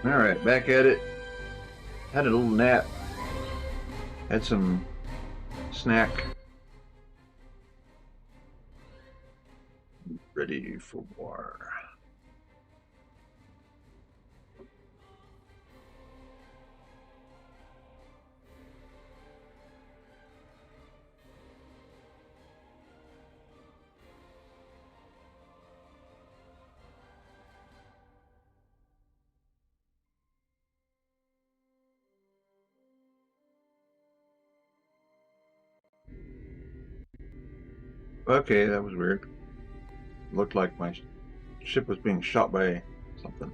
Alright, back at it. Had a little nap. Had some snack. Ready for war. Okay, that was weird. Looked like my ship was being shot by something.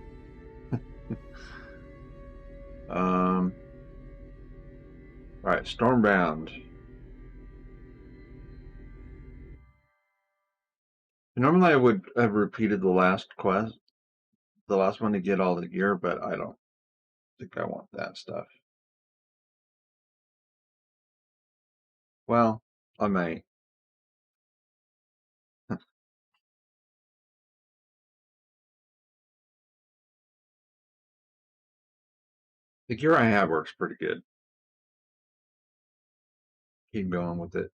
Alright, Stormbound. Normally I would have repeated the last quest, the last one to get all the gear, but I don't think I want that stuff. Well, I may. The gear I have works pretty good. Keep going with it.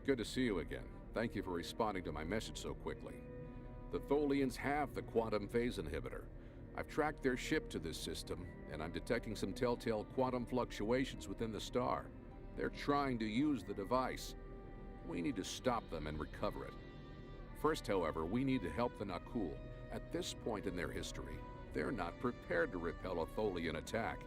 Good to see you again. Thank you for responding to my message so quickly. The Tholians have the quantum phase inhibitor. I've tracked their ship to this system, and I'm detecting some telltale quantum fluctuations within the star. They're trying to use the device. We need to stop them and recover it. First, however, we need to help the Nakul. At this point in their history, they're not prepared to repel a Tholian attack.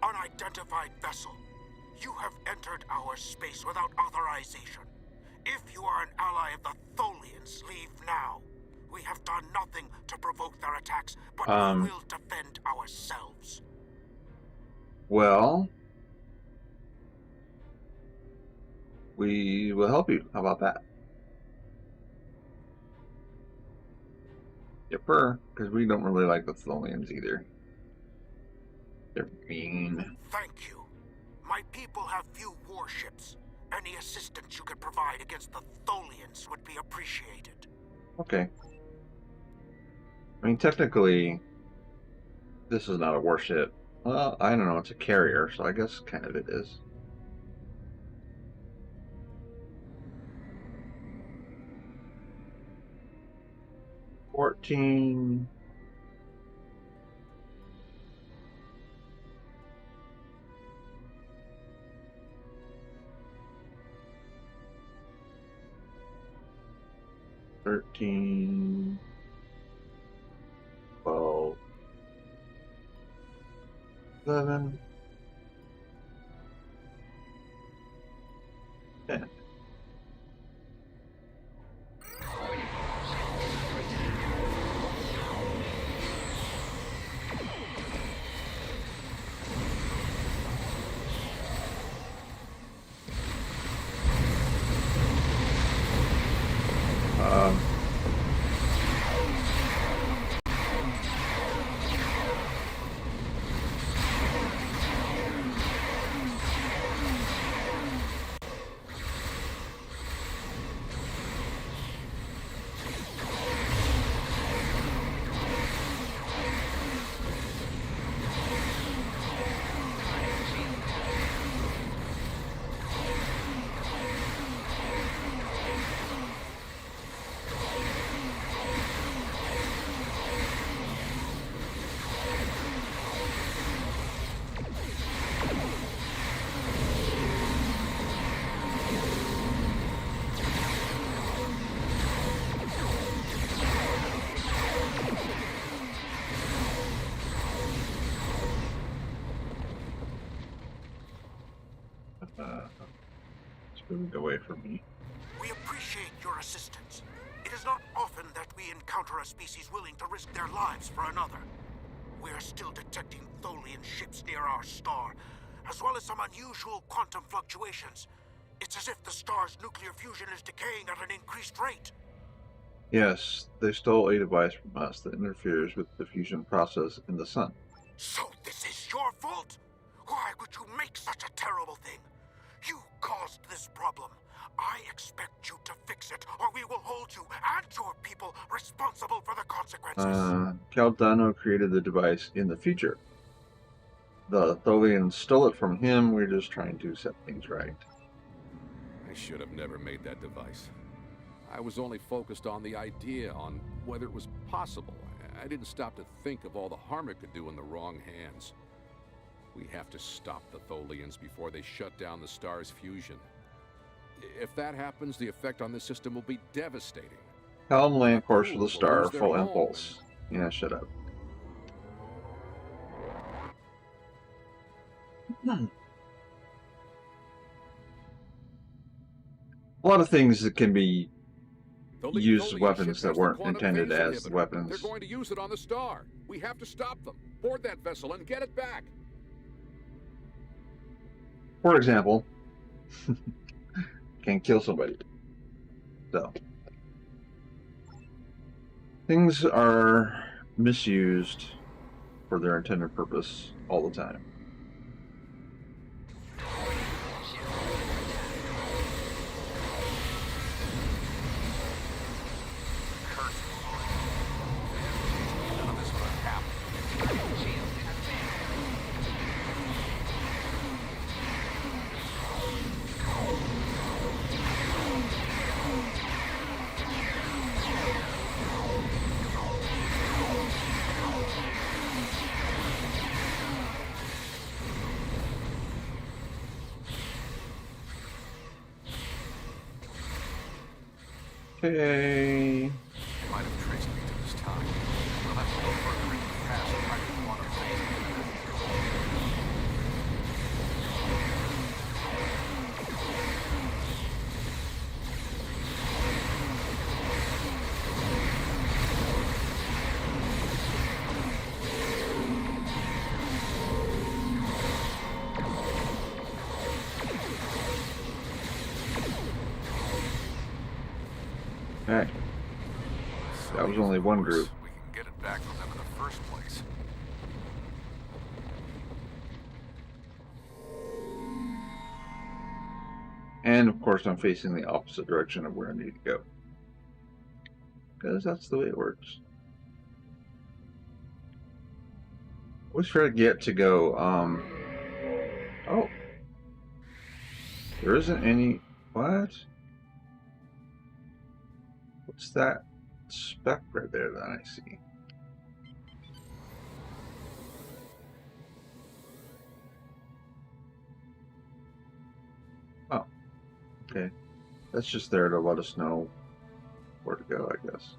Unidentified vessel. You have entered our space without authorization. If you are an ally of the Tholians, leave now. We have done nothing to provoke their attacks, but we will defend ourselves. Well, we will help you. How about that? Yepper, because we don't really like the Tholians either. They're mean. Thank you. My people have few warships. Any assistance you could provide against the Tholians would be appreciated. Okay. I mean, technically, this is not a warship. Well, I don't know. It's a carrier, so I guess kind of it is. $14. $13. 12. 11. 10. It's moved away from me. We appreciate your assistance. It is not often that we encounter a species willing to risk their lives for another. We are still detecting Tholian ships near our star, as well as some unusual quantum fluctuations. It's as if the star's nuclear fusion is decaying at an increased rate. Yes, they stole a device from us that interferes with the fusion process in the sun. So this is your fault? Why would you make such a terrible thing? You caused this problem. I expect you to fix it, or we will hold you and your people responsible for the consequences. Caldano created the device in the future. The Tholians stole it from him. We're just trying to set things right. I should have never made that device. I was only focused on the idea, on whether it was possible. I didn't stop to think of all the harm it could do in the wrong hands. We have to stop the Tholians before they shut down the star's fusion. If that happens, the effect on this system will be devastating. Helm land course for Crew the will star, lose their full home. impulse. Yeah, shut up. A lot of things that can be used as weapons that weren't intended as weapons. They're going to use it on the star. We have to stop them. Board that vessel and get it back. For example, can kill somebody. So, things are misused for their intended purpose all the time. Okay. They might have traced me to this time. We'll have to go further into the past to find the quantum phase. Alright. That was only one group. We can get it back from them in the first place. And of course I'm facing the opposite direction of where I need to go. Because that's the way it works. Always try to get to go, oh. There isn't any, what? What's that speck right there that I see? Oh, okay. That's just there to let us know where to go, I guess.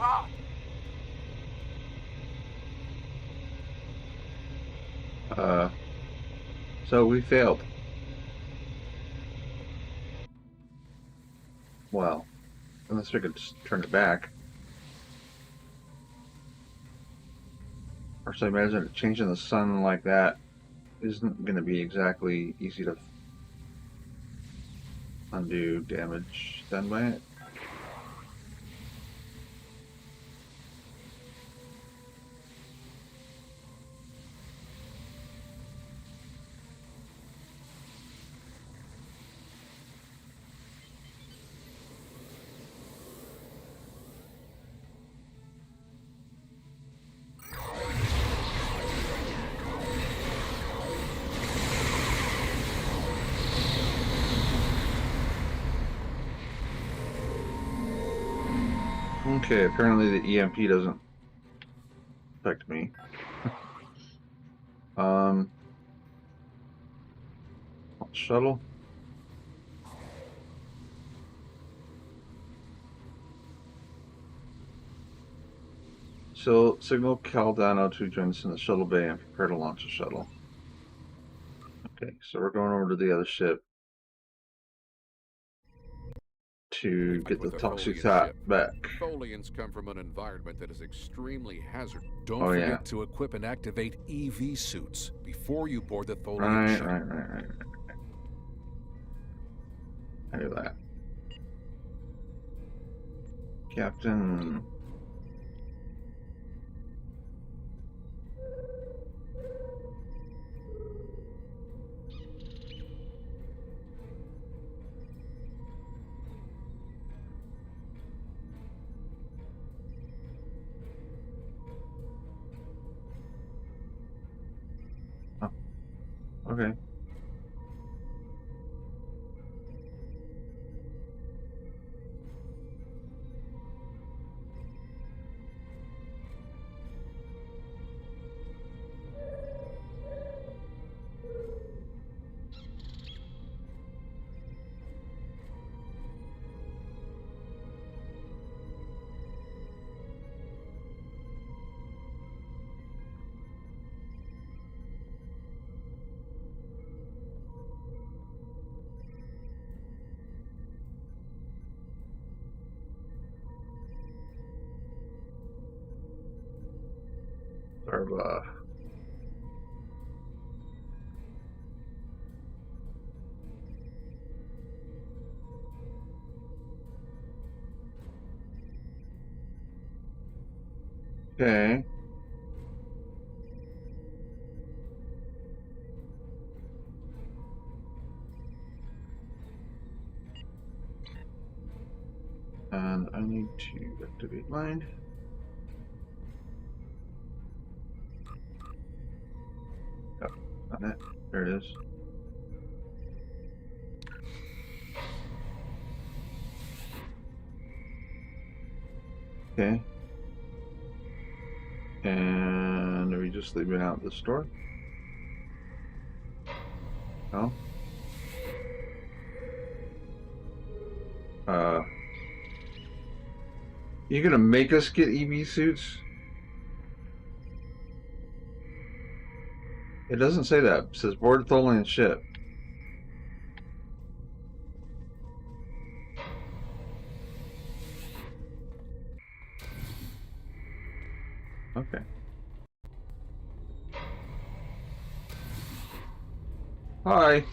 thought. So we failed. Well, unless we could just turn it back. Or so I imagine changing the sun like that isn't going to be exactly easy to undo damage done by it. Okay, apparently the EMP doesn't affect me. Shuttle. So signal Caldano to join us in the shuttle bay and prepare to launch the shuttle. Okay, so we're going over to the other ship to get the toxic thought back. Tholians come from an environment that is extremely hazardous. Don't Oh, forget yeah. to equip and activate EV suits before you board the Tholian Right. shuttle. I do that. Captain. Oh, okay. Zarba. Okay. And I need to activate mine. Oh, not that. There it is. Okay. And are we just leaving out the store? No? You gonna make us get EV suits? It doesn't say that. It says board Tholian ship. Okay. Hi.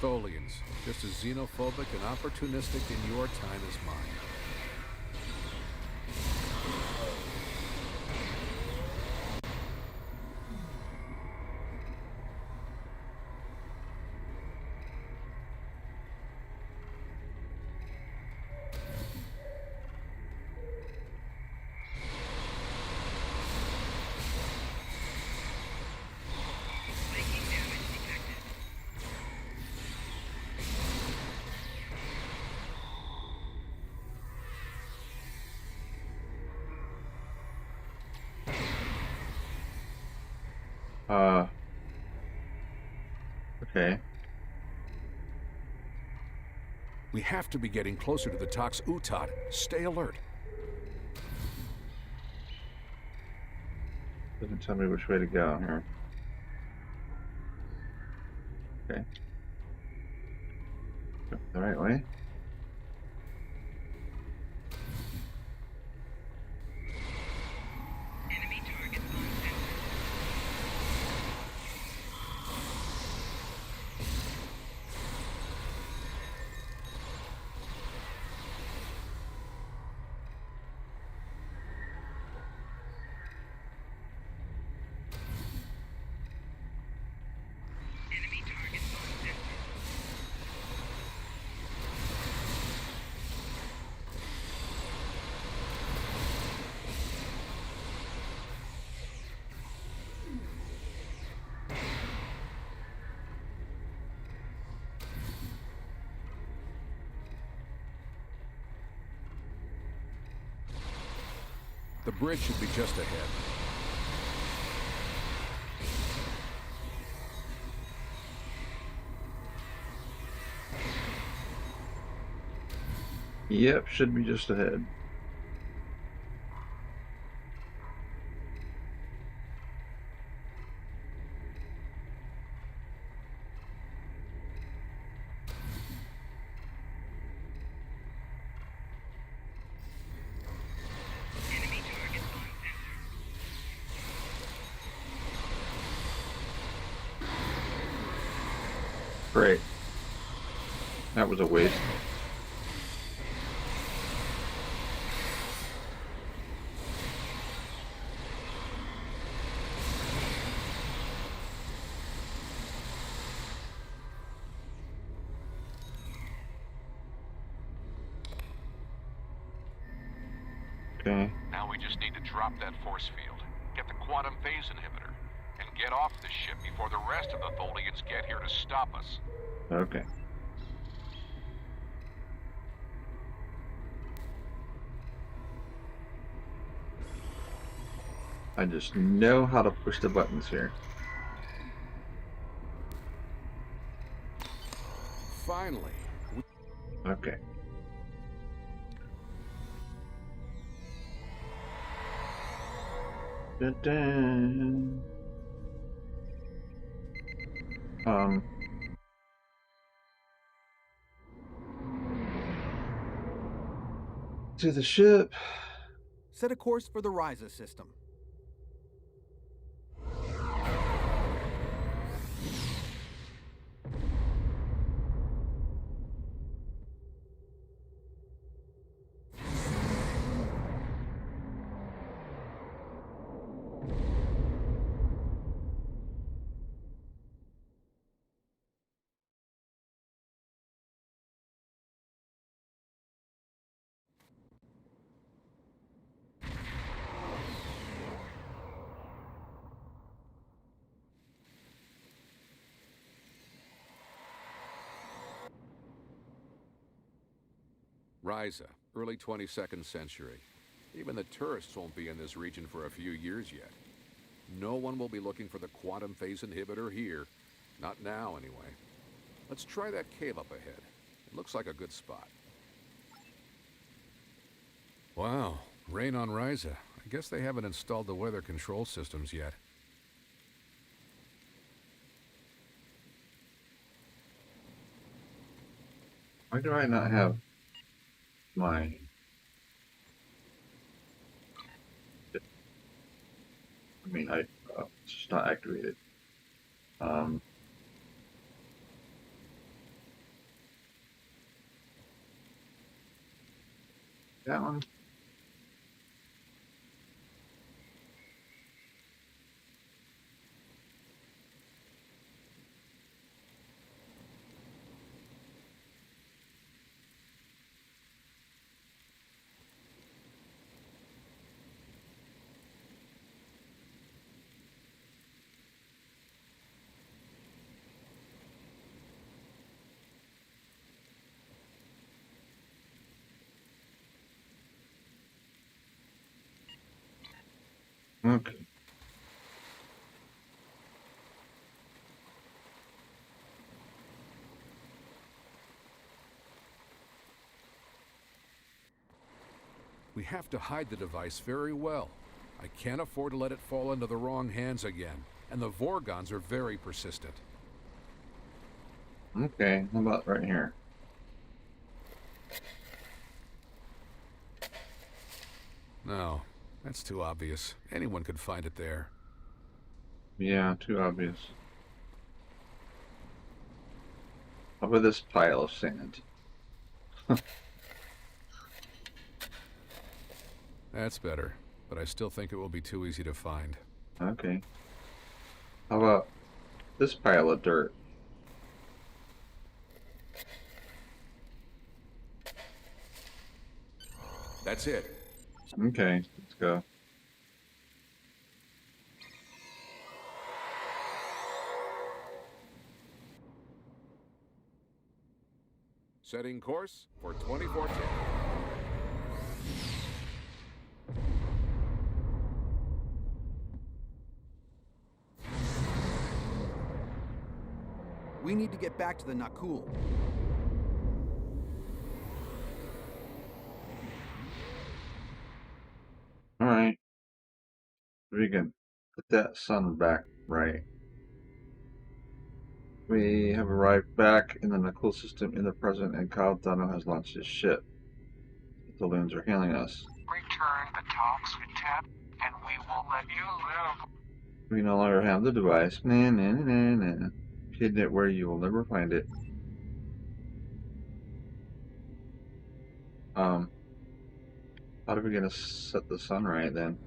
Tholians, just as xenophobic and opportunistic in your time as mine. Okay. We have to be getting closer to the Tox Utad. Stay alert. Doesn't tell me which way to go here. Okay. Go the right way. Enemy target on center. Enemy target on center. The bridge should be just ahead. Yep, should be just ahead. Enemy target on center. Great. That was a waste. Okay. Now we just need to drop that force field, get the quantum phase inhibitor, and get off the ship before the rest of the Tholians get here to stop us. Okay. I just know how to push the buttons here. Finally. Okay. Dun-dun. To the ship. Set a course for the Ryza system. Ryza, early 22nd century. Even the tourists won't be in this region for a few years yet. No one will be looking for the quantum phase inhibitor here. Not now, anyway. Let's try that cave up ahead. It looks like a good spot. Wow, rain on Ryza. I guess they haven't installed the weather control systems yet. Why do I not have my... I mean, it's just not activated. That one. Okay. have to hide the device very well. I can't afford to let it fall into the wrong hands again, and the Vorgons are very persistent. Okay, how about right here? No, that's too obvious. Anyone could find it there. Yeah, too obvious. How about this pile of sand? That's better, but I still think it will be too easy to find. Okay. How about this pile of dirt? That's it. Okay, let's go. Setting course for 2410. We need to get back to the Nakul. Alright. We can put that sun back right. We have arrived back in the Nakul system in the present, and Kyle Dano has launched his ship. The loons are hailing us. Return the talks with Tab, and we will let you live. We no longer have the device. Nah, nah, nah, nah, nah. Hidden it where you will never find it. How are we gonna set the sun right then?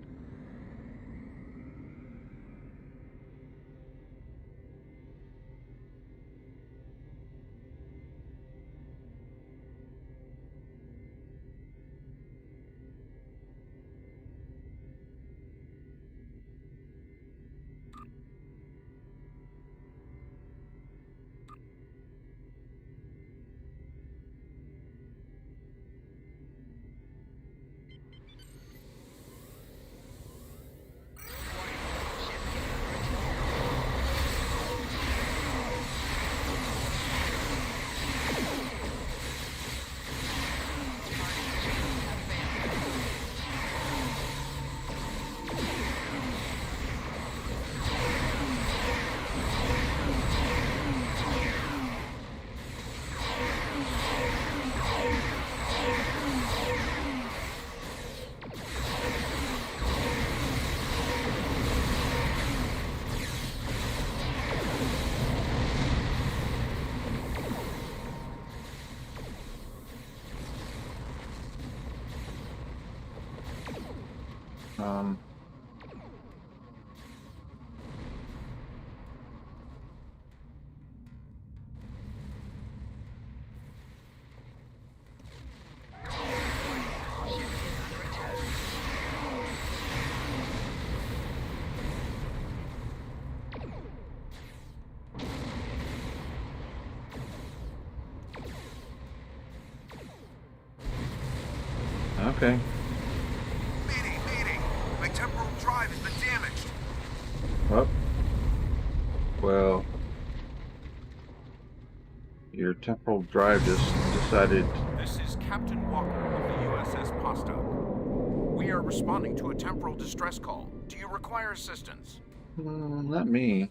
Um, okay. Meeting! My temporal drive has been damaged. Well, your temporal drive just decided. This is Captain Walker of the USS Postock. We are responding to a temporal distress call. Do you require assistance? Not me.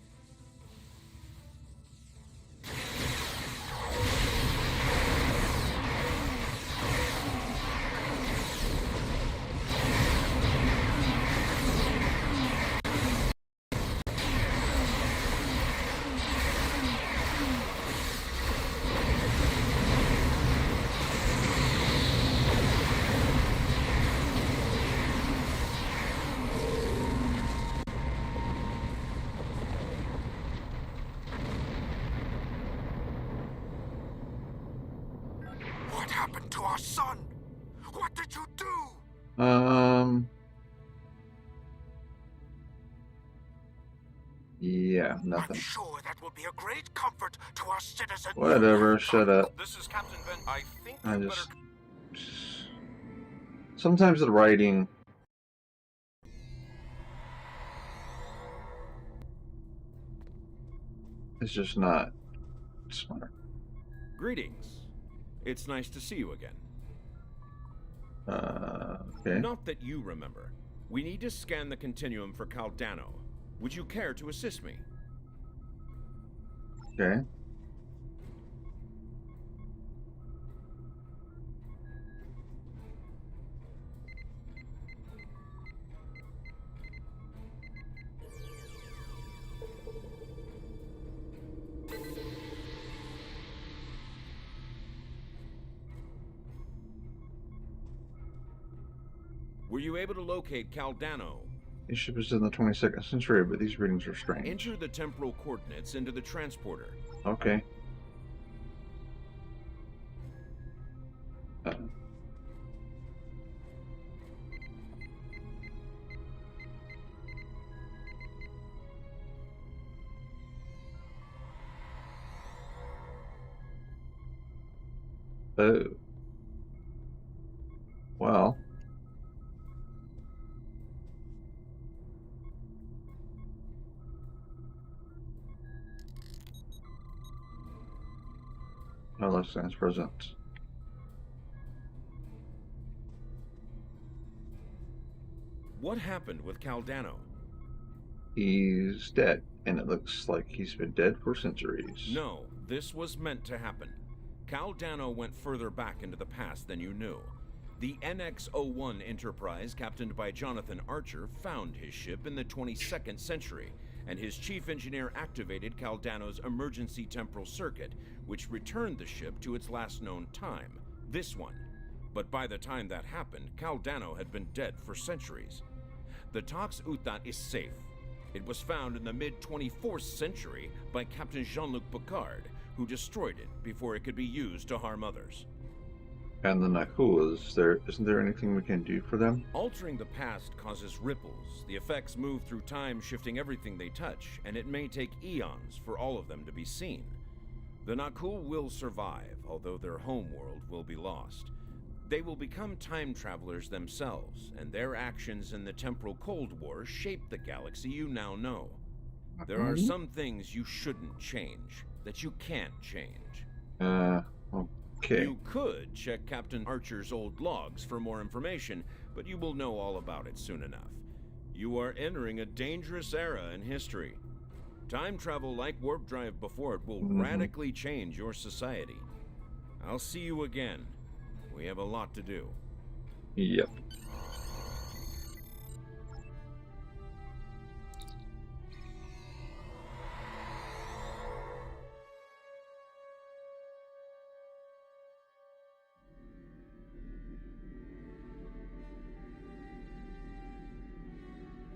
What happened to our son? What did you do? Yeah, I'm nothing. sure that will be a great comfort to our citizens. Whatever, shut up. This is Captain Ben. I think I you just. better... Sometimes the writing. Is just not smart. Greetings. It's nice to see you again. Okay. Not that you remember. We need to scan the continuum for Caldano. Would you care to assist me? Okay. Were you able to locate Caldano? This ship is in the 22nd century, but these readings are strange. Enter the temporal coordinates into the transporter. Okay. Oh. Well. No less than present. What happened with Caldano? He's dead, and it looks like he's been dead for centuries. No, this was meant to happen. Caldano went further back into the past than you knew. The NX-01 Enterprise, captained by Jonathan Archer, found his ship in the 22nd century, and his chief engineer activated Caldano's emergency temporal circuit, which returned the ship to its last known time, this one. But by the time that happened, Caldano had been dead for centuries. The Tox Utat is safe. It was found in the mid-24th century by Captain Jean-Luc Picard, who destroyed it before it could be used to harm others. And the Nakulas, isn't there anything we can do for them? Altering the past causes ripples. The effects move through time, shifting everything they touch, and it may take eons for all of them to be seen. The Nakul will survive, although their homeworld will be lost. They will become time travelers themselves, and their actions in the temporal Cold War shape the galaxy you now know. There are some things you shouldn't change, that you can't change. Okay. You could check Captain Archer's old logs for more information, but you will know all about it soon enough. You are entering a dangerous era in history. Time travel like warp drive before it will radically change your society. I'll see you again. We have a lot to do. Yep.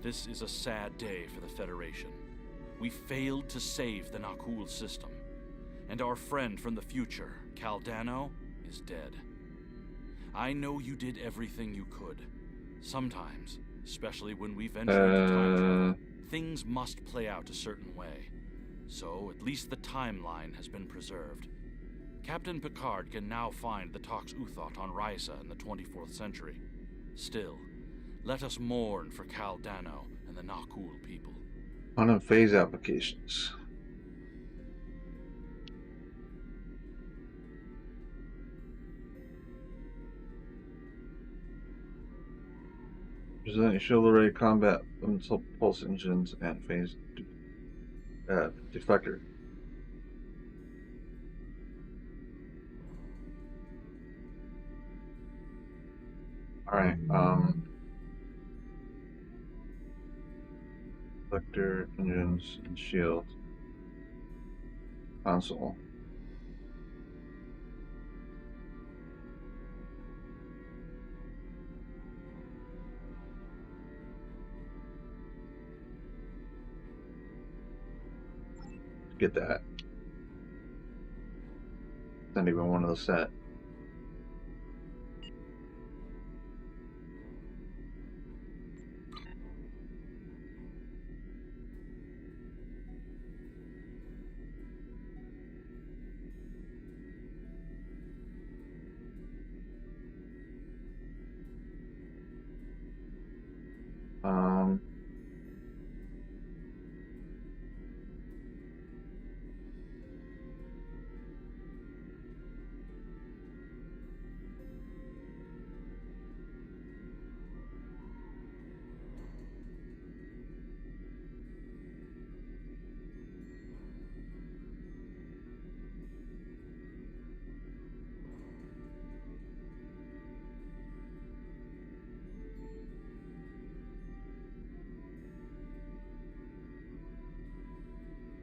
This is a sad day for the Federation. We failed to save the Nakul system, and our friend from the future, Caldano, is dead. I know you did everything you could. Sometimes, especially when we venture into time travel, things must play out a certain way. So, at least the timeline has been preserved. Captain Picard can now find the Tox Uthot on Risa in the 24th century. Still, let us mourn for Caldano and the Nakul people. On phase applications. Presenting shield array, combat, missile pulse engines, and phase deflector. Alright, deflector, engines, and shield. Console. Get that. Not even one of the set.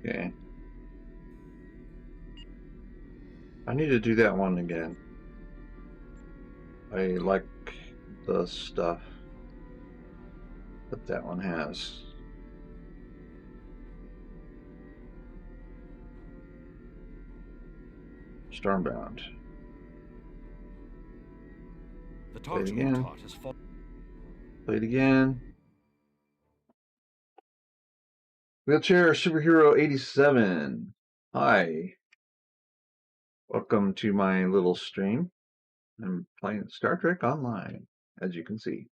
Okay. I need to do that one again. I like the stuff that that one has. Stormbound. The Play it Tartu again. tot has fallen. Play it again. Wheelchair Superhero 87. Hi. Welcome to my little stream. I'm playing Star Trek Online, as you can see.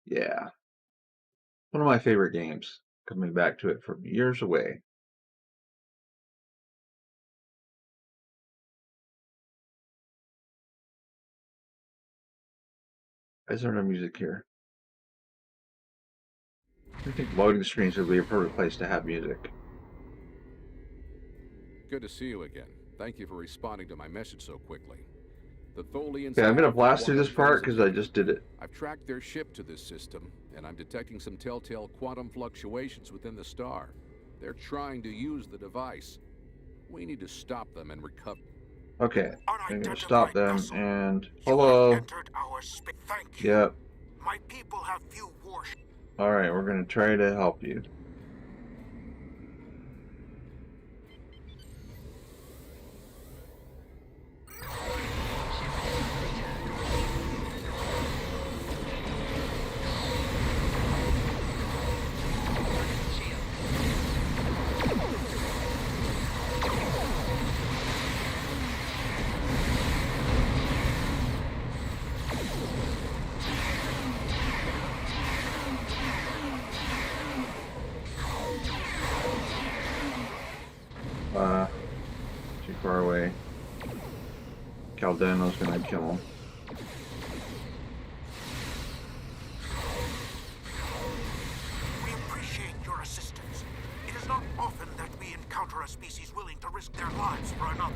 Yeah. One of my favorite games. Coming back to it from years away. Why is there no music here? I think loading screens would be a perfect place to have music. Good to see you again. Thank you for responding to my message so quickly. The Tholians Okay, I'm gonna have the blast through this quantum part phase because I inhibitor. just did it. I've tracked their ship to this system, and I'm detecting some telltale quantum fluctuations within the star. They're trying to use the device. We need to stop them and recover. Okay, I'm gonna stop Unidentified them vessel. and You have hello. entered our space. Thank you. Yep. My people have few warships. All right, we're gonna try to help you. Too far away. Caldano's gonna kill him. We appreciate your assistance. It is not often that we encounter a species willing to risk their lives for another.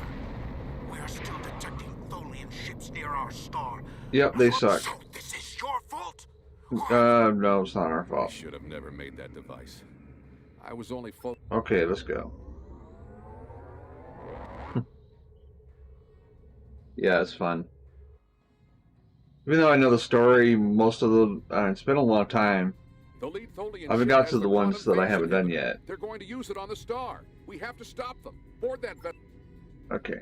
We are still detecting Tholian ships near our star. Yep, they suck. So this is your fault? No, it's not our I fault. should have never made that device. I was only Okay, let's go. Yeah, it's fun. Even though I know the story, most of the it's been a long time. The lead Tholian I haven't ship got has to the ones quantum that I phase haven't done inhibitor. yet. They're going to use it on the star. We have to stop them. Board that vessel. Okay.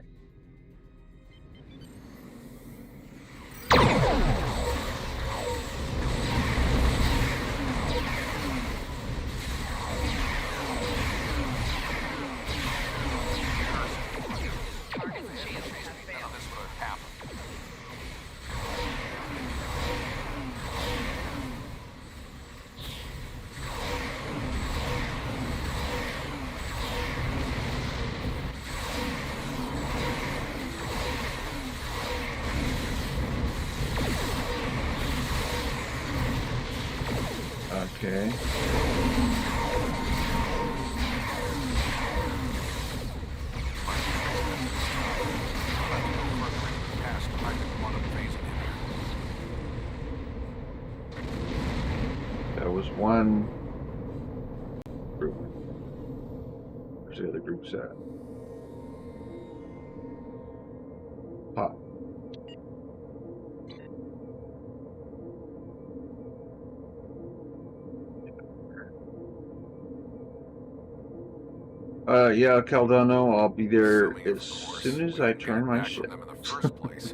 Okay. That was one group. Where's the other groups at? Pop. Yeah, Caldano, I'll be there as soon as I turn my ship. Them in the first place.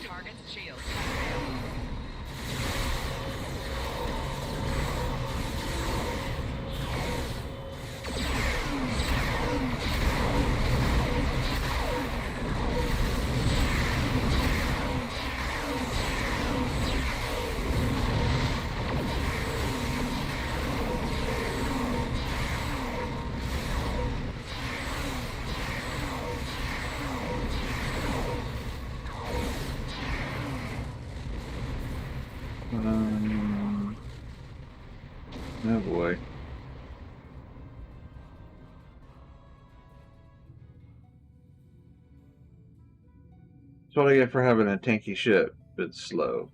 Target's shield. Oh boy. That's what I get for having a tanky ship. It's slow.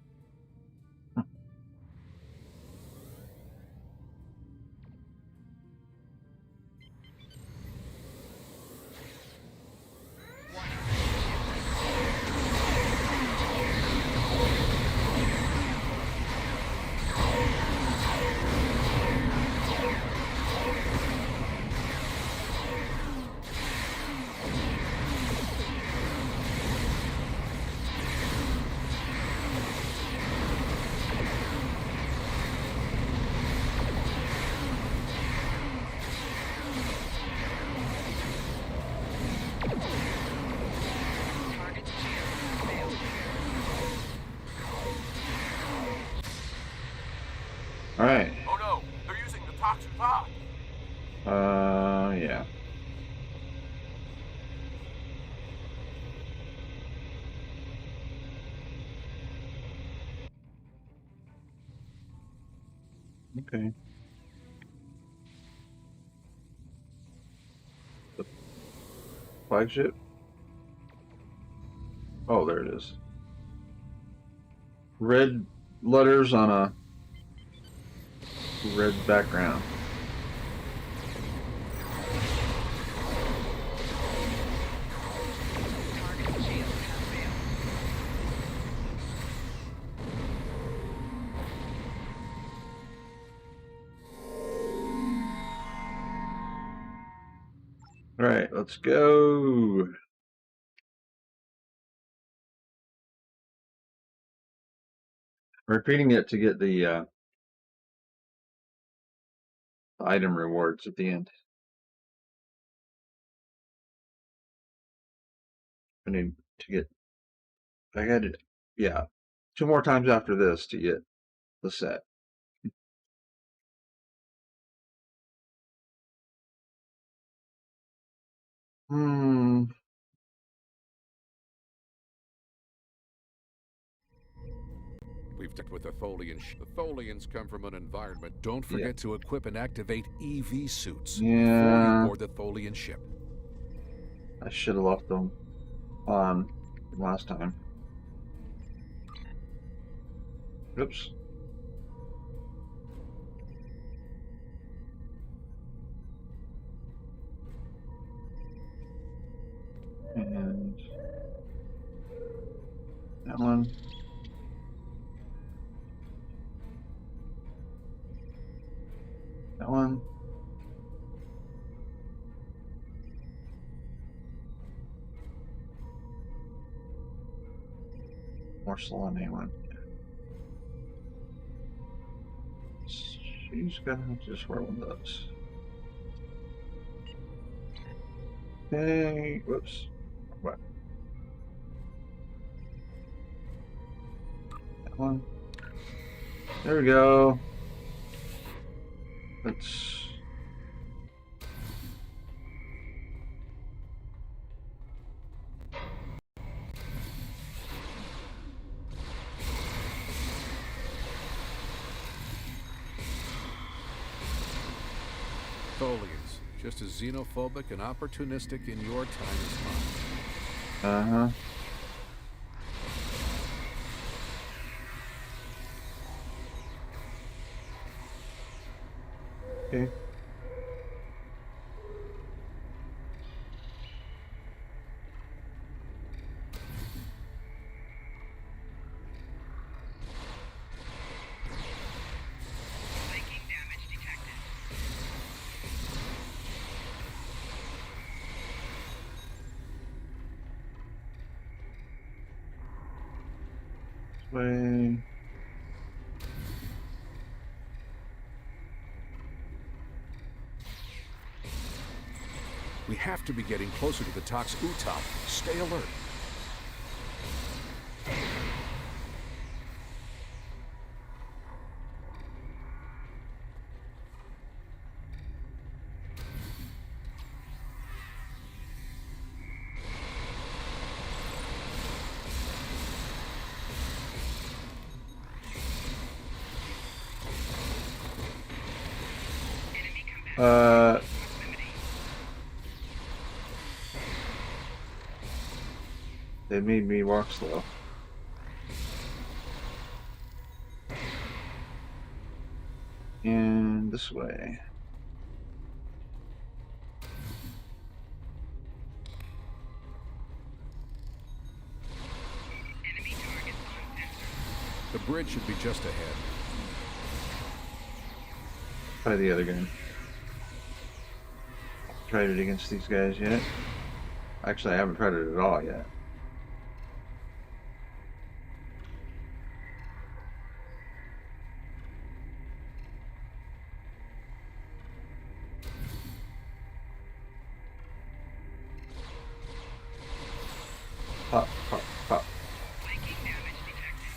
Target's shield failed. All right. Oh no, they're using the toxin pod. Yeah. Okay. The flagship? Oh, there it is. Red letters on a red background. Target's shield has failed. All right, let's go. Repeating it to get the item rewards at the end. I need to get. I got it. Yeah, 2 more times after this to get the set. Hmm. We've dealt with the Tholian. The Tholians come from an environment. Don't Yeah. forget to equip and activate EV suits before Yeah. you board the Tholian ship. I should have left them on last time. Oops. And that one. That one. More Solane one. She's gonna have to just wear one of those. Okay. Whoops. What? That one. There we go. Let's. Tholians, just as xenophobic and opportunistic in your time as mine. Uh-huh. Okay. Flanking damage detected. This way. We have to be getting closer to the Tox Utop. Stay alert. They made me walk slow. And this way. Enemy target on sensor. The bridge should be just ahead. Try the other gun. Tried it against these guys yet. Actually, I haven't tried it at all yet. Pop, pop, pop. Flanking damage detected.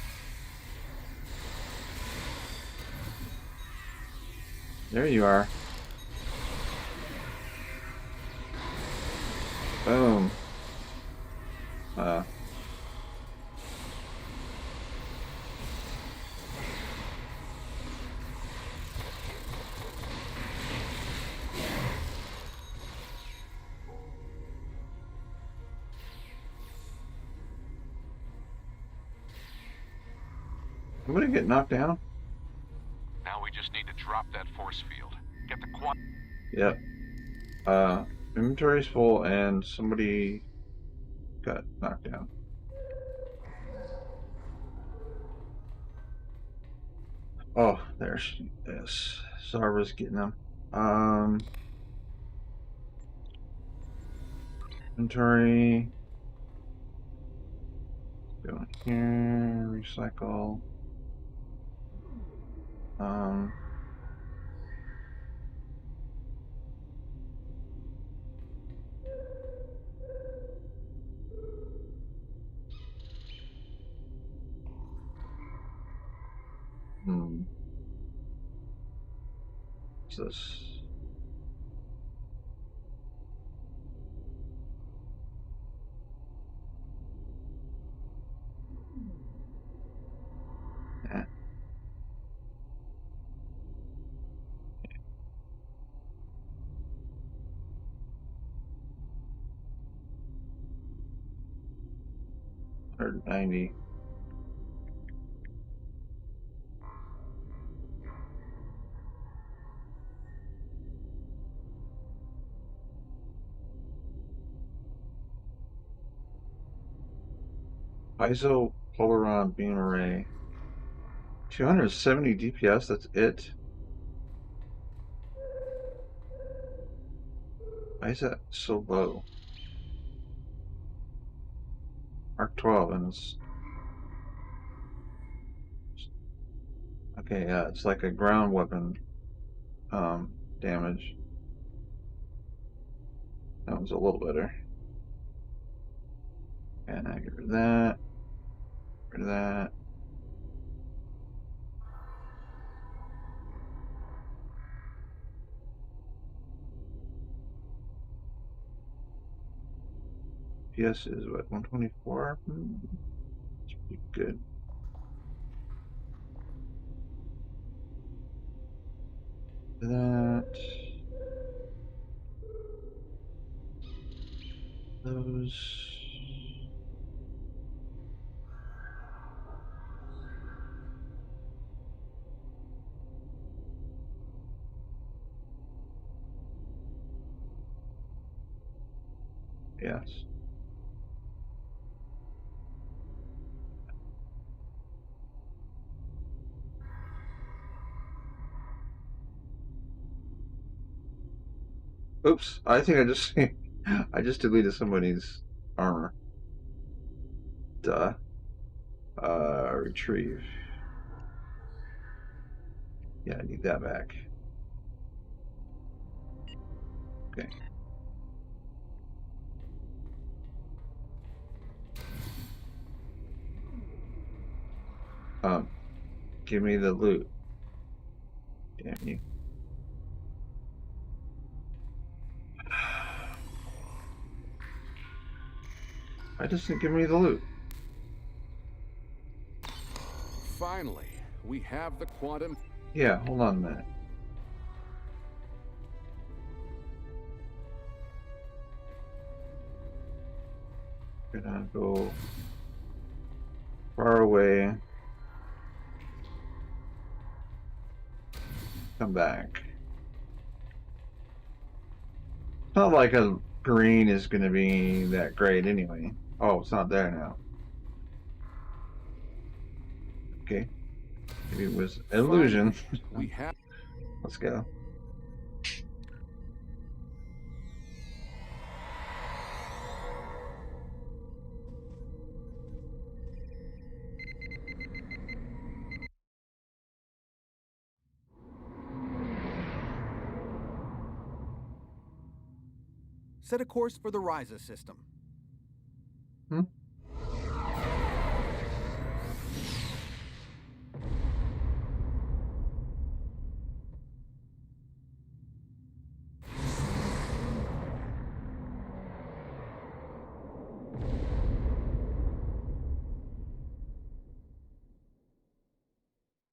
There you are. Boom. Somebody get knocked down? Now we just need to drop that force field. Get the quad. Yep. Inventory's full and somebody got knocked down. Oh, there's this. Zarva's getting them. Inventory. Go in here, recycle. What's this? Yeah. $190. ISO Polaron beam array. 270 DPS, that's it. Why is that so low? Mark 12 and it's okay, yeah, it's like a ground weapon damage. That one's a little better. And I get rid of that. Rid of that. PS is what, 124? It's pretty good. That. Those. Yes. Oops, I think I just I just deleted somebody's armor. Duh. Retrieve. Yeah, I need that back. Okay. Give me the loot. Damn you. Why doesn't it give me the loot? Finally, we have the quantum. Yeah, hold on a minute. Gonna go far away. Come back. It's not like a green is gonna be that great anyway. Oh, it's not there now. Okay. Maybe it was an illusion. Finally, we have. Let's go. Set a course for the Ryza system. Hmm?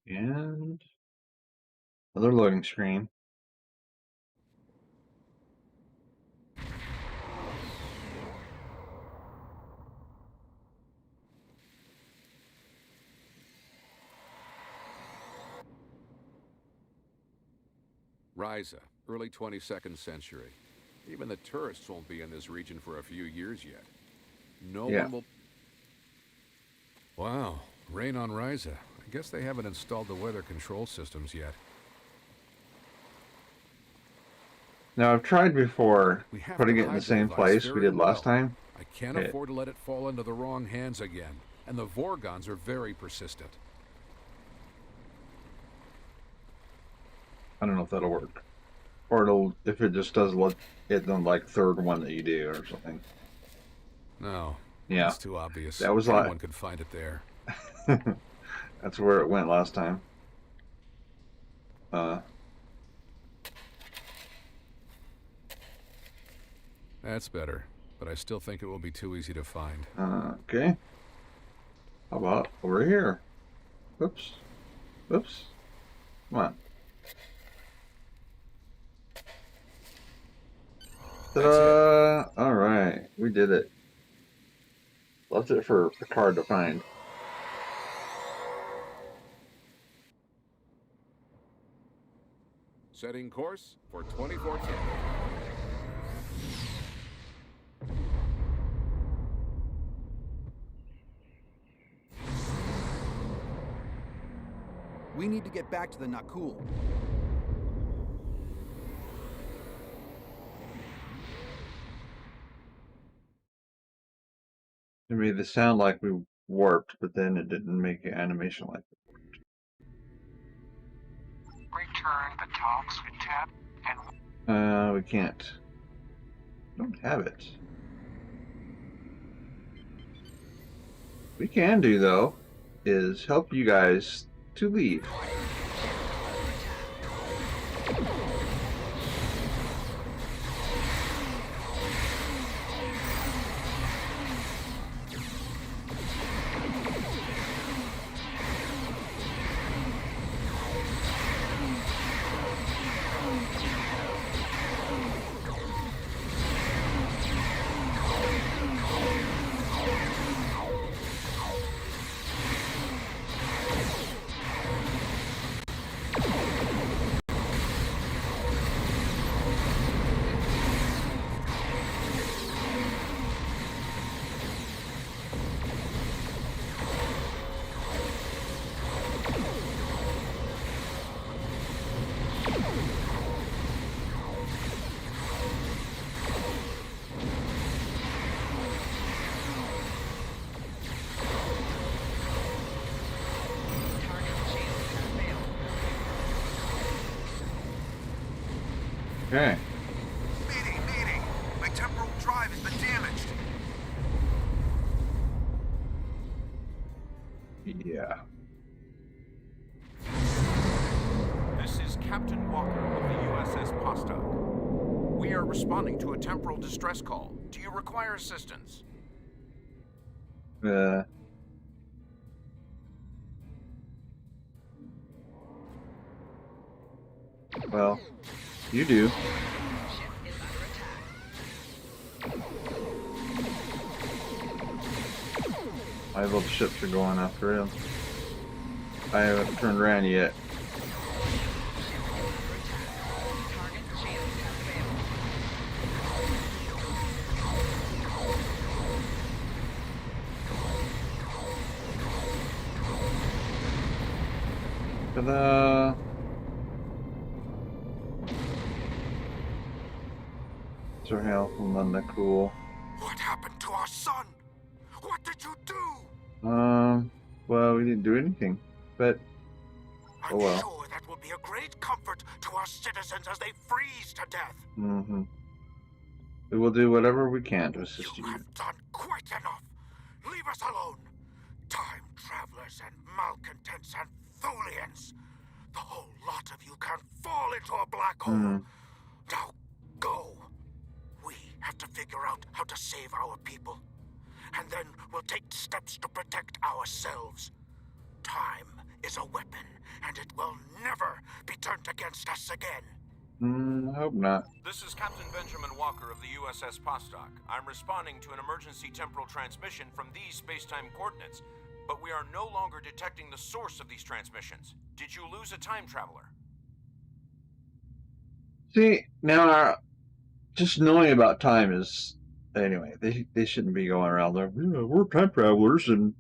And another loading screen. Ryza, early 22nd century. Even the tourists won't be in this region for a few years yet. No one will... Wow, rain on Ryza. I guess they haven't installed the weather control systems yet. Now I've tried before We have putting to it in the hide same device place we very did last well. time. I can't afford to let it fall into the wrong hands again. And the Vorgons are very persistent. I don't know if that'll work. Or it'll, if it just does look it the like third one that you do or something. No, Yeah. it's too obvious. That was Anyone like could find it there. that's where it went last time. That's better, but I still think it will be too easy to find. Okay. How about over here? Oops. Oops. Come on. Ta-da! Alright, we did it. Left it for Picard to find. Setting course for 2410. We need to get back to the Nakul. It made the sound like we warped, but then it didn't make an animation like it. Return the talks with Tab and We can't. Don't have it. We can do though is help you guys to leave. Okay. Meeting! My temporal drive has been damaged! Yeah. This is Captain Walker of the USS Postok. We are responding to a temporal distress call. Do you require assistance? Well, you do. My little ships are going after him. I haven't turned around yet. Ta-da! Sir Hal from London, cool. What happened to our son? What did you do? Well, we didn't do anything, but I'm oh well. sure that will be a great comfort to our citizens as they freeze to death. Mm-hmm. We will do whatever we can to assist You you. have done quite enough. Leave us alone. Time travelers and malcontents and Tholians. The whole lot of you can fall into a black hole. Now go. We have to figure out how to save our people. And then we'll take steps to protect ourselves. Time is a weapon, and it will never be turned against us again. I hope not. This is Captain Benjamin Walker of the USS Postok. I'm responding to an emergency temporal transmission from these space-time coordinates, but we are no longer detecting the source of these transmissions. Did you lose a time traveler? See, now just knowing about time is anyway. They shouldn't be going around there. Yeah, we're time travelers, and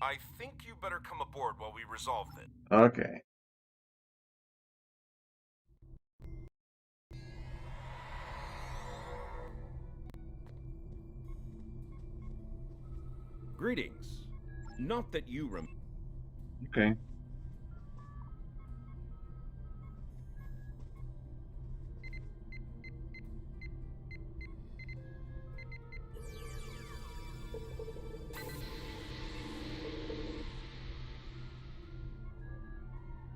I think you better come aboard while we resolve this. okay. Greetings. Not that you Okay.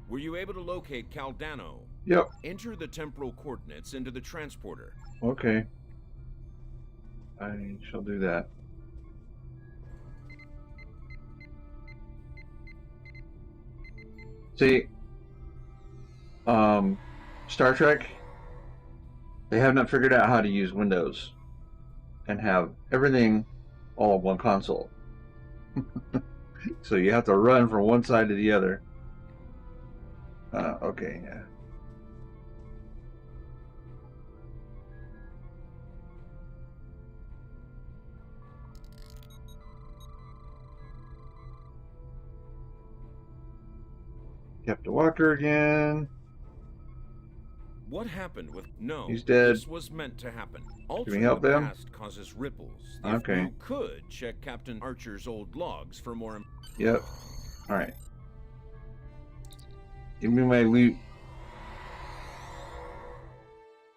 Were you able to locate Caldano? Yep. Enter the temporal coordinates into the transporter. Okay. I shall do that. See, Star Trek, they have not figured out how to use Windows and have everything all on one console. So you have to run from one side to the other. Okay, yeah. Captain Walker again. What happened with... No, He's dead. This was meant to happen. Can Altering we help the them? past causes ripples. Okay. If you could check Captain Archer's old logs for more... Yep. Alright. Give me my loot.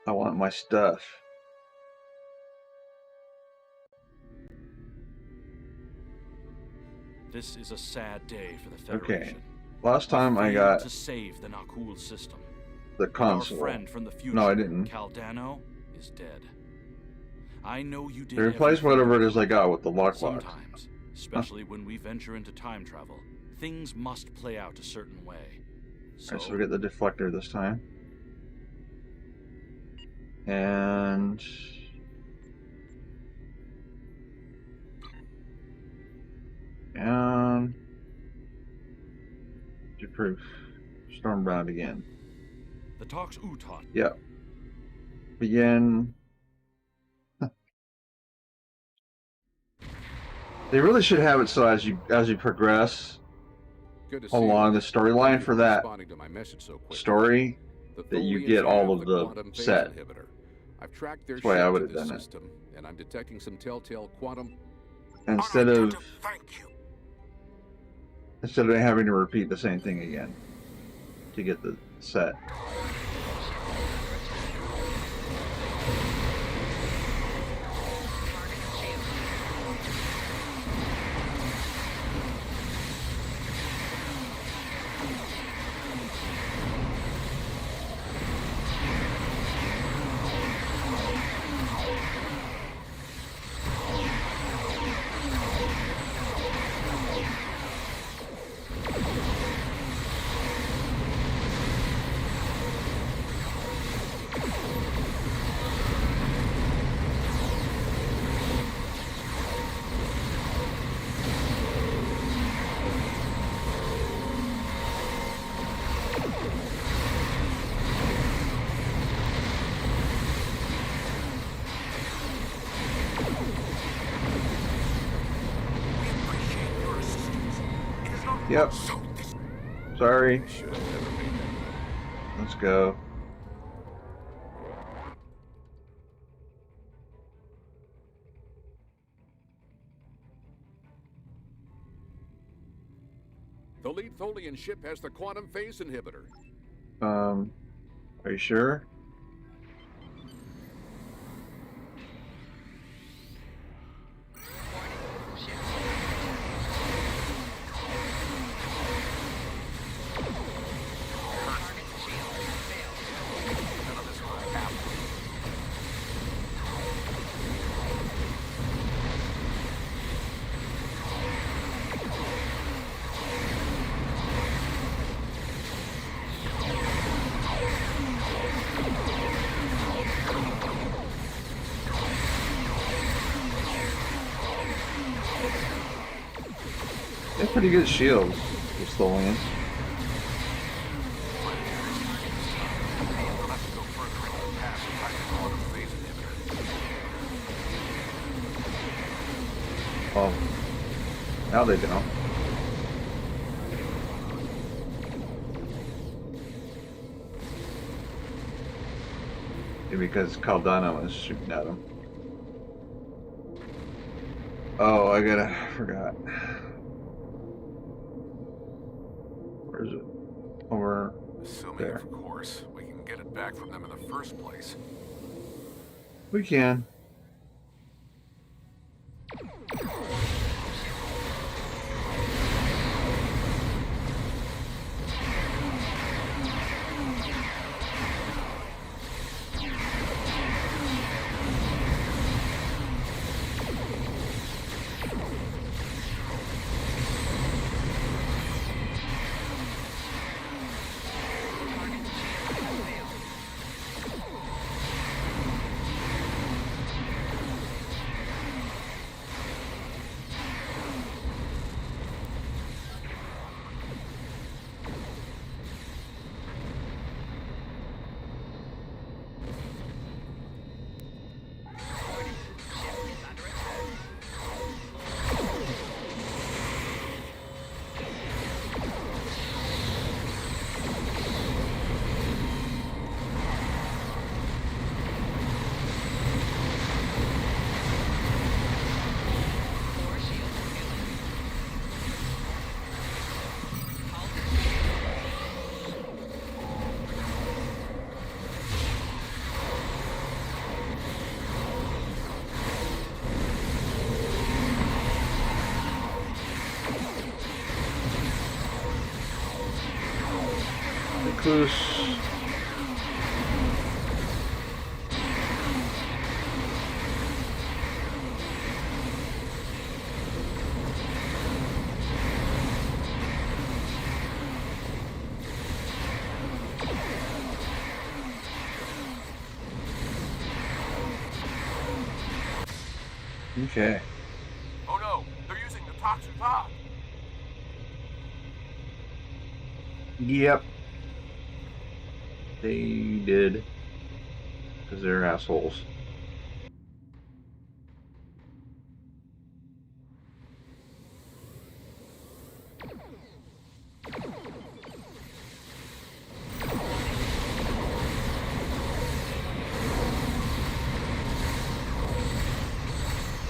I want my stuff. This is a sad day for the Okay. Federation. Last time I Failed got to save the Nakul system. the And console. our friend from the future, No, I didn't. Caldano, is dead. I know you did. They replaced everything whatever it you is I got with the lockbox. Sometimes, especially when we venture into time travel, things must play out a certain way. Alright, so we get the deflector this time. And proof. Stormbound again. The talks Utot. Yep. Begin. They really should have it so as you progress Good to see along you. the storyline Thank you for that responding to my message so quickly. story, The that you Tholians get all have of the quantum phase set. inhibitor. I've tracked their That's why I ship would to have this done it. system, and I'm detecting some telltale quantum. instead All I of do to thank you. having to repeat the same thing again to get the set. Yep. So this Sorry. I should have never made that. Let's go. The lead Tholian ship has the quantum phase inhibitor. Are you sure? They have pretty good shields, the Stolians. We'll have to go further into the past and find the quantum phase inhibitor. Well, now they don't. Maybe because Caldano was shooting at them. Oh, I forgot. Where is it? Over Assuming, there. of course, we can get it back from them in the first place. We can. Recluse. Okay. Oh no, they're using the toxin pod. Yep. They did. Because they're assholes.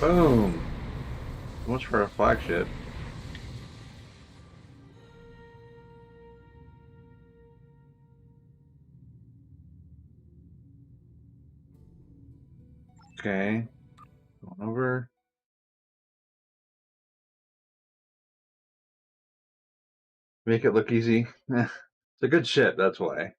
Boom. So much for a flagship. Okay. Going over. Make it look easy. It's a good ship, that's why.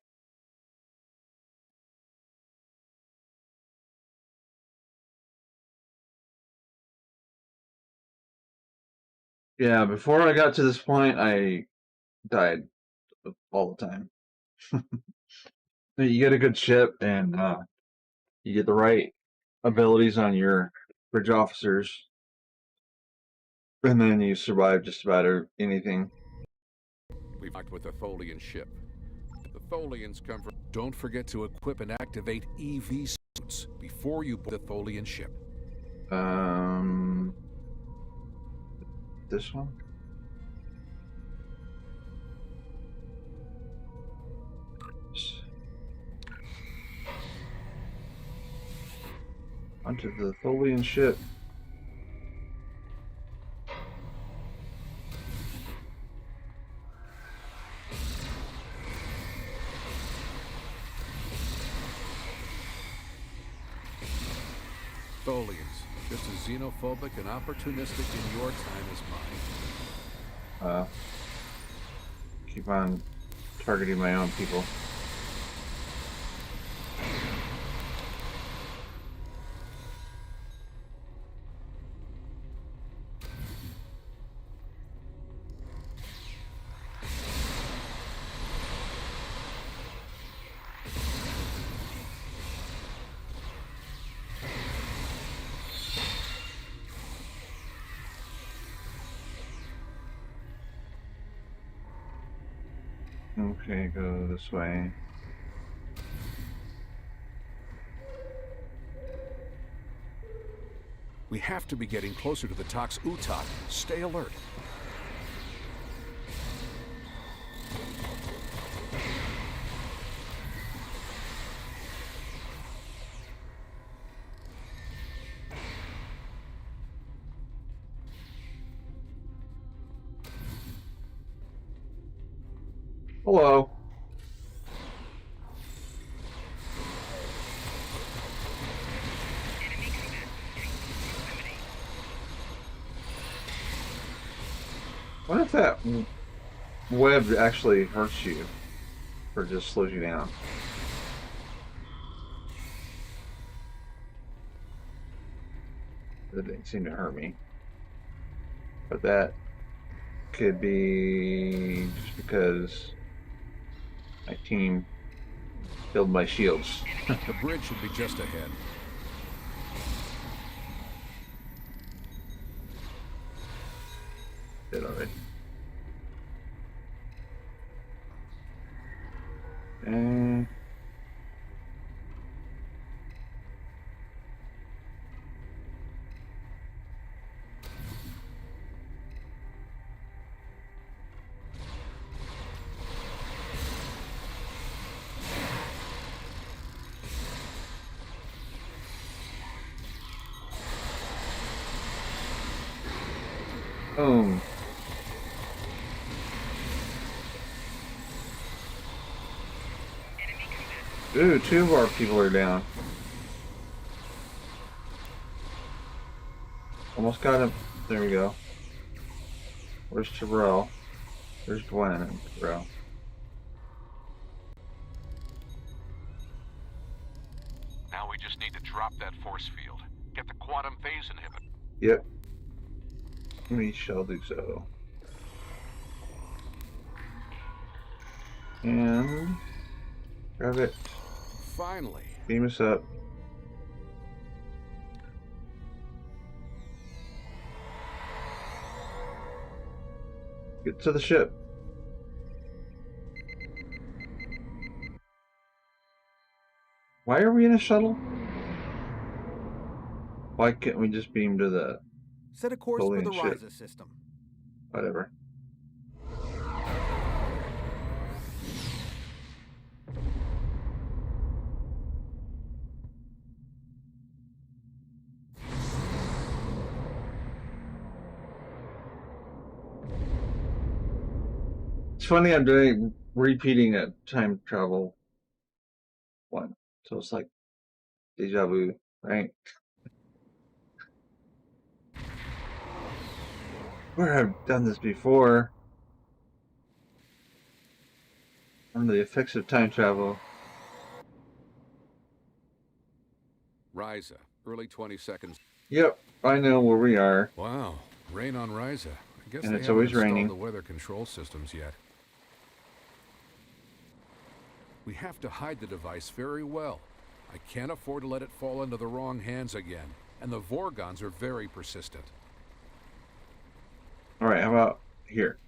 Yeah, before I got to this point, I died all the time. You get a good ship, and you get the right abilities on your bridge officers, and then you survive just about anything. We've talked with the Tholian ship. The Tholians come from... Don't forget to equip and activate EV suits before you board the Tholian ship. This one? onto the Tholian ship. Tholians, just as xenophobic and opportunistic in your time as mine. Keep on targeting my own people. Okay, go this way. We have to be getting closer to the Tox Utak. Stay alert. Hello. What if that web actually hurts you or just slows you down? It didn't seem to hurt me. But that could be just because my team killed my shields. The bridge should be just ahead. Did already. And boom. Ooh, 2 of our people are down. Almost got him. There we go. Where's Terrell? There's Gwen and Terrell. Now we just need to drop that force field. Get the quantum phase inhibitor. Yep. We shall do so. And grab it. Finally. Beam us up. Get to the ship. Why are we in a shuttle? Why can't we just beam to the Set a course for the Tholian ship? Ryza system. Whatever. It's funny I'm repeating a time travel one. So it's like deja vu, right? Where I've done this before. On the effects of time travel. Ryza, early 20 seconds. Yep, I know where we are. Wow, rain on Ryza. I guess And they it's haven't always installed raining. the weather control systems yet. We have to hide the device very well. I can't afford to let it fall into the wrong hands again. And the Vorgons are very persistent. Alright, how about here?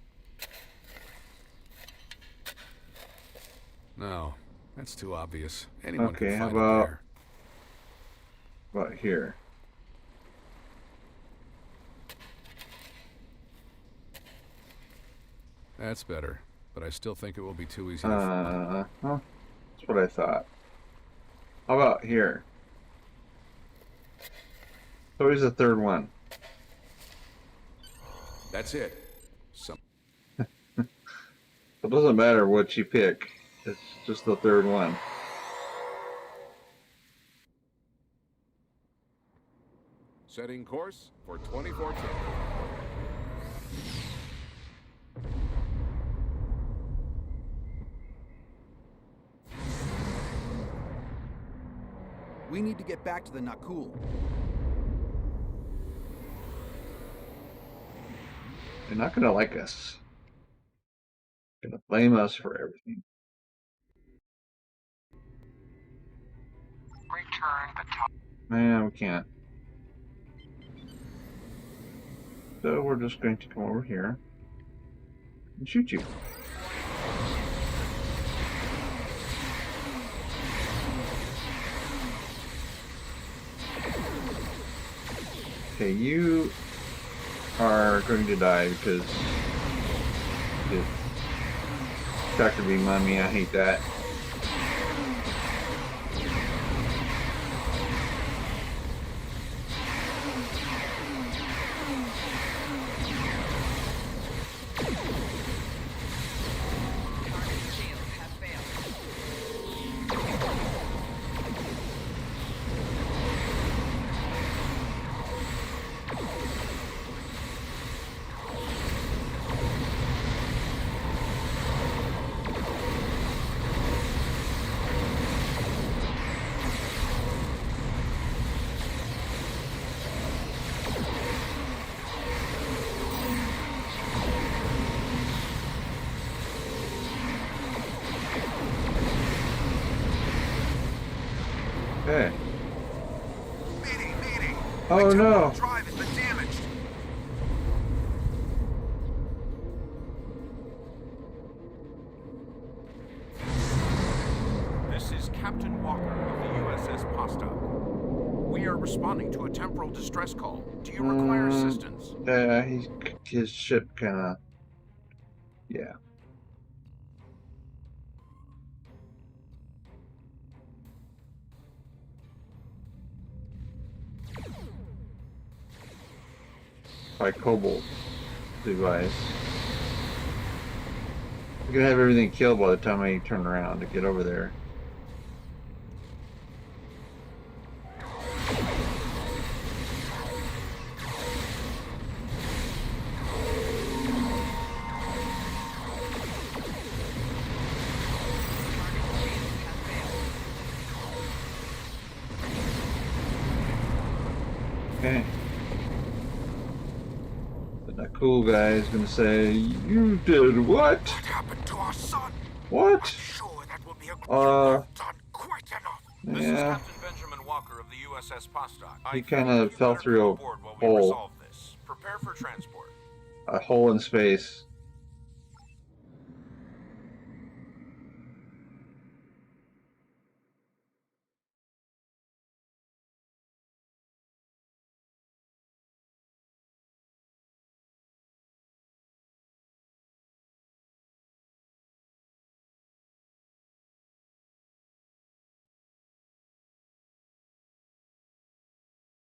No, that's too obvious. Anyone Okay, can how find it about there. here? That's better, but I still think it will be too easy to find. That's what I thought. How about here? always the third one. That's it. It doesn't matter what you pick. It's just the third one. Setting course for 2014. We need to get back to the Nakul. They're not gonna like us. They're gonna blame us for everything. Return the top. Man, we can't. So we're just going to come over here and shoot you. Okay, you are going to die because you tractor beam on me. I hate that. Target shield has failed. Okay. Meeting. Oh no! Drive has been damaged. This is Captain Walker of the USS Postock. We are responding to a temporal distress call. Do you require assistance? Yeah, his ship kind of. Yeah. By Cobalt device. I'm gonna have everything killed by the time I turn around to get over there. Okay. But that cool guy is gonna say, "You did what? What happened to our son? What?" I'm sure that will be a Uh, done quite enough. This is Yeah. Captain Benjamin Walker of the USS Postock. He I kinda think you fell better through come a aboard while we hole. resolve this. Prepare for transport. A hole in space.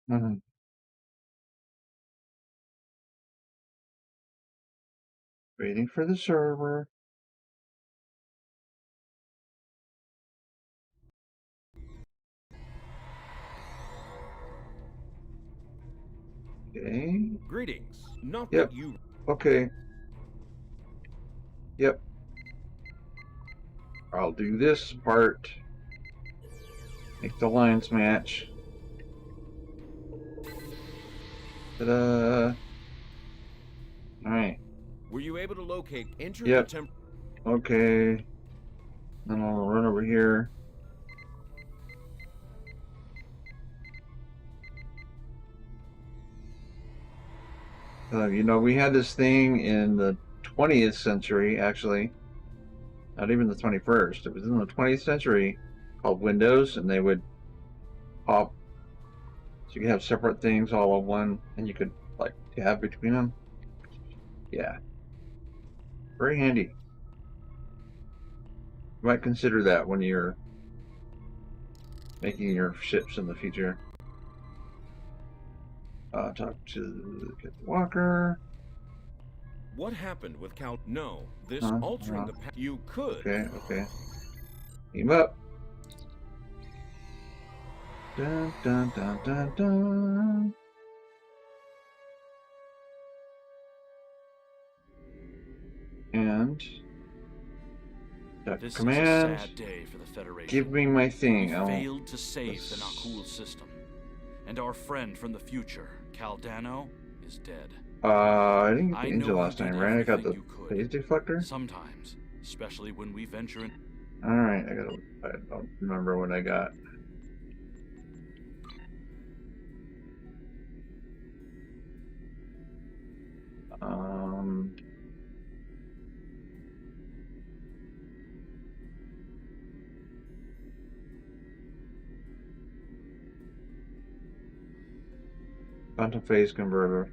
Mhm. Waiting for the server. Okay. Greetings. Not Yep. that you Okay. Yep. I'll do this part. Make the lines match. Ta-da! Alright. were you able to locate enter Yep. the temp Okay. Then I'll run over here. You know, we had this thing in the 20th century, actually. Not even the 21st. It was in the 20th century called Windows, and they would pop. So you could have separate things all in one, and you could, like, tab between them. Yeah. Very handy. You might consider that when you're making your ships in the future. Talk to Captain Walker. What happened with Cal? No, this Huh? altering the past. You could. Okay. Team up. Dun dun dun dun dun. And This command. is a sad day for the Federation. Give me my We thing. failed to save the Nakul system. And our friend from the future, Caldano, is dead. I didn't get I the know engine you last did time, right? I got the everything you could. phase deflector. Sometimes, especially when we venture in. Alright, I don't remember what I got. Quantum phase converter.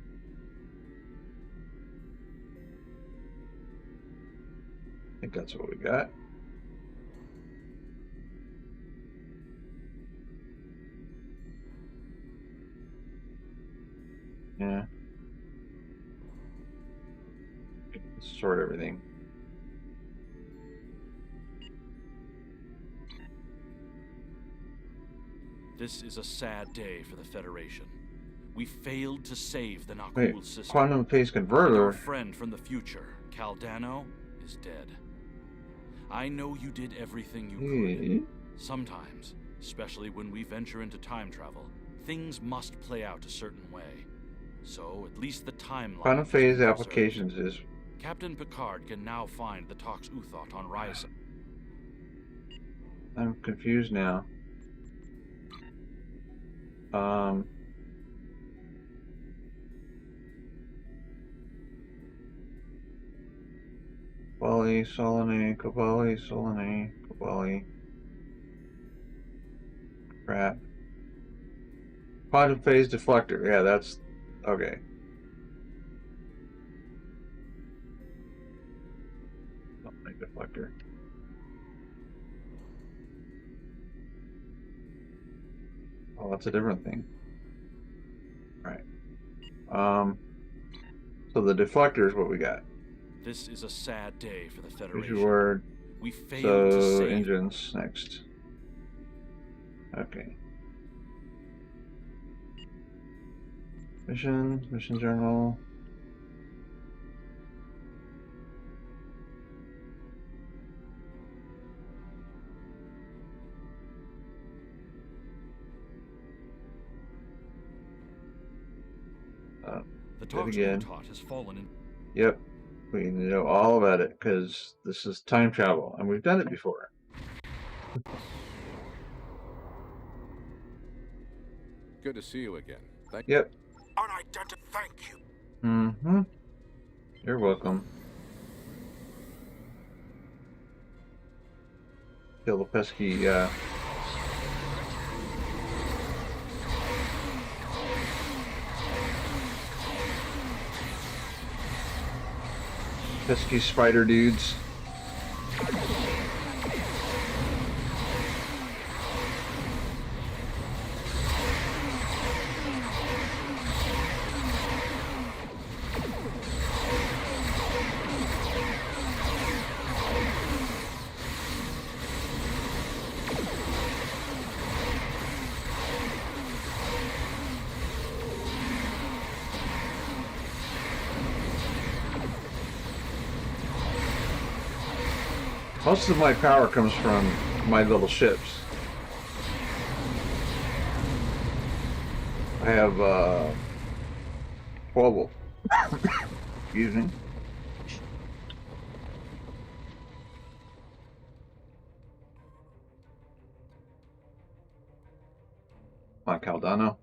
I think that's what we got. Yeah. Let's sort everything. This is a sad day for the Federation. We failed to save the Nakul Wait, system. quantum phase And converter? our friend from the future, Caldano, is dead. I know you did everything you could. Sometimes, especially when we venture into time travel, things must play out a certain way. So, at least the timeline. Quantum has phase been applications preserved. is. Captain Picard can now find the Tox Uthot on Ryza. I'm confused now. Cobali, Solene, Cobali, Solene, Cobali. Crap. Quantum phase deflector. Yeah, that's okay. Something deflector. Oh, that's a different thing. Right. So the deflector is what we got. This is a sad day for the Use Federation. your word. We failed to So save. engines next. Okay. Mission journal. The Do it Tox again. Uthot has fallen in. Yep. We know all about it because this is time travel and we've done it before. Good to see you again. Thank Yep. Unidentified. Thank you. Mm-hmm. You're welcome. Kill the pesky, pesky spider dudes. Most of my power comes from my little ships. I have 12. Excuse me. Come on, Caldano.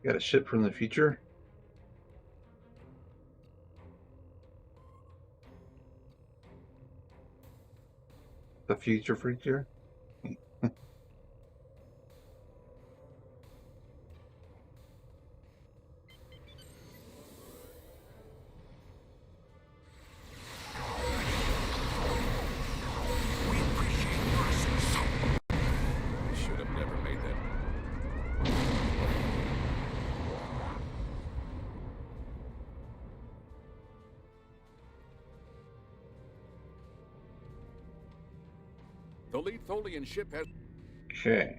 Got a ship from the future? The future freaker? We appreciate your assistance. The lead Tholian ship has... Okay.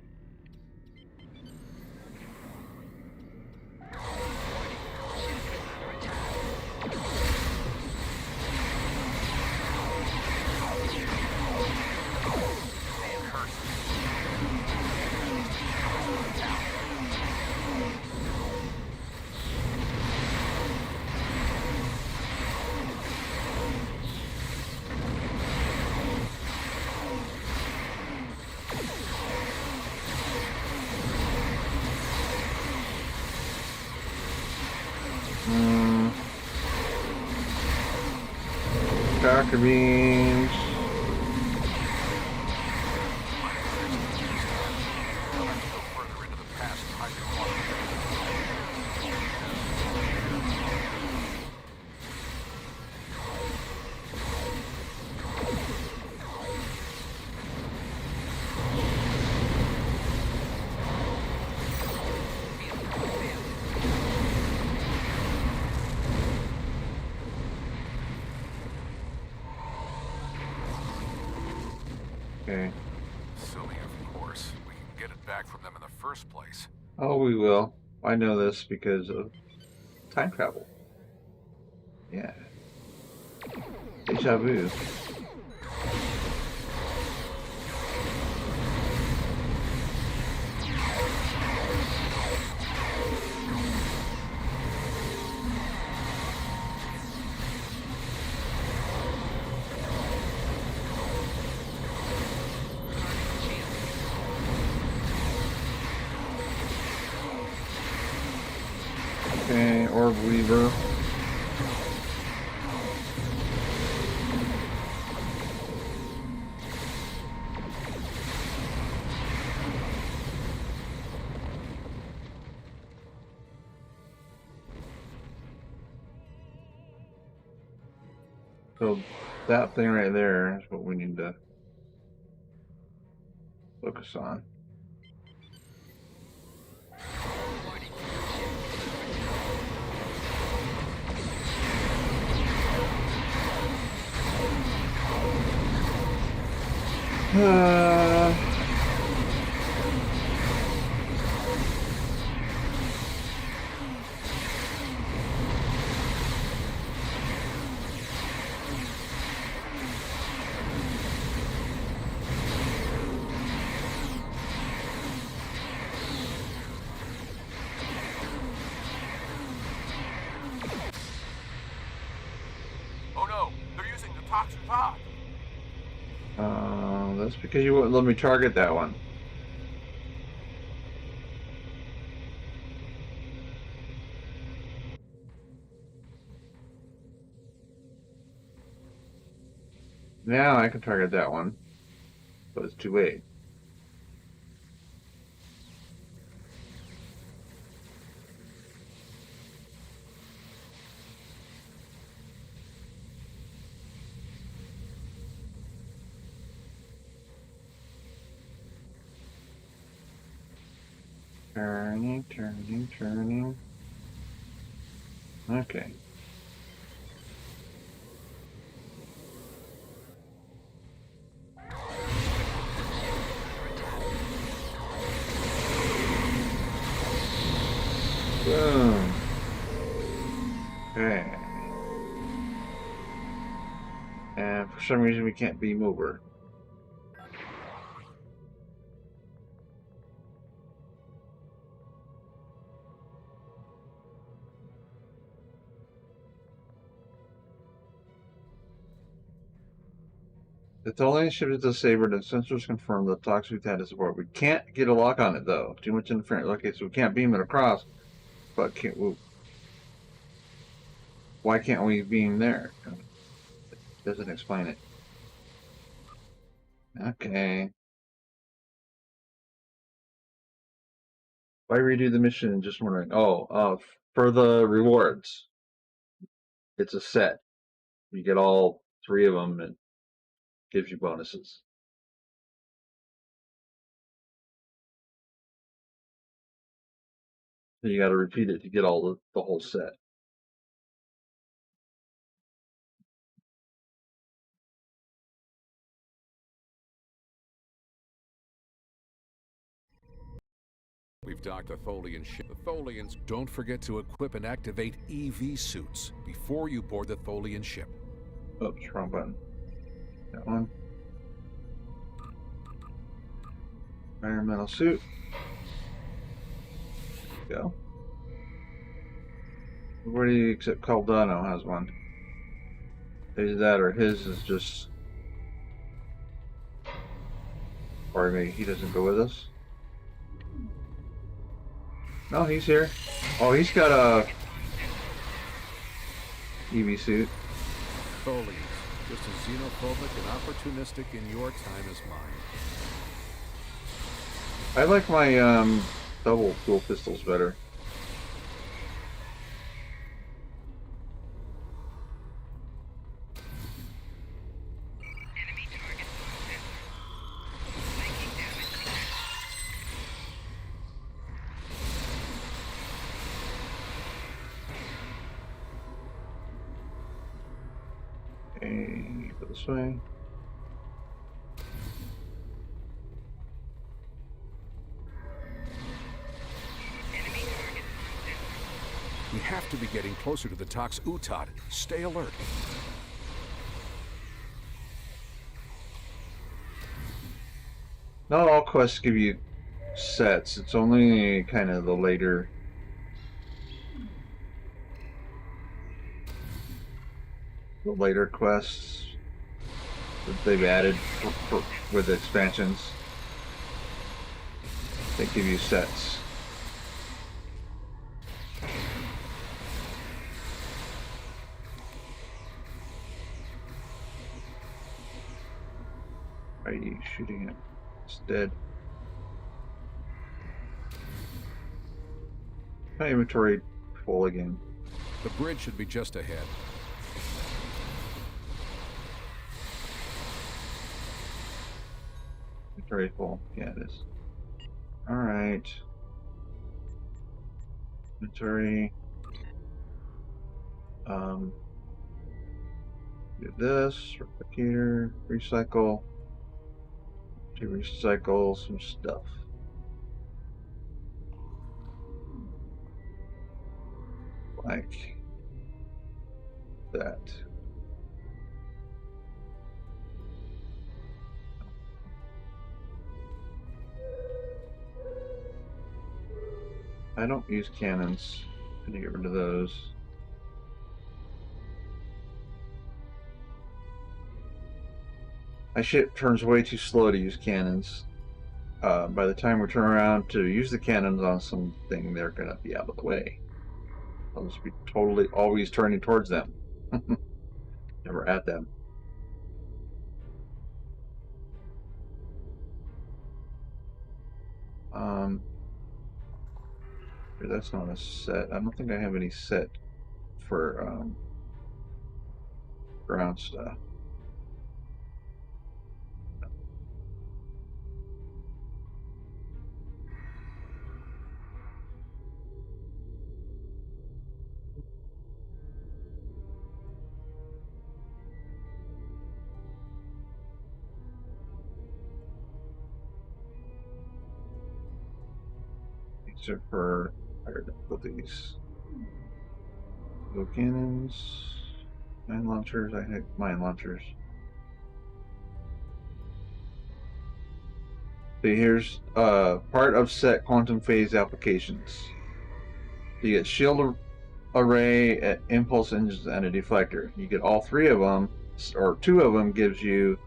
Tractor beams. Further into the past and hide your quantum. Okay. Silly, of course. We can get it back from them in the first place. Oh, we will. I know this because of time travel. Yeah. Deja vu. Okay, Orb Weaver. So that thing right there is what we need to focus on. Oh no, they're using the toxic pod. That's because you wouldn't let me target that one. Now I can target that one, but it's too late. Turning, turning, turning. Okay. Boom. Okay. And for some reason we can't beam over. The Tholian ship is disabled and sensors confirm the toxic had is aboard. We can't get a lock on it though. Too much interference. Okay, so we can't beam it across, but can't we, why can't we beam there? Doesn't explain it. Okay. Why redo the mission? Just wondering. Oh, for the rewards. It's a set. You get all 3 of them and it gives you bonuses. So you got to repeat it to get all the whole set. We've docked the Tholian ship. The Tholians, don't forget to equip and activate EV suits before you board the Tholian ship. Oops, wrong button. That one. Environmental suit. Go. Everybody except Caldano has one. Either that or his is just. Or maybe he doesn't go with us. No, he's here. Oh, he's got a EV suit. Tholians, just as xenophobic and opportunistic in your time as mine. I like my double dual pistols better. Enemy target making damage. Okay, go this way. We have to be getting closer to the Tox Utad. Stay alert. Not all quests give you sets. It's only kind of the later. The later quests that they've added with expansions. They give you sets. Are you shooting it? It's dead. My inventory full again. The bridge should be just ahead. Inventory full. Yeah, it is. Alright. Inventory. Do this. Replicator. Recycle. To recycle some stuff. Like that. I don't use cannons. I'm gonna get rid of those. My ship turns way too slow to use cannons. By the time we turn around to use the cannons on something, they're gonna be out of the way. I'll just be totally always turning towards them. Never at them. That's not a set. I don't think I have any set for ground stuff. These are for higher difficulties. Go cannons, mine launchers. I hate mine launchers. See, here's part of set quantum phase applications. You get shield array, impulse engines, and a deflector. You get all three of them, or two of them gives you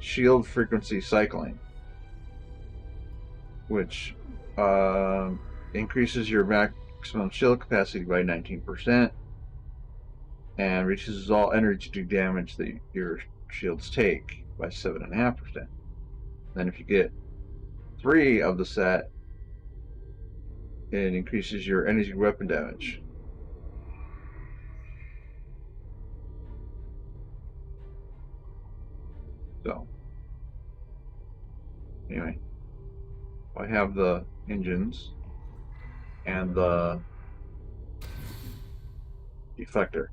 shield frequency cycling, which increases your maximum shield capacity by 19% and reduces all energy damage that your shields take by 7.5%. Then if you get 3 of the set, it increases your energy weapon damage. So, anyway, I have the engines and the deflector.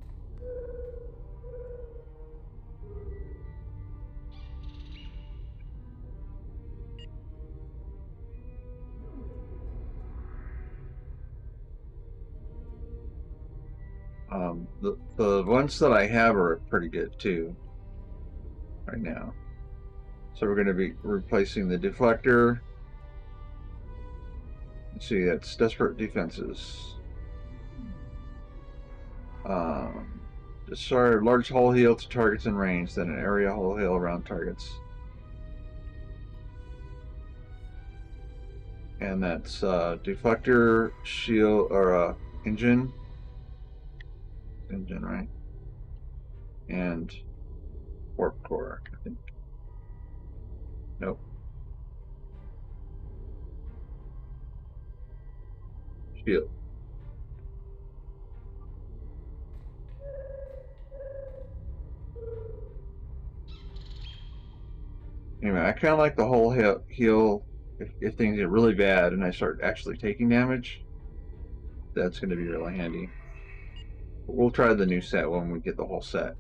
The ones that I have are pretty good too right now. So we're going to be replacing the deflector. Let's see, that's desperate defenses. Destroy large hull heal to targets in range, then an area hull heal around targets. And that's deflector, shield, or engine, right? And warp core, I think. Nope. Shield. Anyway, I kind of like the whole heal if things get really bad and I start actually taking damage. That's going to be really handy. But we'll try the new set when we get the whole set.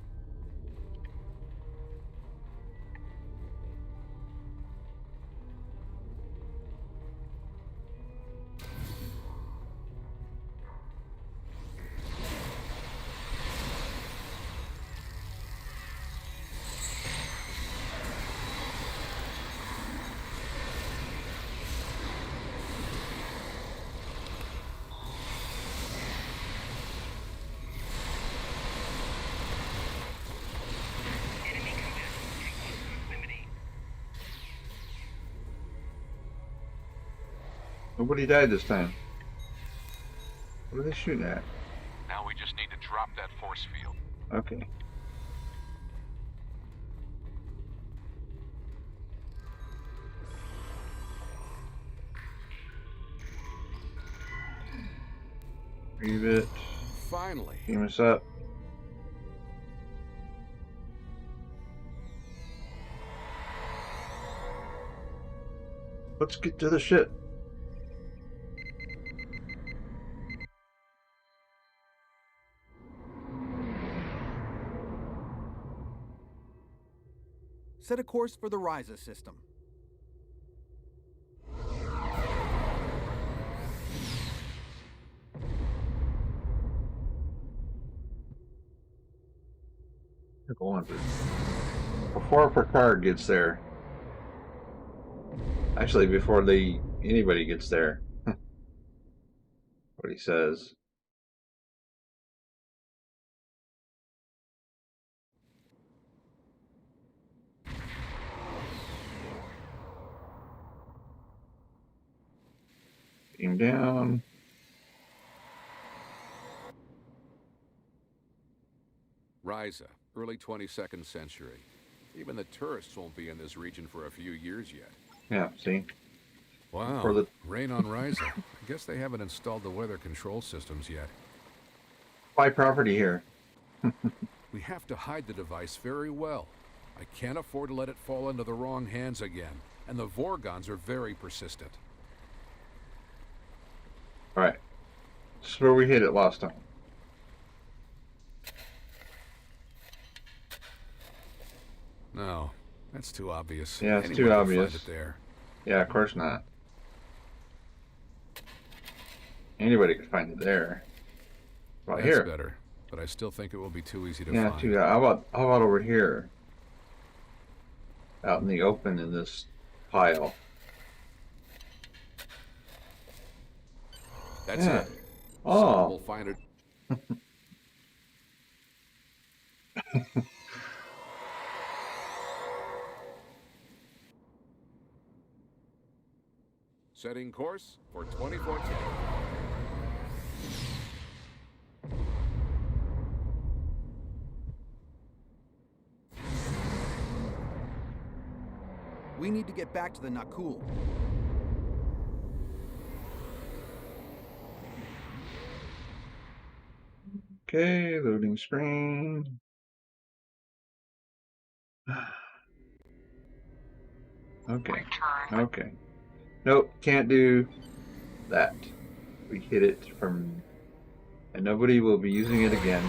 Nobody died this time. What are they shooting at? Now we just need to drop that force field. Okay. Leave it. Finally. Beam us up. Let's get to the ship. Set a course for the Ryza system. Before Picard gets there. Actually, before anybody gets there. What he says. Beam down. Ryza, early 22nd century. Even the tourists won't be in this region for a few years yet. Yeah, see? Wow, rain on Ryza. I guess they haven't installed the weather control systems yet. Buy property here. We have to hide the device very well. I can't afford to let it fall into the wrong hands again. And the Vorgons are very persistent. Alright. This is where we hit it last time. No, that's too obvious. Yeah, it's Anyone too can obvious. find it there. Yeah, of course not. Anybody could find it there. Right That's here. better, but I still think it will be too easy to Yeah, find. too. How about over here? Out in the open in this pile. That's Yeah. it. Oh. Someone will find it. Setting course for 2014. We need to get back to the Nakul. Okay, loading screen. Okay. Okay. Nope, can't do that. We hit it from... And nobody will be using it again.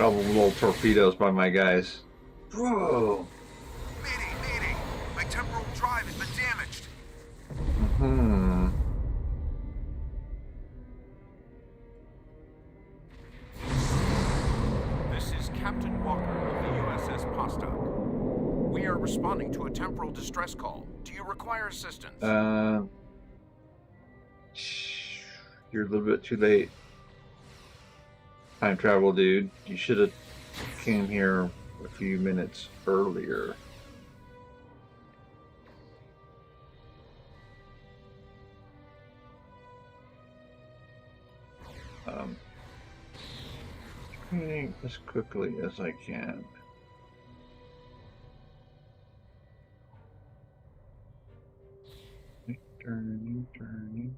Couple little torpedoes by my guys. Whoa! Mayday! My temporal drive has been damaged. Hmm. This is Captain Walker of the USS Postock. We are responding to a temporal distress call. Do you require assistance? You're a little bit too late. Time travel, dude. You should have came here a few minutes earlier. As quickly as I can. Turning.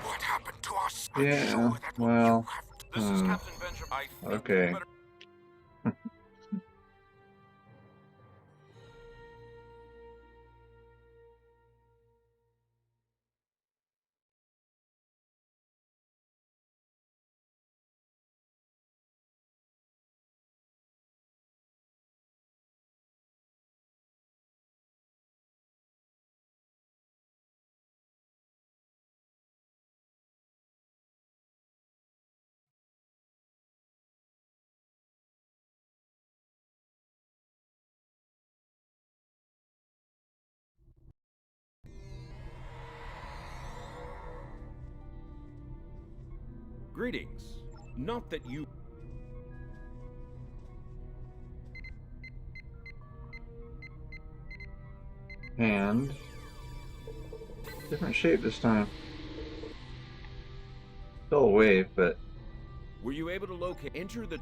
What happened to us? Yeah, I'm sure that what well, you have This is Captain Benjamin. I think okay. you better... Greetings. Not that you... And different shape this time. Still a wave, but Were you able to locate... Enter the...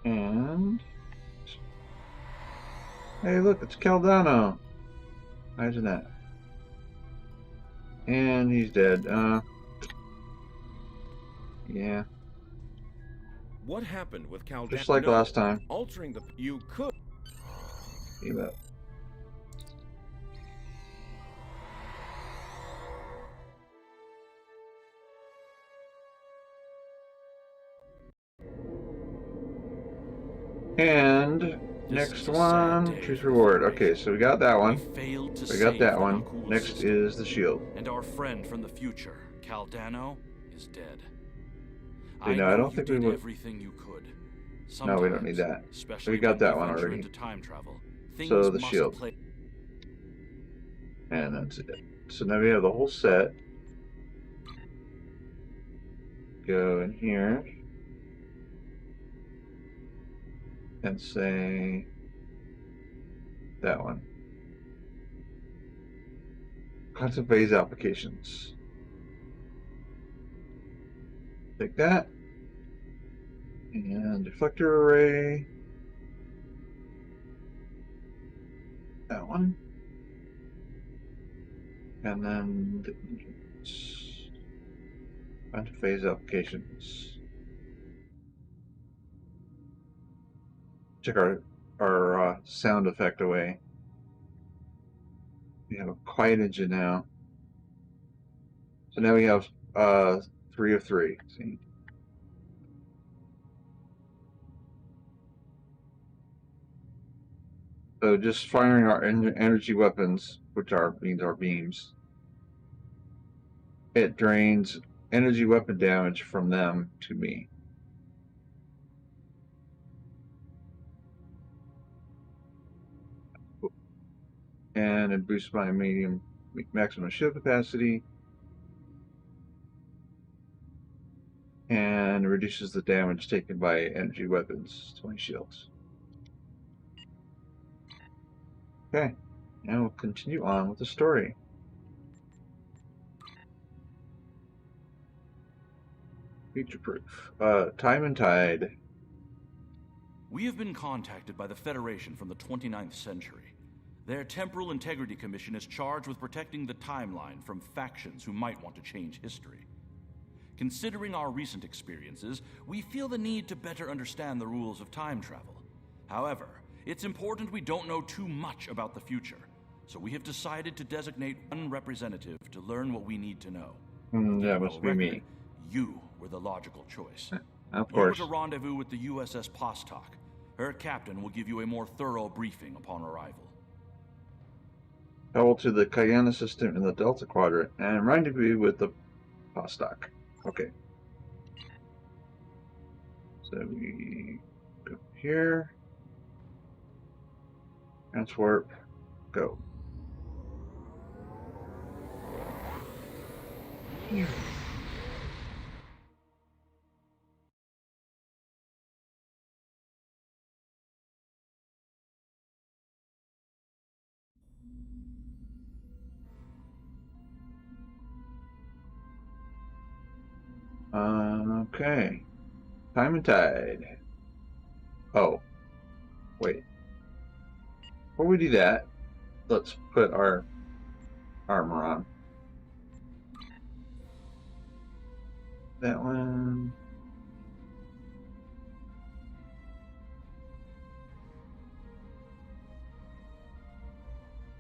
and hey, look, it's Caldano. Imagine that. And he's dead. Yeah, What happened with Caldano? just like last time. Altering the... You could... Give up. And This next is a sad one, day choose for the reward. Federation. Okay, so we got that one. We failed to We got save that the one. Nakul Next system. is the shield. And our friend from the future, Caldano, is dead. You know, I know don't you think we did would- everything you could. No, we don't need that. Especially We got when that we one venture already. into time travel. Things So the must shield. play- And that's it. So now we have the whole set. Go in here and say that one. Quantum phase applications. Take that. And deflector array. That one. And then the quantum phase applications. Check our sound effect away. We have a quiet engine now. So now we have 3 of 3. See? So just firing our energy weapons, which means our beams, it drains energy weapon damage from them to me. And it boosts my maximum shield capacity. And reduces the damage taken by energy weapons, 20 shields. Okay, now we'll continue on with the story. Future proof. Time and tide. We have been contacted by the Federation from the 29th century. Their Temporal Integrity Commission is charged with protecting the timeline from factions who might want to change history. Considering our recent experiences, we feel the need to better understand the rules of time travel. However, it's important we don't know too much about the future, so we have decided to designate one representative to learn what we need to know. That must be me. You were the logical choice. Of You were course. to rendezvous with the USS Postok. Her captain will give you a more thorough briefing upon arrival. Travel to the Cayenne system in the Delta Quadrant and rendezvous with the Postok. Okay. So we go here. Transwarp. Go. Okay. Time and tide. Oh. Wait. Before we do that, let's put our armor on. That one.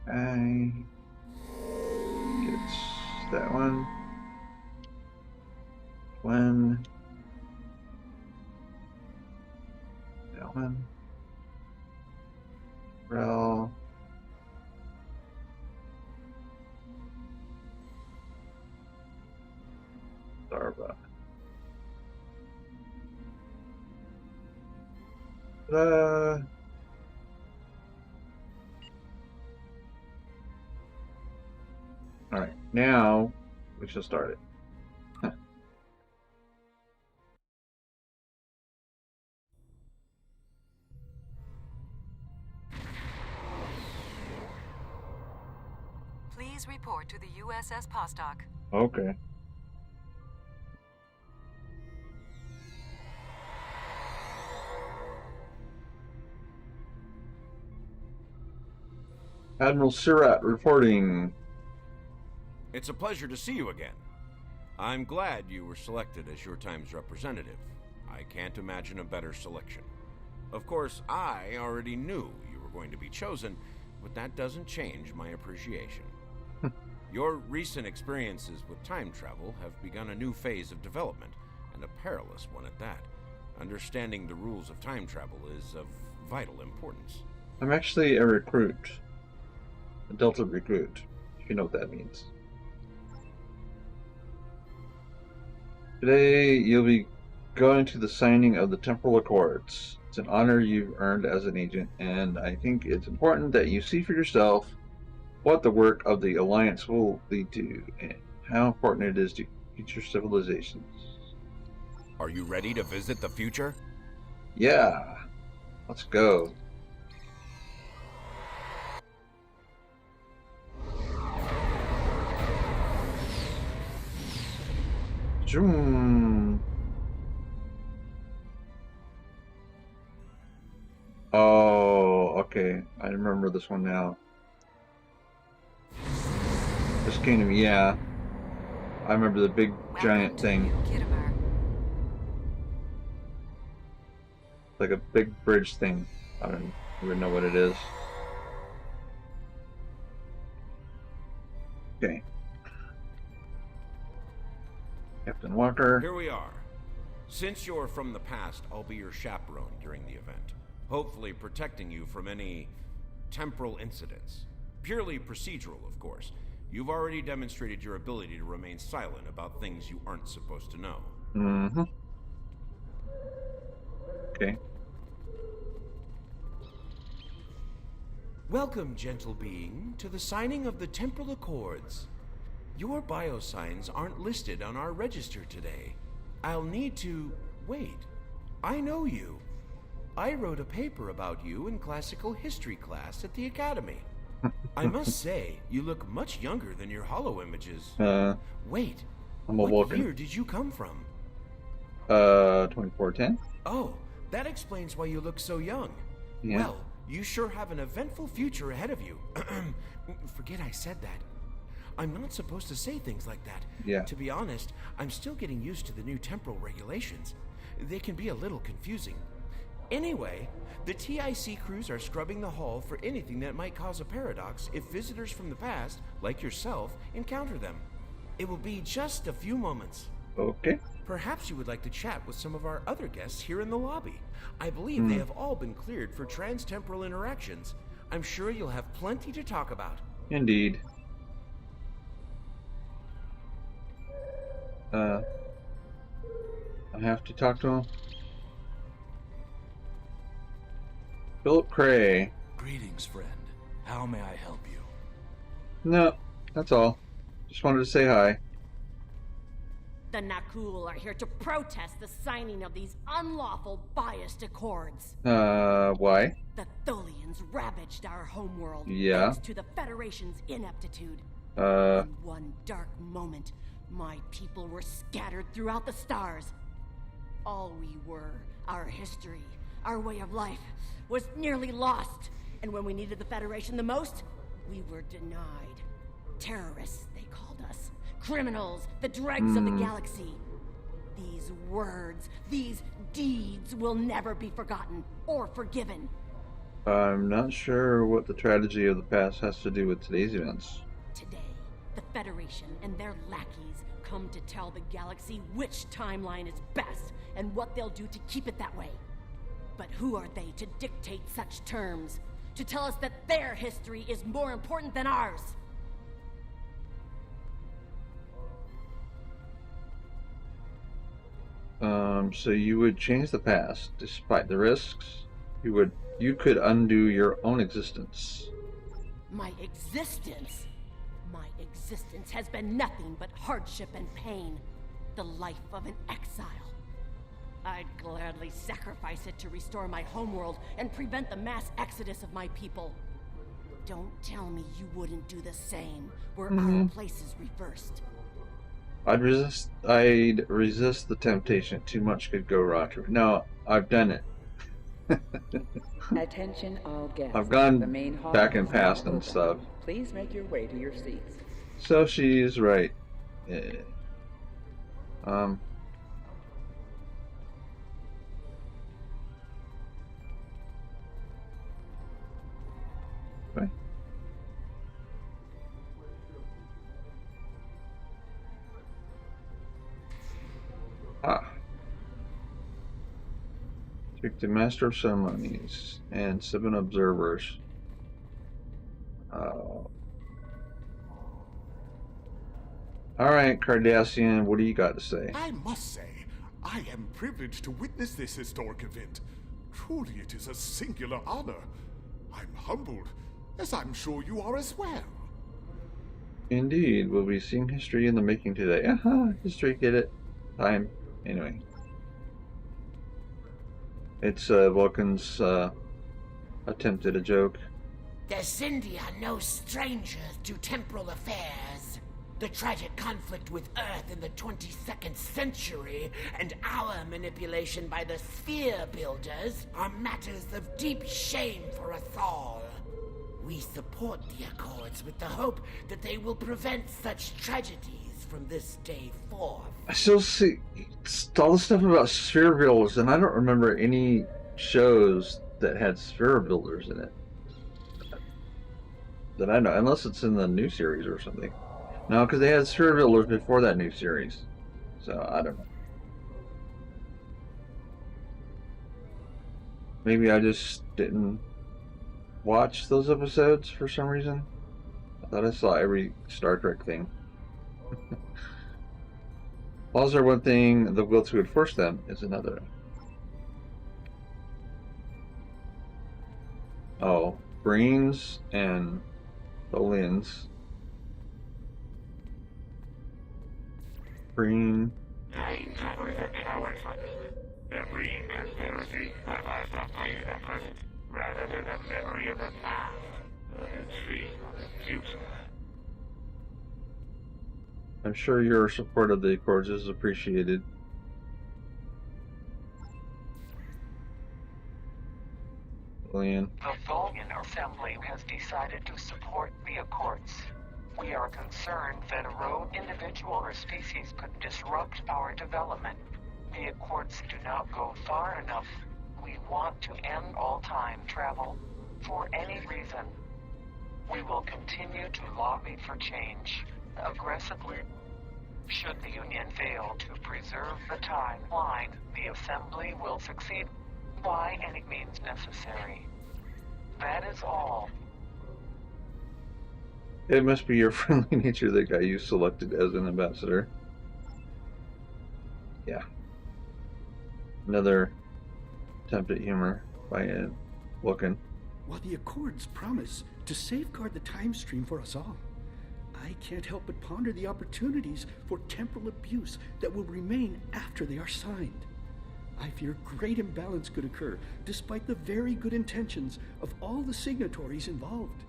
I get that one. When that one. Rel. Darva. All right, now we shall start it. Please report to the USS Postok. Okay. Admiral Surratt reporting. It's a pleasure to see you again. I'm glad you were selected as your time's representative. I can't imagine a better selection. Of course, I already knew you were going to be chosen, but that doesn't change my appreciation. Your recent experiences with time travel have begun a new phase of development, and a perilous one at that. Understanding the rules of time travel is of vital importance. I'm actually a recruit. A Delta recruit, if you know what that means. Today, you'll be going to the signing of the Temporal Accords. It's an honor you've earned as an agent, and I think it's important that you see for yourself what the work of the Alliance will lead to, and how important it is to future civilizations. Are you ready to visit the future? Yeah, let's go. Zoom. Oh, okay. I remember this one now. This came to me, yeah. I remember the big giant thing. Like a big bridge thing. I don't even know what it is. Okay. Captain Walker. Here we are. Since you're from the past, I'll be your chaperone during the event. Hopefully protecting you from any temporal incidents. Purely procedural, of course. You've already demonstrated your ability to remain silent about things you aren't supposed to know. Mm-hmm. Okay. Welcome, gentle being, to the signing of the Temporal Accords. Your biosigns aren't listed on our register today. I'll need to... Wait. I know you. I wrote a paper about you in classical history class at the Academy. I must say, you look much younger than your holo images. Wait. I'm a what Vulcan. year did you come from? 2410? Oh, That explains why you look so young. Yeah. Well, you sure have an eventful future ahead of you. Forget I said that. I'm not supposed to say things like that. Yeah. To be honest, I'm still getting used to the new temporal regulations. They can be a little confusing. Anyway, the TIC crews are scrubbing the hull for anything that might cause a paradox if visitors from the past, like yourself, encounter them. It will be just a few moments. Okay. Perhaps you would like to chat with some of our other guests here in the lobby. I believe they have all been cleared for trans-temporal interactions. I'm sure you'll have plenty to talk about. Indeed. I have to talk to him. Philip Cray. Greetings, friend. How may I help you? No, that's all. Just wanted to say hi. The Nakul are here to protest the signing of these unlawful biased accords. Why? The Tholians ravaged our homeworld Yeah. thanks to the Federation's ineptitude. In one dark moment, my people were scattered throughout the stars. All we were, our history, our way of life, was nearly lost. And when we needed the Federation the most, we were denied. Terrorists, they called us. Criminals, the dregs of the galaxy. These words, these deeds will never be forgotten or forgiven. I'm not sure what the tragedy of the past has to do with today's events. Today, the Federation and their lackeys come to tell the galaxy which timeline is best and what they'll do to keep it that way. But who are they to dictate such terms? To tell us that their history is more important than ours? So you would change the past despite the risks? You could undo your own existence. My existence? My existence has been nothing but hardship and pain. The life of an exile. I'd gladly sacrifice it to restore my homeworld and prevent the mass exodus of my people. Don't tell me you wouldn't do the same, were our places reversed. I'd resist the temptation. Too much could go wrong. No, I've done it. Attention all guests. I've gone The main hall back and is now past and open. stuff. Please make your way to your seats. So she's right. Yeah. Okay. Take the Master of Ceremonies and 7 observers. Alright, Cardassian, what do you got to say? I must say, I am privileged to witness this historic event. Truly, it is a singular honor. I'm humbled, as I'm sure you are as well. Indeed, we'll be seeing history in the making today. History, get it? Time. Anyway. It's Vulcan's attempt at a joke. The Xindi are no strangers to temporal affairs. The tragic conflict with Earth in the 22nd century and our manipulation by the Sphere Builders are matters of deep shame for us all. We support the Accords with the hope that they will prevent such tragedies from this day forth. I still see all the stuff about sphere builders, and I don't remember any shows that had sphere builders in it. That I know, unless it's in the new series or something. No, because they had sphere builders before that new series. So, I don't know. Maybe I just didn't watch those episodes for some reason. I thought I saw every Star Trek thing. Laws are one thing, the will to enforce them is another. Oh, brains and Tholians. Green. I cover the coward's every conspiracy that lies behind the present, rather than a memory of the past, a dream of the future. I'm sure your support of the Accords is appreciated. Alien. The Tholian Assembly has decided to support the Accords. We are concerned that a rogue individual or species could disrupt our development. The Accords do not go far enough. We want to end all time travel for any reason. We will continue to lobby for change aggressively. Should the Union fail to preserve the timeline, the Assembly will succeed by any means necessary. That is all. It must be your friendly nature that got you selected as an ambassador. Yeah. Another attempt at humor by Wilkin. While the Accords promise to safeguard the time stream for us all, I can't help but ponder the opportunities for temporal abuse that will remain after they are signed. I fear great imbalance could occur, despite the very good intentions of all the signatories involved.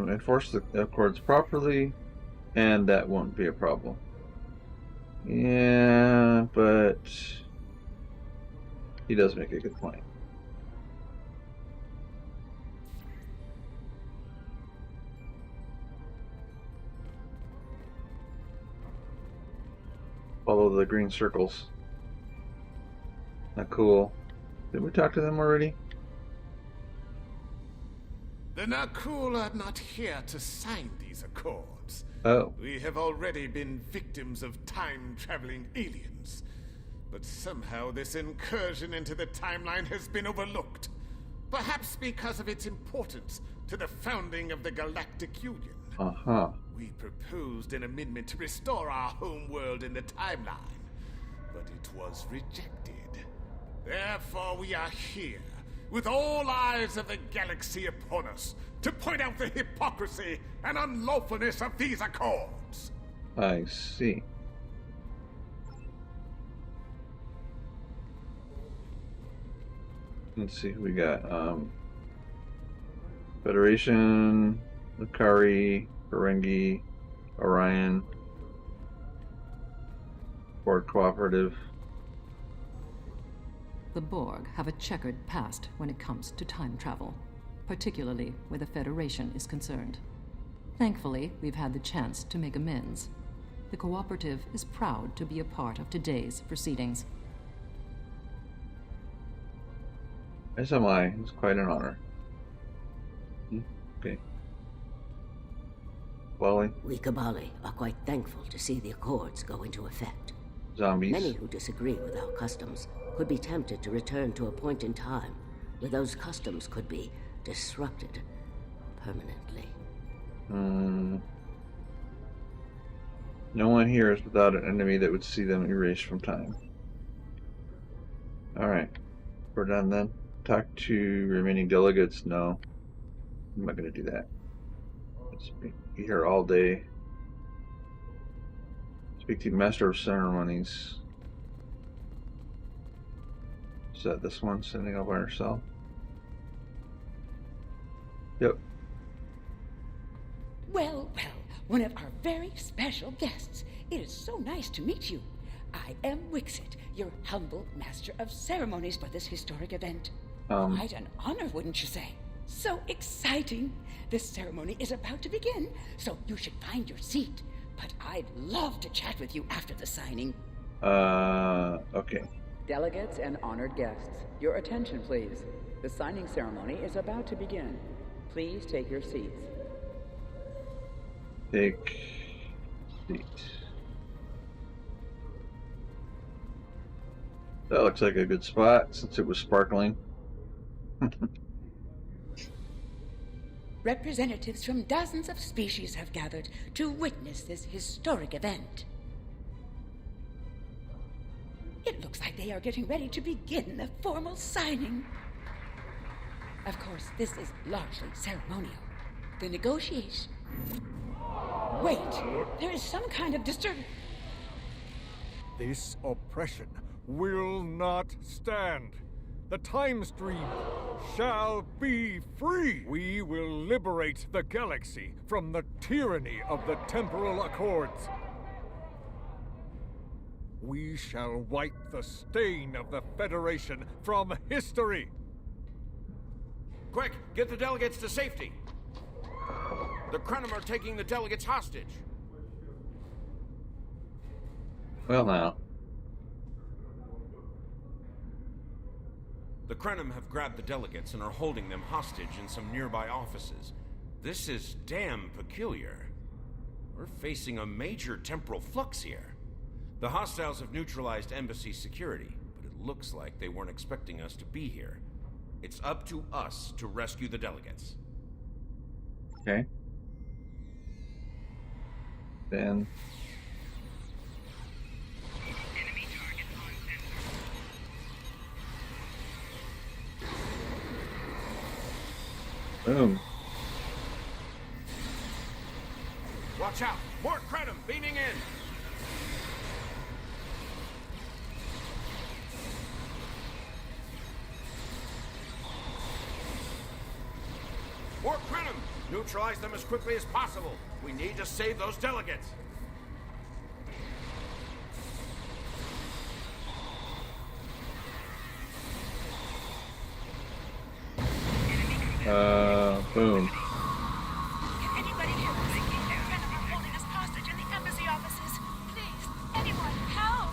Enforce the Accords properly, and that won't be a problem. Yeah, but he does make a good point. Follow the green circles. Not cool. Did we talk to them already? The Nakul are not here to sign these accords. Oh. We have already been victims of time-traveling aliens. But somehow this incursion into the timeline has been overlooked. Perhaps because of its importance to the founding of the Galactic Union. Uh-huh. We proposed an amendment to restore our home world in the timeline, but it was rejected. Therefore we are here, with all eyes of the galaxy upon us, to point out the hypocrisy and unlawfulness of these accords. I see. Let's see who we got. Federation, Lucari, Ferengi, Orion, Borg Cooperative. The Borg have a checkered past when it comes to time travel, particularly where the Federation is concerned. Thankfully, we've had the chance to make amends. The Cooperative is proud to be a part of today's proceedings. As am I. It's quite an honor. Okay. Wally? We Kabali are quite thankful to see the Accords go into effect. Zombies. Many who disagree with our customs could be tempted to return to a point in time where those customs could be disrupted permanently. No one here is without an enemy that would see them erased from time. Alright. We're done then. Talk to remaining delegates? No. I'm not going to do that. Let's be here all day. Speak to Master of Ceremonies. Is that this one sitting all by herself? Yep. Well, one of our very special guests. It is so nice to meet you. I am Wixit, your humble Master of Ceremonies for this historic event. Quite an honor, wouldn't you say? So exciting. This ceremony is about to begin, so you should find your seat. But I'd love to chat with you after the signing. Okay. Delegates and honored guests, your attention please. The signing ceremony is about to begin. Please take your seats. Take seat. That looks like a good spot since it was sparkling. Representatives from dozens of species have gathered to witness this historic event. It looks like they are getting ready to begin the formal signing. Of course, this is largely ceremonial. The negotiation... Wait, there is some kind of disturbance. This oppression will not stand. the time stream shall be free. We will liberate the galaxy from the tyranny of the temporal accords. We shall wipe the stain of the Federation from history. Quick, get the delegates to safety. The Krenim are taking the delegates hostage. Well, now. The Krenim have grabbed the delegates and are holding them hostage in some nearby offices. This is damn peculiar. We're facing a major temporal flux here. The hostiles have neutralized embassy security, but it looks like they weren't expecting us to be here. It's up to us to rescue the delegates. Okay. Then. Enemy target on sensor. Boom. Watch out! More Krenim beaming in! More Krenim! Neutralize them as quickly as possible. We need to save those delegates. Boom. Can anybody hear us? Krenim are holding us hostage in the embassy offices. Please, anyone, help!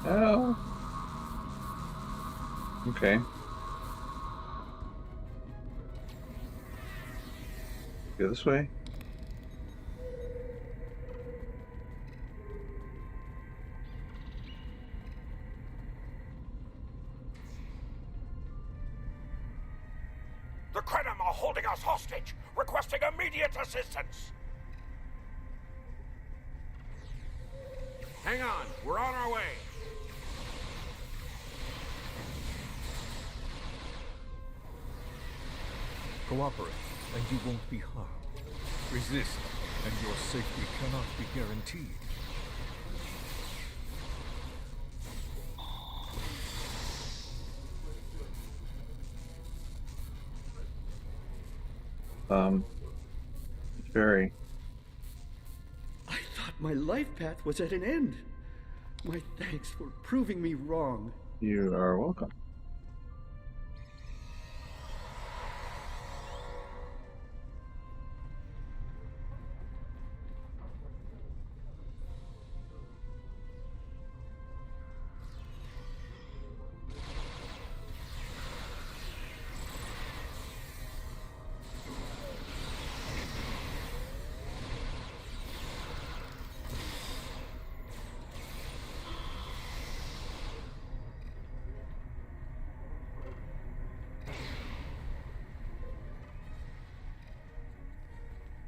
Oh. Okay. Go this way. The Krenim are holding us hostage, requesting immediate assistance. Hang on, we're on our way. Cooperate, and you won't be harmed. Resist, and your safety cannot be guaranteed. Very. I thought my life path was at an end. My thanks for proving me wrong. You are welcome.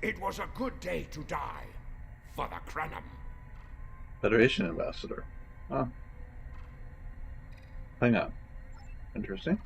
It was a good day to die for the Krenim. Federation ambassador. Huh. Hang on. Interesting.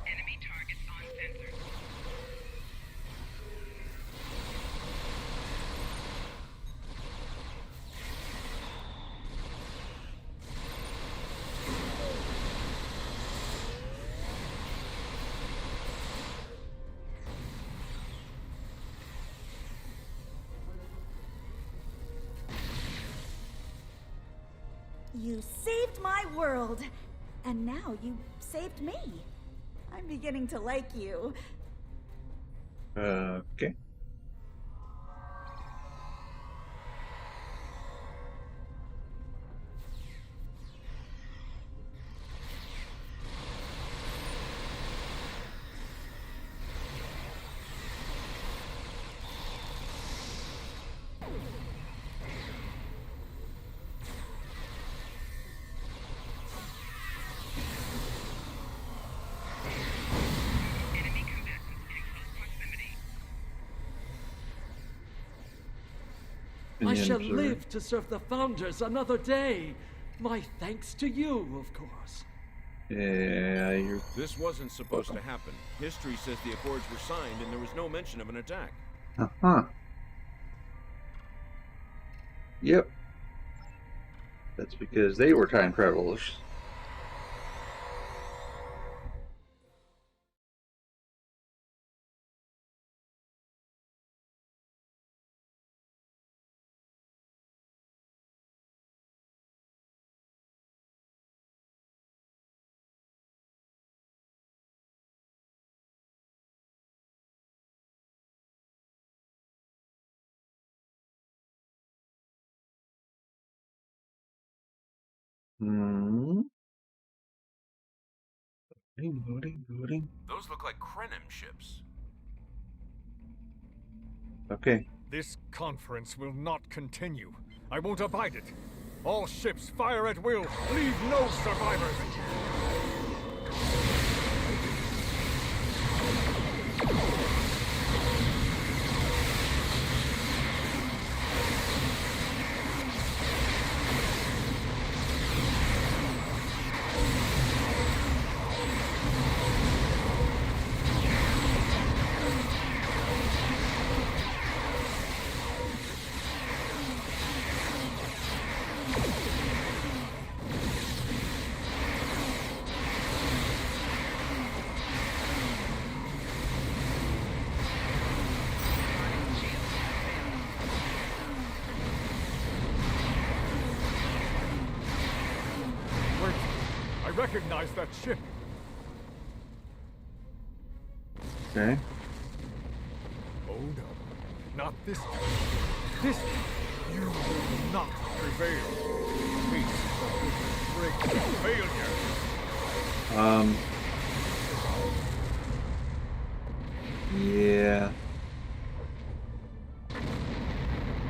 Enemy targets on sensors. You saved my world, and now you saved me. I'm beginning to like you. Okay. I shall live to serve the Founders another day. My thanks to you, of course. Yeah, you're... This wasn't supposed to happen. History says the Accords were signed and there was no mention of an attack. Uh-huh. Yep. That's because they were time travelers. Hmm. Loading. Those look like Krenim ships. Okay. This conference will not continue. I won't abide it. All ships fire at will. Leave no survivors. Recognize that ship. Okay. Oh no, not this time. This time, you will not prevail. Face the great failure. Yeah.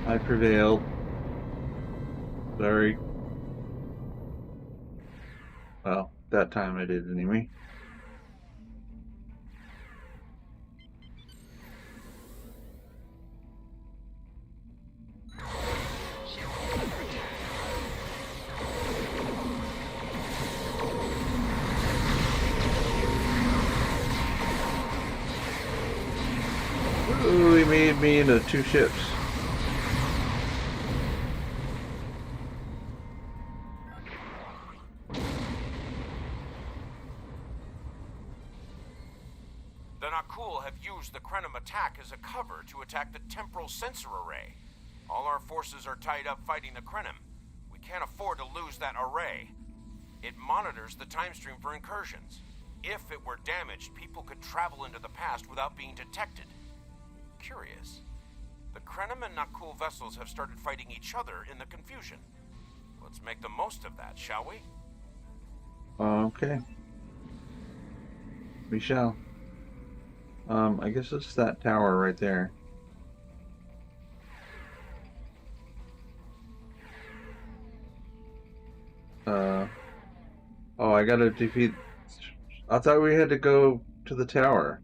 I prevailed. Sorry. Well, that time I did anyway. Ooh, he made me into 2 ships. The Nakul have used the Krenim attack as a cover to attack the temporal sensor array. All our forces are tied up fighting the Krenim. We can't afford to lose that array. It monitors the time stream for incursions. If it were damaged, people could travel into the past without being detected. Curious. The Krenim and Nakul vessels have started fighting each other in the confusion. Let's make the most of that, shall we? Okay. We shall. I guess it's that tower right there. Oh, I gotta defeat... I thought we had to go to the tower.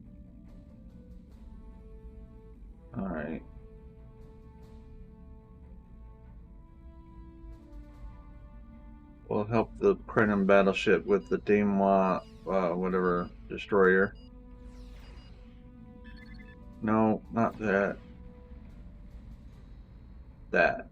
Alright. We'll help the Krenim battleship with the Daemwa, whatever, destroyer. No, not that. That.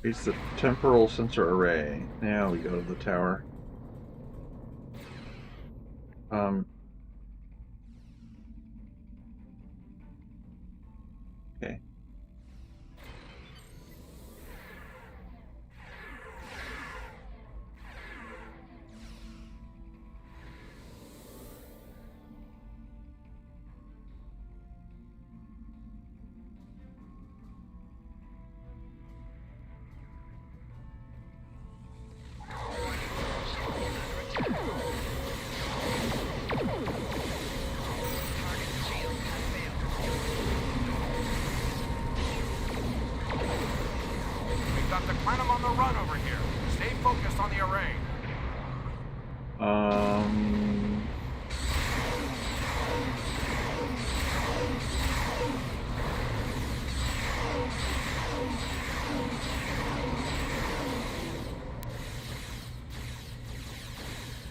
It's the temporal sensor array. Now we go to the tower. Okay.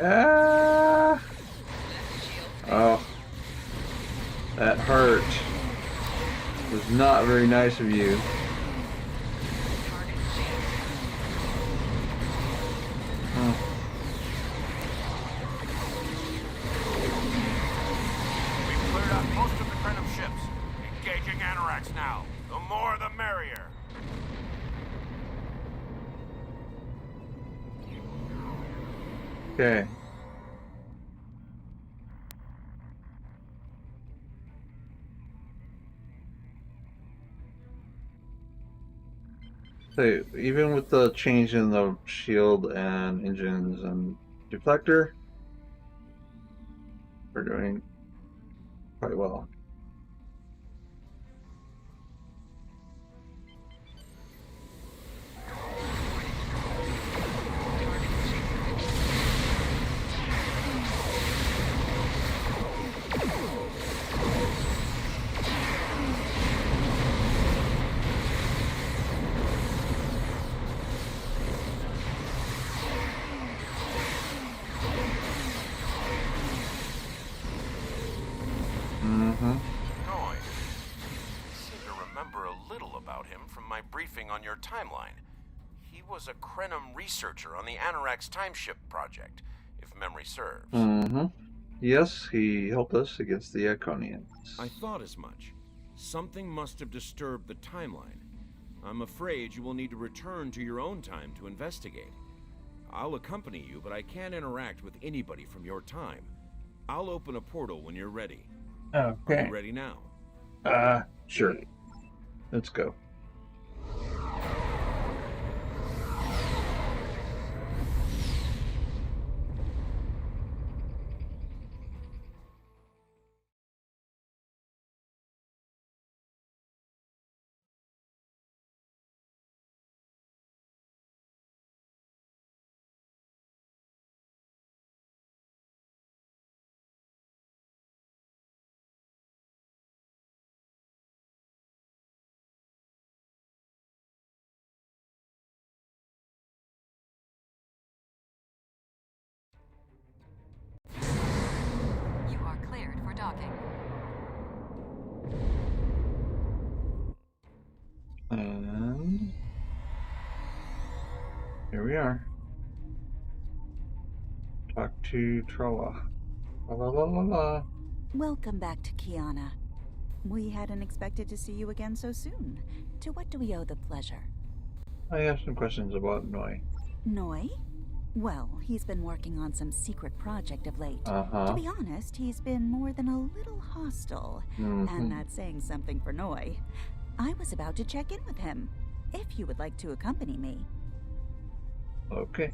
Ah! Oh. That hurt. Was not very nice of you. We've cleared out most of the Krenim ships. Engaging Anoraks now. The more the merrier. Okay. So even with the change in the shield and engines and deflector, we're doing quite well. Noi. I seem to remember a little about him from my briefing on your timeline. He was a Krenim researcher on the Anoraks timeship project, if memory serves. Yes, he helped us against the Iconians. I thought as much. Something must have disturbed the timeline. I'm afraid you will need to return to your own time to investigate. I'll accompany you, but I can't interact with anybody from your time. I'll open a portal when you're ready. Okay. Are you ready now? Sure. Let's go. You are cleared for docking. And here we are. Talk to Trolla. La la la la la. Welcome back to Kiana. We hadn't expected to see you again so soon. To what do we owe the pleasure? I have some questions about Noi. Noi? Well, he's been working on some secret project of late. To be honest, he's been more than a little hostile. And that's saying something for Noi. I was about to check in with him, if you would like to accompany me. Okay.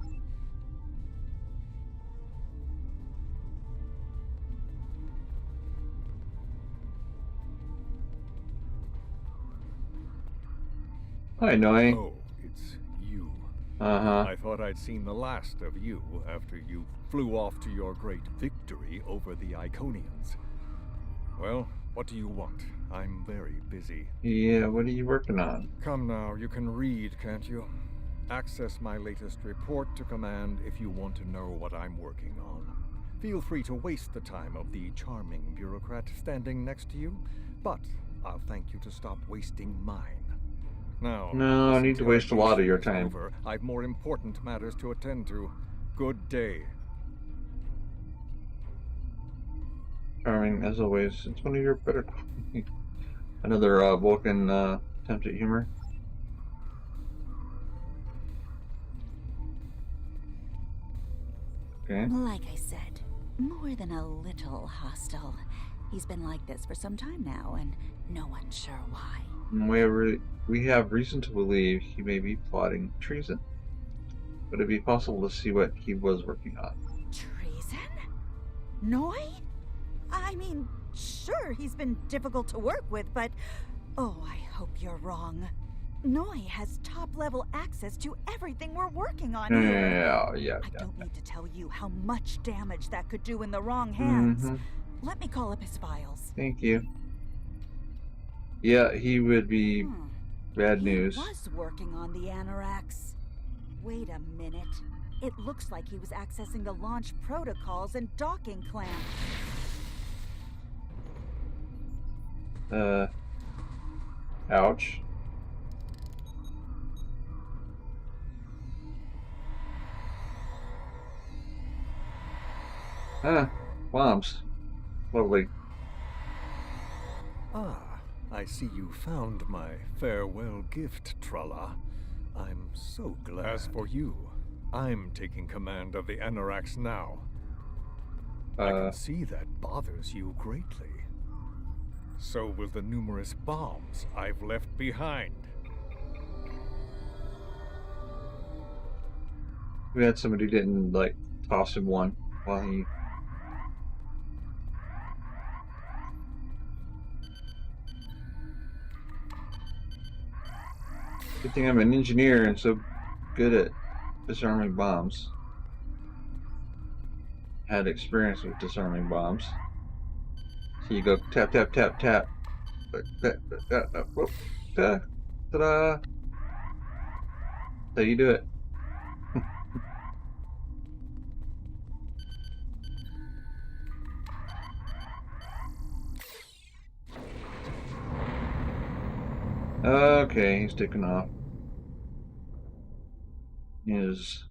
Hi, Noi. Oh, it's you. Uh-huh. I thought I'd seen the last of you after you flew off to your great victory over the Iconians. Well, what do you want? I'm very busy. Yeah, what are you working on? Come now, you can read, can't you? Access my latest report to command if you want to know what I'm working on. Feel free to waste the time of the charming bureaucrat standing next to you, but I'll thank you to stop wasting mine. Now, no, I need to waste a lot of your time. Over. I've more important matters to attend to. Good day. Charming, as always. It's one of your better... Another Vulcan attempt at humor. Okay. Like I said, more than a little hostile. He's been like this for some time now, and no one's sure why. We have reason to believe he may be plotting treason. Would it be possible to see what he was working on? Treason? Noi? I mean, sure, he's been difficult to work with, but... Oh, I hope you're wrong. Noi has top-level access to everything we're working on here. Yeah. I don't need to tell you how much damage that could do in the wrong hands. Let me call up his files. Thank you. Yeah, he would be bad news. He was working on the Anoraks. Wait a minute. It looks like he was accessing the launch protocols and docking clamp. Ouch. Bombs. Lovely. Ah, I see you found my farewell gift, Tralla. I'm so glad. As for you, I'm taking command of the Anorax now. I can see that bothers you greatly. So will the numerous bombs I've left behind. We had somebody who didn't, like, toss him one while he... Good thing I'm an engineer and so good at disarming bombs. Had experience with disarming bombs. So you go tap, tap, tap, tap. Ta-da! That's how you do it. Okay, he's taking off. His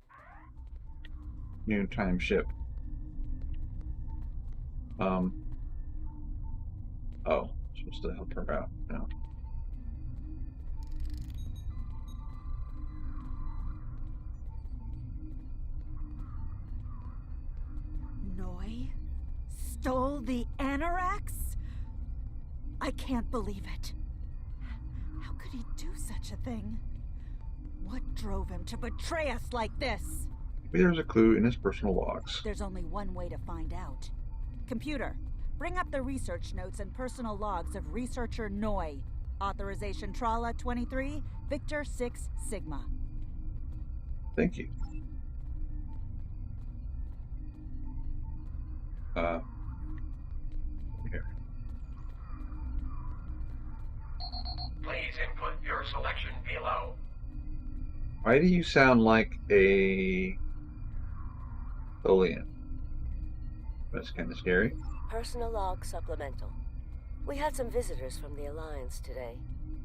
new time ship. Oh, supposed to help her out. No. Noi stole the Anorax? I can't believe it. How could he do such a thing? What drove him to betray us like this? Maybe there's a clue in his personal logs. There's only one way to find out. Computer, bring up the research notes and personal logs of researcher Noi. Authorization Tralla 23, Victor 6 Sigma. Thank you. Here. Please input your selection below. Why do you sound like a Tholian? That's kind of scary. Personal log supplemental. We had some visitors from the Alliance today.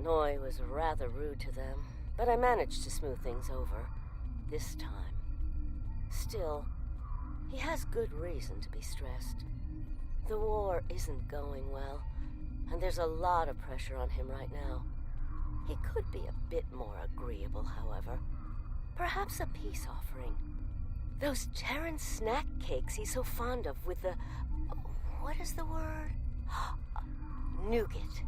Noi was rather rude to them, but I managed to smooth things over. This time. Still, he has good reason to be stressed. The war isn't going well, and there's a lot of pressure on him right now. He could be a bit more agreeable, however. Perhaps a peace offering. Those Terran snack cakes he's so fond of with the... what is the word? Nougat.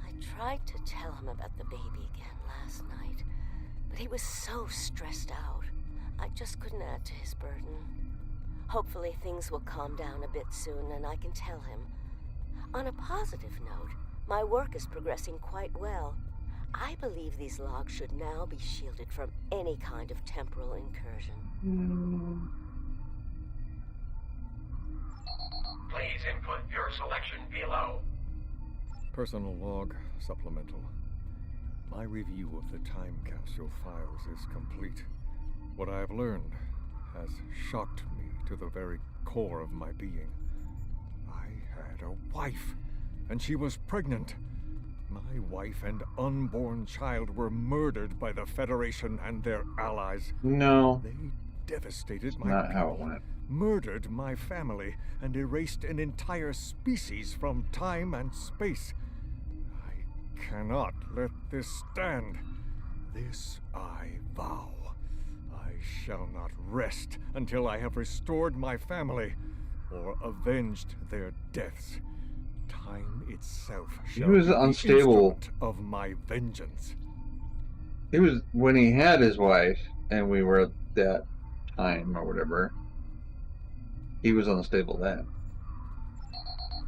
I tried to tell him about the baby again last night, but he was so stressed out. I just couldn't add to his burden. Hopefully things will calm down a bit soon and I can tell him. On a positive note, my work is progressing quite well. I believe these logs should now be shielded from any kind of temporal incursion. Please input your selection below. Personal log supplemental. My review of the time capsule files is complete. What I've learned has shocked me to the very core of my being. I had a wife, and she was pregnant. My wife and unborn child were murdered by the Federation and their allies. No. They devastated my Not people, how it went. murdered my family, and erased an entire species from time and space. I cannot let this stand. This I vow. I shall not rest until I have restored my family or avenged their deaths. Time itself shall He was be the unstable. instrument of my vengeance. He was when he had his wife, and we were at that time or whatever. He was unstable then.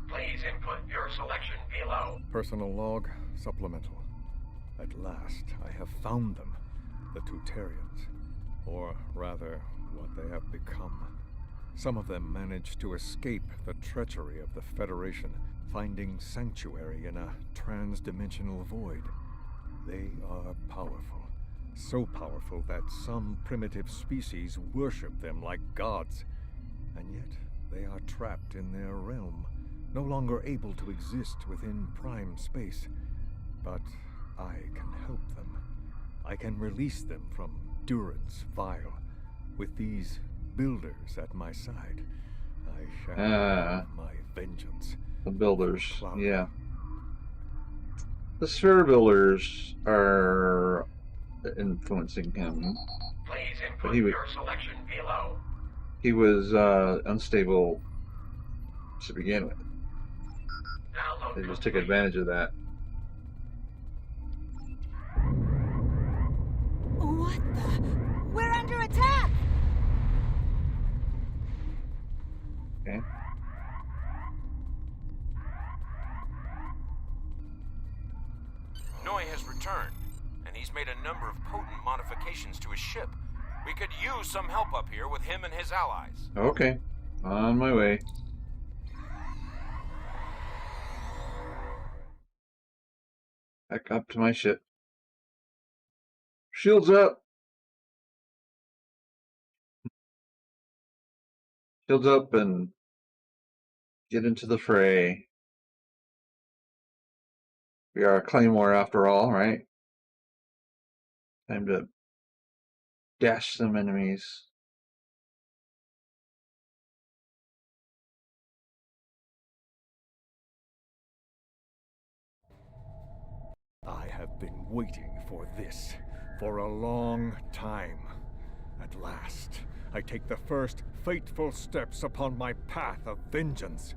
Please input your selection below. Personal log supplemental. At last, I have found them, the Tutarians. Or rather, what they have become. Some of them managed to escape the treachery of the Federation, finding sanctuary in a trans-dimensional void. They are powerful, so powerful that some primitive species worship them like gods. And yet, they are trapped in their realm, no longer able to exist within prime space. But I can help them. I can release them from Duran's vial. With these builders at my side, I shall have my vengeance. The builders, yeah. The sphere builders are influencing him. Please But input your selection below. he was unstable to begin with. They just took advantage of that. What the? We're under attack! Okay. Noi has returned, and he's made a number of potent modifications to his ship. We could use some help up here with him and his allies. Okay. On my way. Back up to my ship. Shields up! Shields up and get into the fray. We are a Claymore after all, right? Time to dash some enemies. I have been waiting for this for a long time. At last, I take the first fateful steps upon my path of vengeance.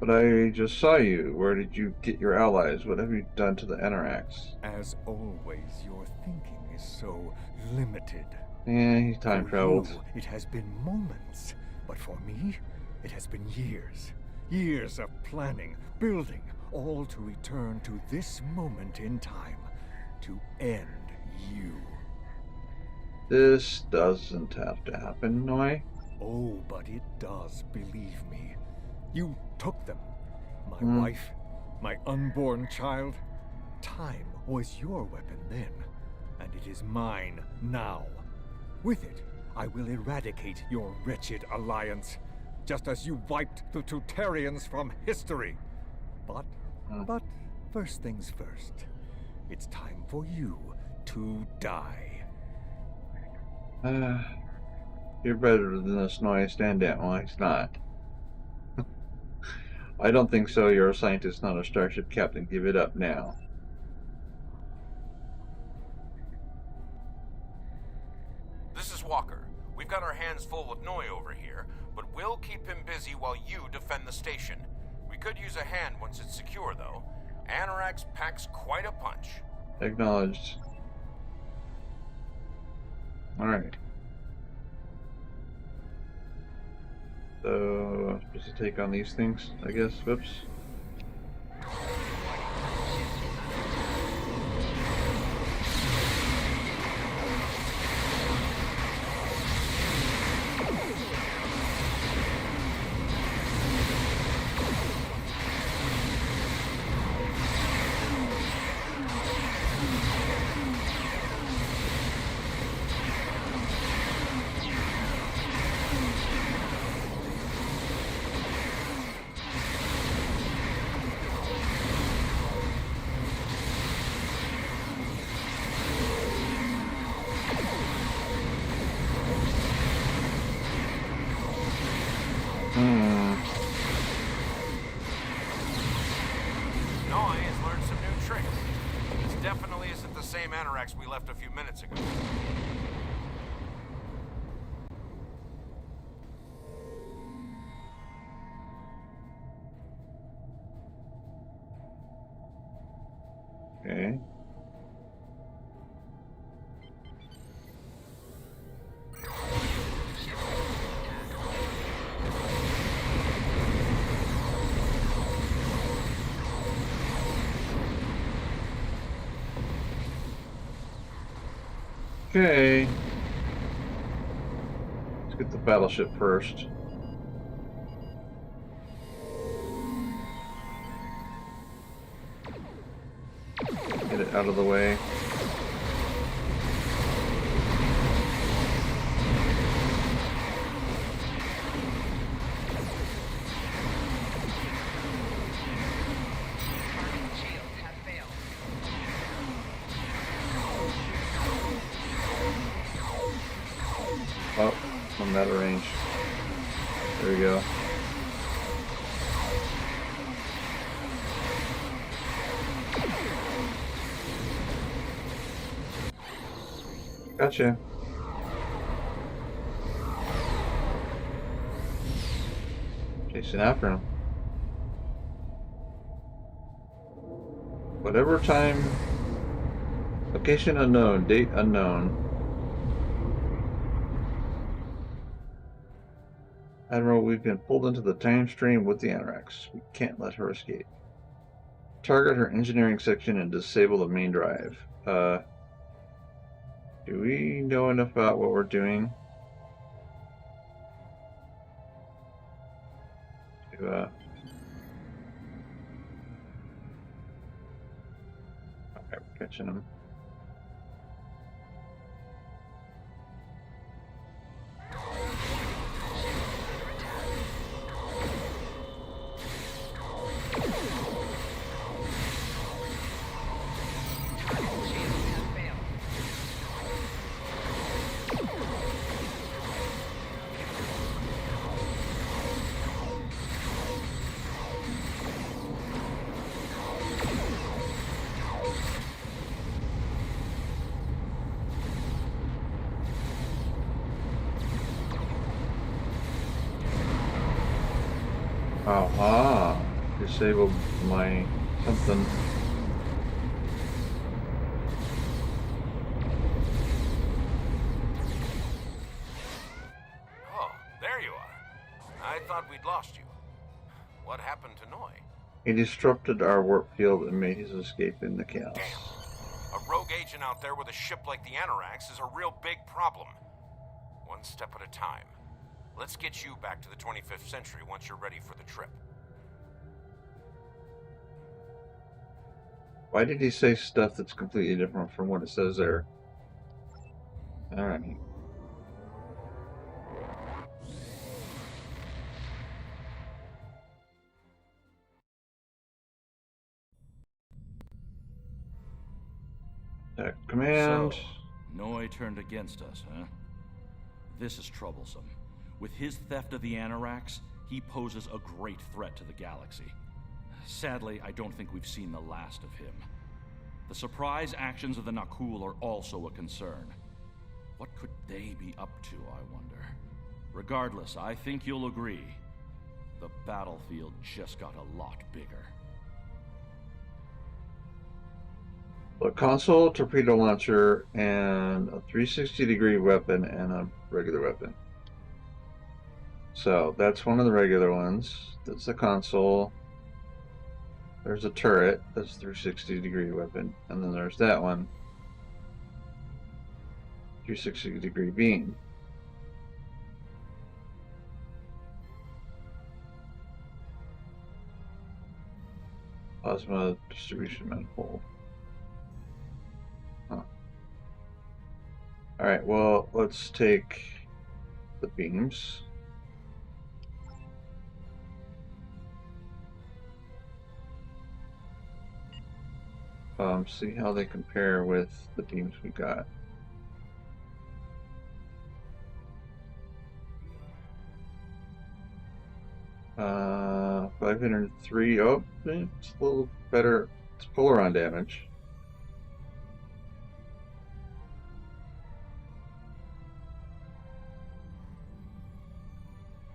But I just saw you. Where did you get your allies? What have you done to the Enerax? As always, your thinking is so limited. Yeah, he's time traveled. It has been moments, but for me, it has been years. Years of planning, building, all to return to this moment in time, to end you. This doesn't have to happen, Noi. Oh, but it does, believe me. You took them. My wife, my unborn child. Time was your weapon then, and it is mine now. With it, I will eradicate your wretched alliance, just as you wiped the Tutarians from history. But first things first. It's time for you to die. You're better than this Noi. Stand down. Well, he's not. I don't think so. You're a scientist, not a starship captain. Give it up now. This is Walker. We've got our hands full with Noi over here, but we'll keep him busy while you defend the station. We could use a hand once it's secure, though. Anarax packs quite a punch. Acknowledged. Alright. So, I'm supposed to take on these things, I guess. Whoops. Noi has learned some new tricks. This definitely isn't the same Anarax we left a few minutes ago. Okay. Okay. Let's get the battleship first. Get it out of the way. Oh, I'm out of range. There we go. Gotcha. Chasing after him. Whatever time. Location unknown. Date unknown. Admiral, we've been pulled into the time stream with the Anarax. We can't let her escape. Target her engineering section and disable the main drive. Do we know enough about what we're doing? Okay, we're catching him. Aha! Disabled my something. Oh, there you are. I thought we'd lost you. What happened to Noi? He disrupted our warp field and made his escape in the chaos. Damn. A rogue agent out there with a ship like the Anarax is a real big problem. One step at a time. Let's get you back to the 25th century once you're ready for the trip. Why did he say stuff that's completely different from what it says there? Alright. Command. So, Noi turned against us, huh? This is troublesome. With his theft of the Anarax, he poses a great threat to the galaxy. Sadly, I don't think we've seen the last of him. The surprise actions of the Nakul are also a concern. What could they be up to, I wonder? Regardless, I think you'll agree. The battlefield just got a lot bigger. A console, torpedo launcher, and a 360-degree weapon and a regular weapon. So that's one of the regular ones. That's the console. There's a turret. That's a 360-degree weapon. And then there's that one. 360-degree beam. Plasma distribution manifold. Huh. Alright, well, let's take the beams. See how they compare with the beams we got. Uh, 503. Oh, it's a little better. It's Polaron damage.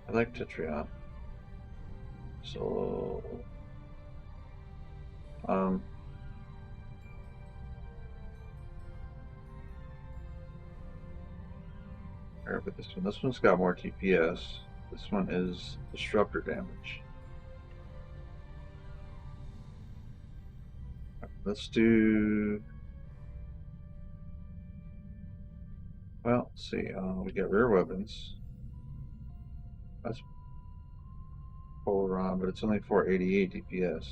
I like Tetrion. So, but this one's got more TPS. This one is disruptor damage. Let's do. Well, let's see. We got rear weapons. That's Polaron, but it's only 488 DPS.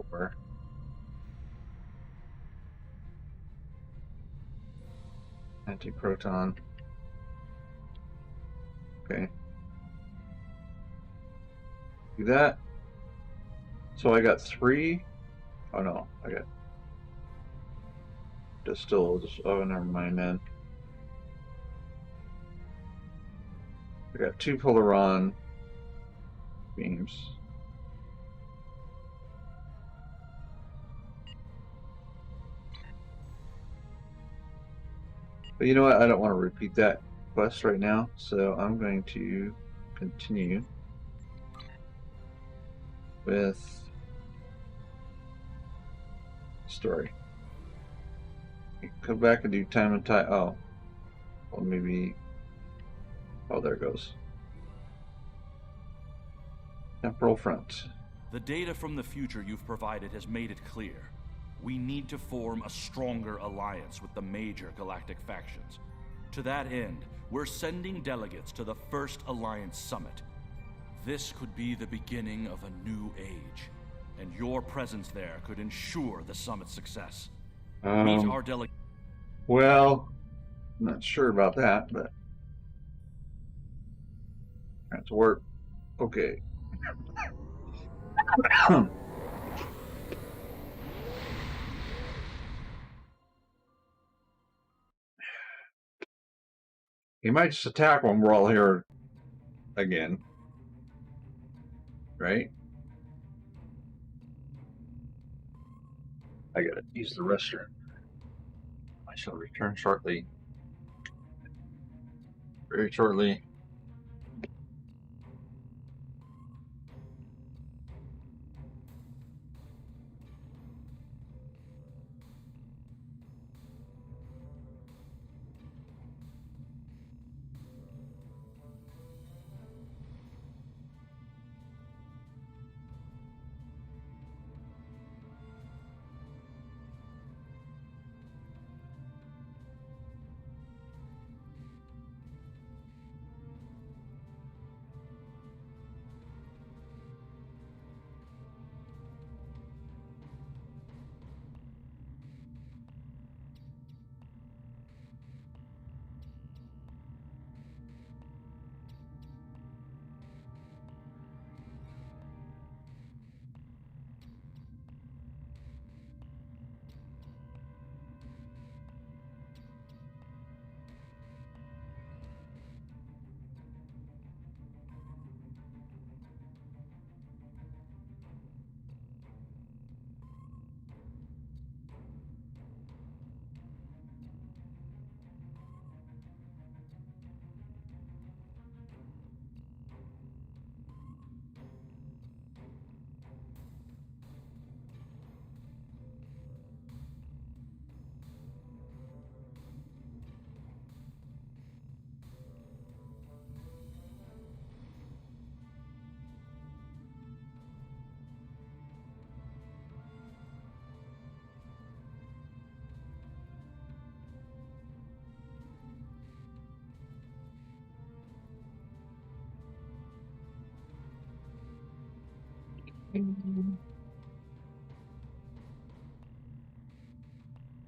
4. Anti-proton. Okay. Do that. So I got 3. Oh no, I got distilled. Oh, never mind then. I got 2 Polaron beams. But you know what? I don't want to repeat that quest right now, so I'm going to continue with story. Come back and do time and time. Oh, well, maybe. Oh, there it goes. Temporal front. The data from the future you've provided has made it clear. We need to form a stronger alliance with the major galactic factions. To that end, we're sending delegates to the First Alliance Summit. This could be the beginning of a new age, and your presence there could ensure the summit's success. Meet our delegate. Well, I'm not sure about that, but that's work. Okay. He might just attack when we're all here again. Right? I gotta use the restroom. I shall return shortly. Very shortly.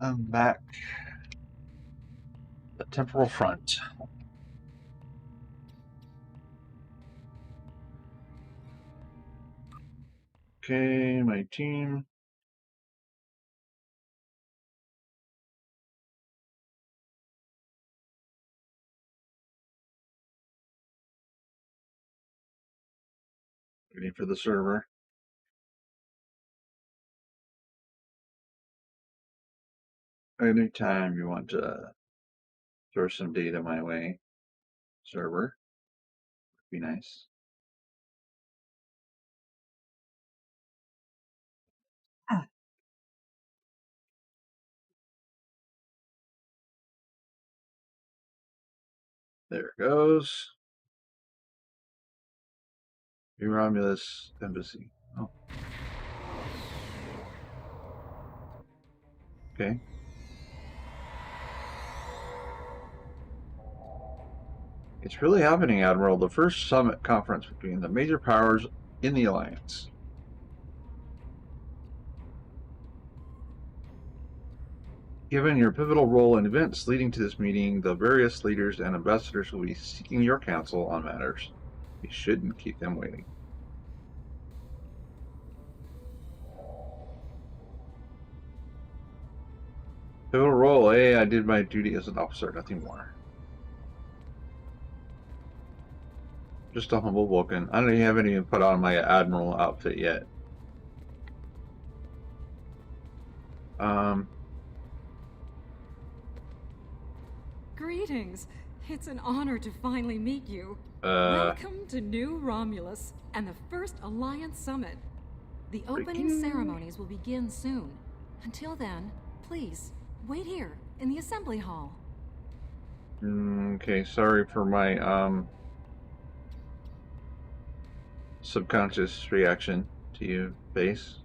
I'm back. The temporal front. Okay, my team. Waiting for the server. Anytime you want to throw some data my way, server, would be nice. There it goes. Romulus Embassy. Oh. Okay. It's really happening, Admiral. The first summit conference between the major powers in the Alliance. Given your pivotal role in events leading to this meeting, the various leaders and ambassadors will be seeking your counsel on matters. You shouldn't keep them waiting. Pivotal role. Hey, I did my duty as an officer, nothing more. Just a humble Vulcan. I haven't even put on my Admiral outfit yet. Greetings. It's an honor to finally meet you. Welcome to New Romulus and the first Alliance Summit. The opening ceremonies will begin soon. Until then, please, wait here in the assembly hall. Okay, sorry for my subconscious reaction to you, Base.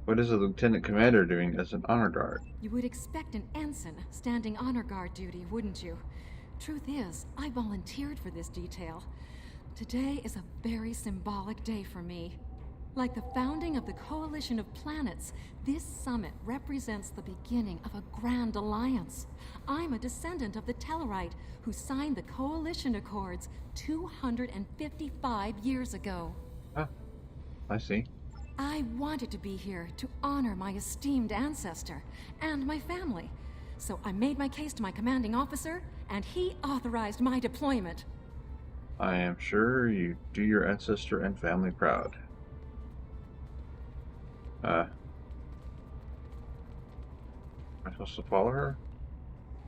What is a lieutenant commander doing as an honor guard? You would expect an ensign standing honor guard duty, wouldn't you? Truth is, I volunteered for this detail. Today is a very symbolic day for me. Like the founding of the Coalition of Planets, this summit represents the beginning of a grand alliance. I'm a descendant of the Tellarite who signed the Coalition Accords 255 years ago. Ah, I see. I wanted to be here to honor my esteemed ancestor and my family. So I made my case to my commanding officer, and he authorized my deployment. I am sure you do your ancestor and family proud. Am I supposed to follow her?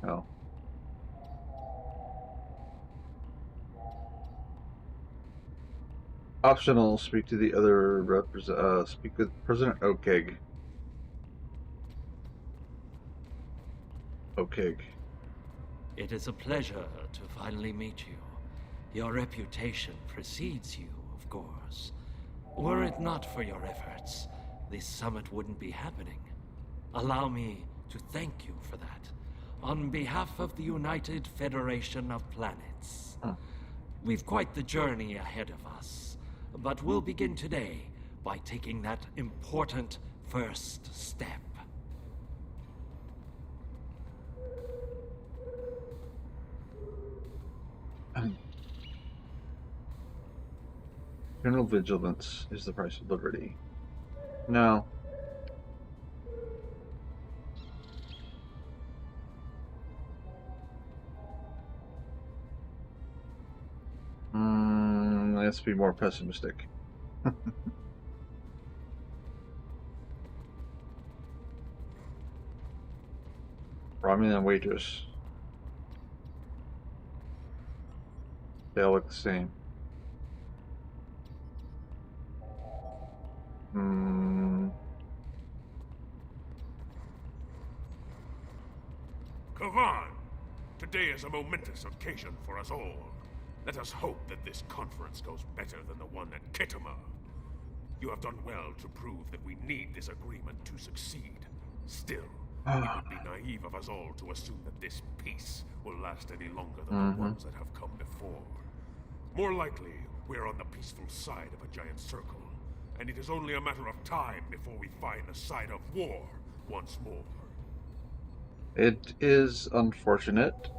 No. Optional, speak to the other speak with President Okeg. Okeg. It is a pleasure to finally meet you. Your reputation precedes you, of course. Were it not for your efforts, this summit wouldn't be happening. Allow me to thank you for that, on behalf of the United Federation of Planets. We've quite the journey ahead of us, but we'll begin today by taking that important first step. General vigilance is the price of liberty. No. Let's be more pessimistic. Romulan waitress. They all look the same. Kavan, today is a momentous occasion for us all. Let us hope that this conference goes better than the one at Khitomer. You have done well to prove that we need this agreement to succeed. Still, it would be naive of us all to assume that this peace will last any longer than the ones that have come before. More likely, we're on the peaceful side of a giant circle, and it is only a matter of time before we find the side of war once more. It is unfortunate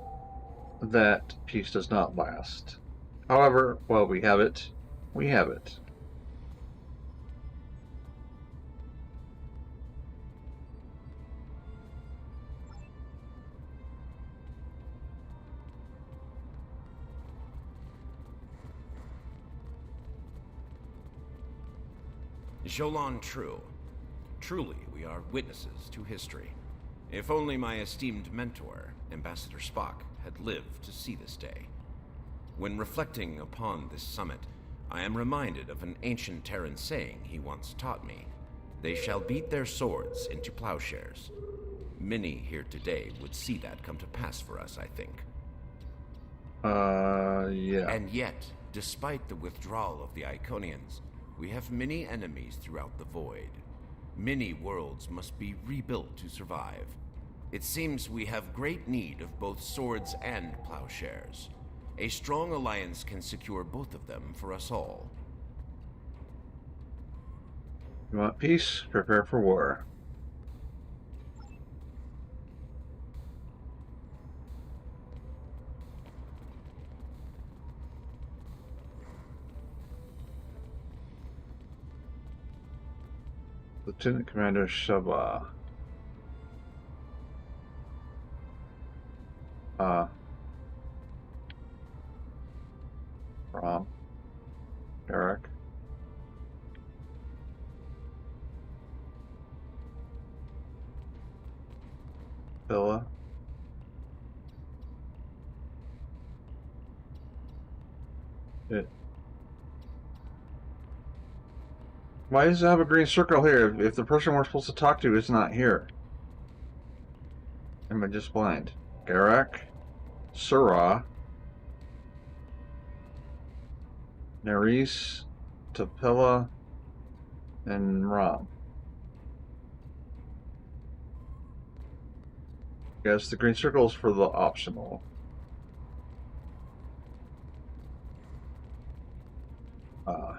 that peace does not last. However, while we have it, we have it. Jolan True. Truly, we are witnesses to history. If only my esteemed mentor, Ambassador Spock, had lived to see this day. When reflecting upon this summit, I am reminded of an ancient Terran saying he once taught me. They shall beat their swords into plowshares. Many here today would see that come to pass for us, I think. Yeah. And yet, despite the withdrawal of the Iconians, we have many enemies throughout the void. Many worlds must be rebuilt to survive. It seems we have great need of both swords and plowshares. A strong alliance can secure both of them for us all. You want peace? Prepare for war. Lieutenant Commander Shaba. Rom. Eric. Villa. Why does it have a green circle here if the person we're supposed to talk to is not here? Am I just blind? Garak, Surah, Nerys, Tapilla, and Rom. Yes, the green circle is for the optional.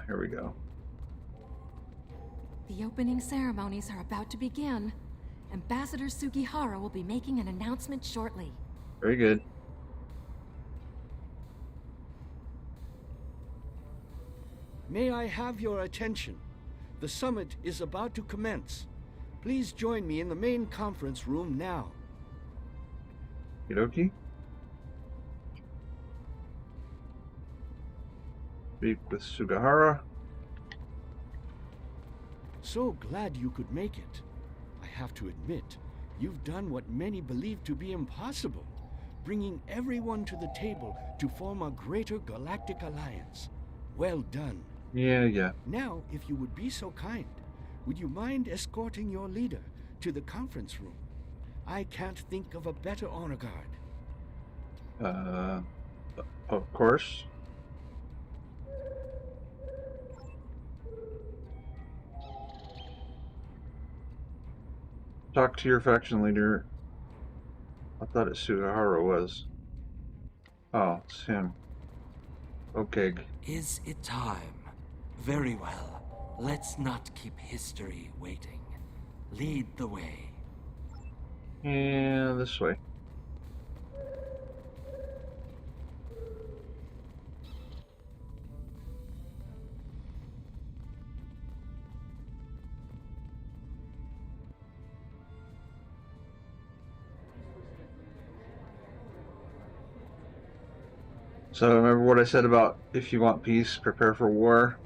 Here we go. The opening ceremonies are about to begin. Ambassador Sugihara will be making an announcement shortly. Very good. May I have your attention? The summit is about to commence. Please join me in the main conference room now. Okie. Speak with Sugihara. So glad you could make it. I have to admit, you've done what many believe to be impossible, bringing everyone to the table to form a greater galactic alliance. Well done. Yeah. Now, if you would be so kind, would you mind escorting your leader to the conference room? I can't think of a better honor guard. Of course. Talk to your faction leader. I thought it Sugihara was. Oh, it's him. Okay. Is it time? Very well. Let's not keep history waiting. Lead the way. Yeah, this way. So remember what I said about if you want peace, prepare for war?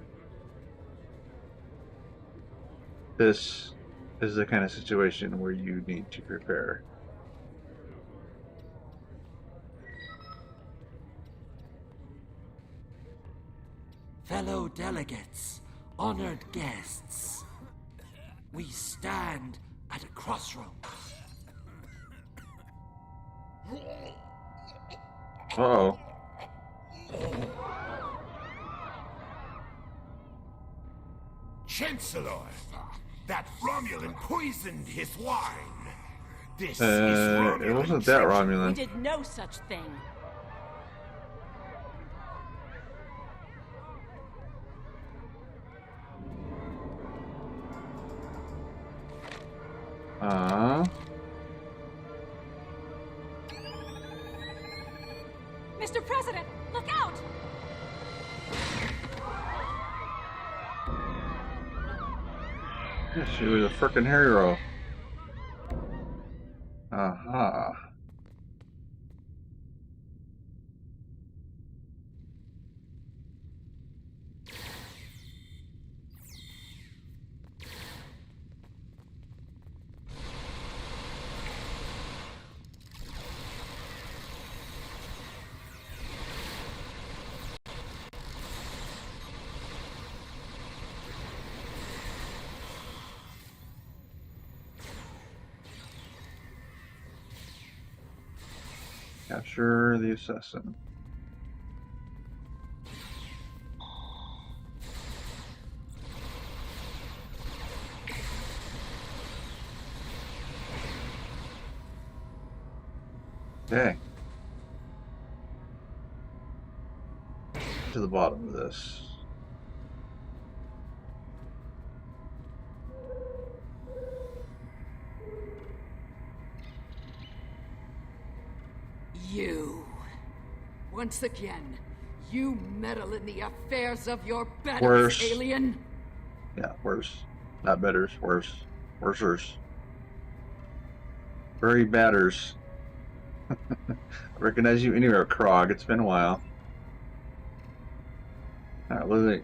This is the kind of situation where you need to prepare. Fellow delegates, honored guests, we stand at a crossroads. Uh-oh. Chancellor, that Romulan poisoned his wine. This is Romulan. It wasn't that Romulan. We did no such thing. Mr. President, look out! Yeah, she was a frickin' hero. Aha. Capture the assassin. Okay. To the bottom of this. You. Once again, you meddle in the affairs of your betters, Worse. alien. Yeah, worse. Not betters, worse. Worsers. Very batters. I recognize you anywhere, Krog. It's been a while.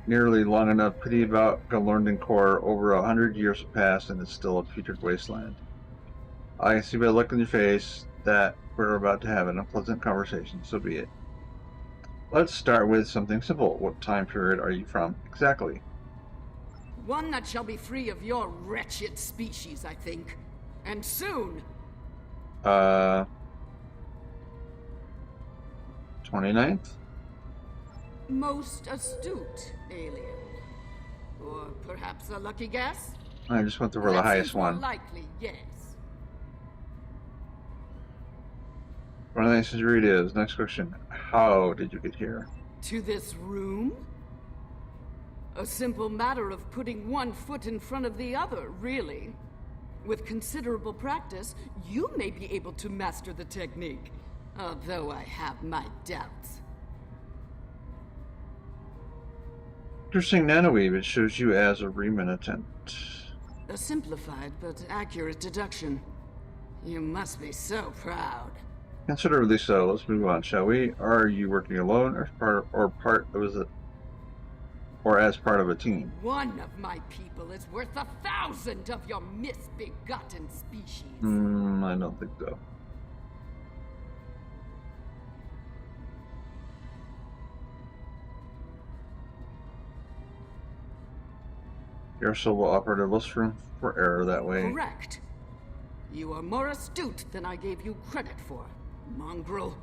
Nearly long enough. Pity about Galorndon Core. Over 100 years have passed and it's still a putrid wasteland. I can see by the look on your face that we're about to have an unpleasant conversation, so be it. Let's start with something simple. What time period are you from, exactly? One that shall be free of your wretched species, I think. And soon. 29th? Most astute alien. Or perhaps a lucky guess? I just went for the highest one. Likely, yes. 29th century it is. Next question. How did you get here? To this room? A simple matter of putting one foot in front of the other, really. With considerable practice, you may be able to master the technique. Although I have my doubts. Interesting nanoweave. It shows you as a reminiscent. A simplified but accurate deduction. You must be so proud. Considerably so. Let's move on, shall we? Are you working alone or as part of a team? One of my people is worth 1,000 of your misbegotten species. I don't think so. Your solo operative less room for error that way. Correct. You are more astute than I gave you credit for, mongrel.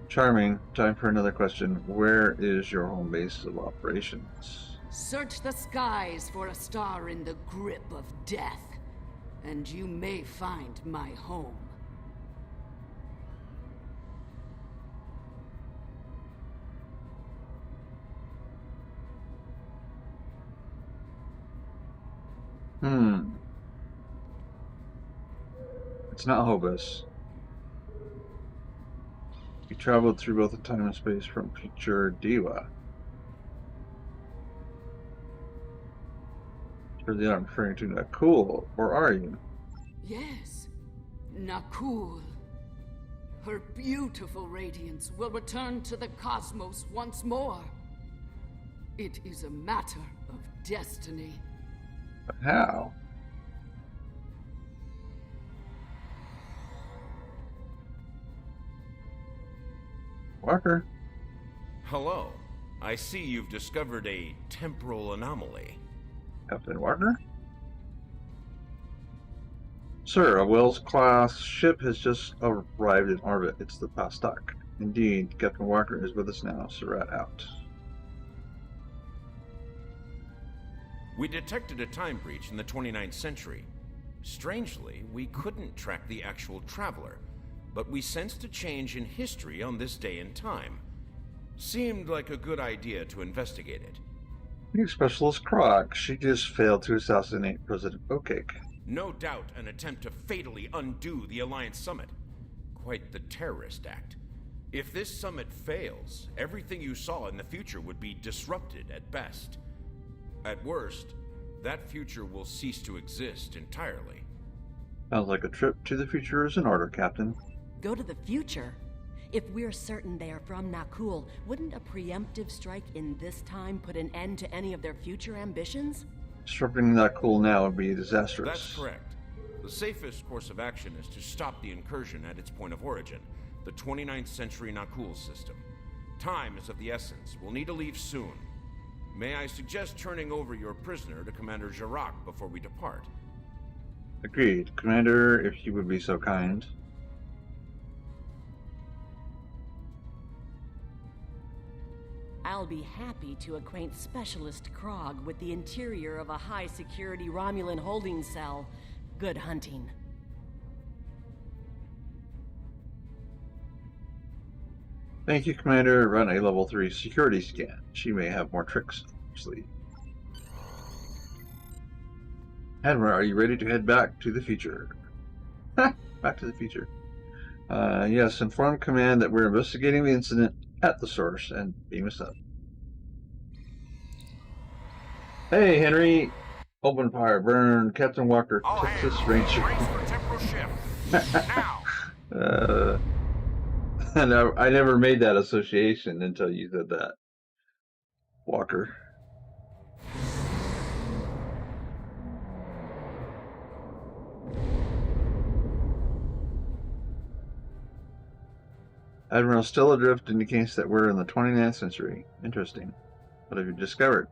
Charming. Time for another question. Where is your home base of operations? Search the skies for a star in the grip of death, and you may find my home. It's not Hobus. You traveled through both the time and space from future Diwa. Surely I'm referring to Nakul, or are you? Yes, Nakul. Her beautiful radiance will return to the cosmos once more. It is a matter of destiny. But how? Walker. Hello. I see you've discovered a temporal anomaly. Captain Walker? Sir, a Wells-class ship has just arrived in orbit. It's the Pastak. Indeed, Captain Walker is with us now. Surratt out. We detected a time breach in the 29th century. Strangely, we couldn't track the actual traveler, but we sensed a change in history on this day and time. Seemed like a good idea to investigate it. New Specialist Krog. She just failed to assassinate President Oakcake. No doubt an attempt to fatally undo the Alliance Summit. Quite the terrorist act. If this summit fails, everything you saw in the future would be disrupted at best. At worst, that future will cease to exist entirely. Sounds like a trip to the future is in order, Captain. Go to the future? If we're certain they are from Nakul, wouldn't a preemptive strike in this time put an end to any of their future ambitions? Disrupting Nakul now would be disastrous. That's correct. The safest course of action is to stop the incursion at its point of origin, the 29th century Nakul system. Time is of the essence. We'll need to leave soon. May I suggest turning over your prisoner to Commander Jirac before we depart? Agreed. Commander, if you would be so kind. I'll be happy to acquaint Specialist Krog with the interior of a high-security Romulan holding cell. Good hunting. Thank you, Commander. Run a level 3 security scan. She may have more tricks up her sleeve. Admiral, are you ready to head back to the future? Back to the future. Yes, inform Command that we're investigating the incident at the source and beam us up. Hey, Henry. Open fire, burn, Captain Walker, Texas Ranger. And I never made that association until you said that. Walker. Admiral, still adrift indicates that we're in the 29th century. Interesting. What have you discovered?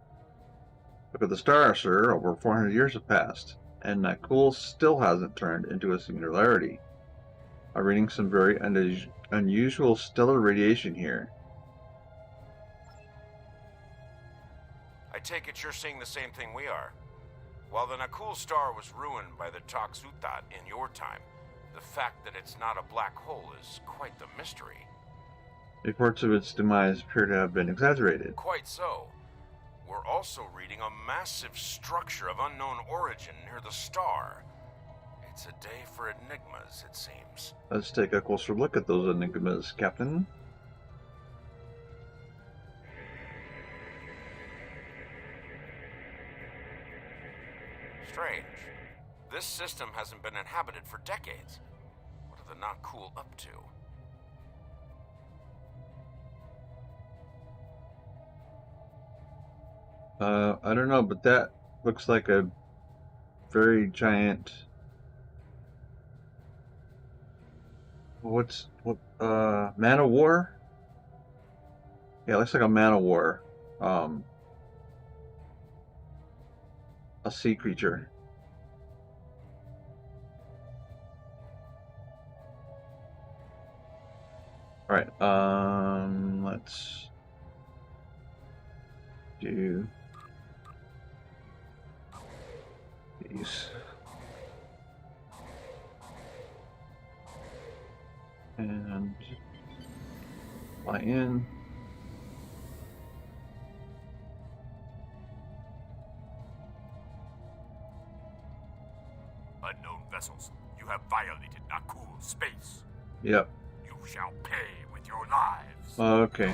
Look at the star, sir. Over 400 years have passed, and Nakul still hasn't turned into a singularity. I'm reading some very unusual stellar radiation here. I take it you're seeing the same thing we are. While the Nakul star was ruined by the Toxutat in your time, the fact that it's not a black hole is quite the mystery. Reports of its demise appear to have been exaggerated. Quite so. We're also reading a massive structure of unknown origin near the star. It's a day for enigmas, it seems. Let's take a closer look at those enigmas, Captain. Strange. This system hasn't been inhabited for decades. What are the Nakul up to? I don't know, but that looks like a very giant... what, man of war? Yeah, it looks like a man of war. A sea creature. Alright, let's do these. And fly in. Unknown vessels, you have violated Nakul space. Yep. You shall pay with your lives. Okay.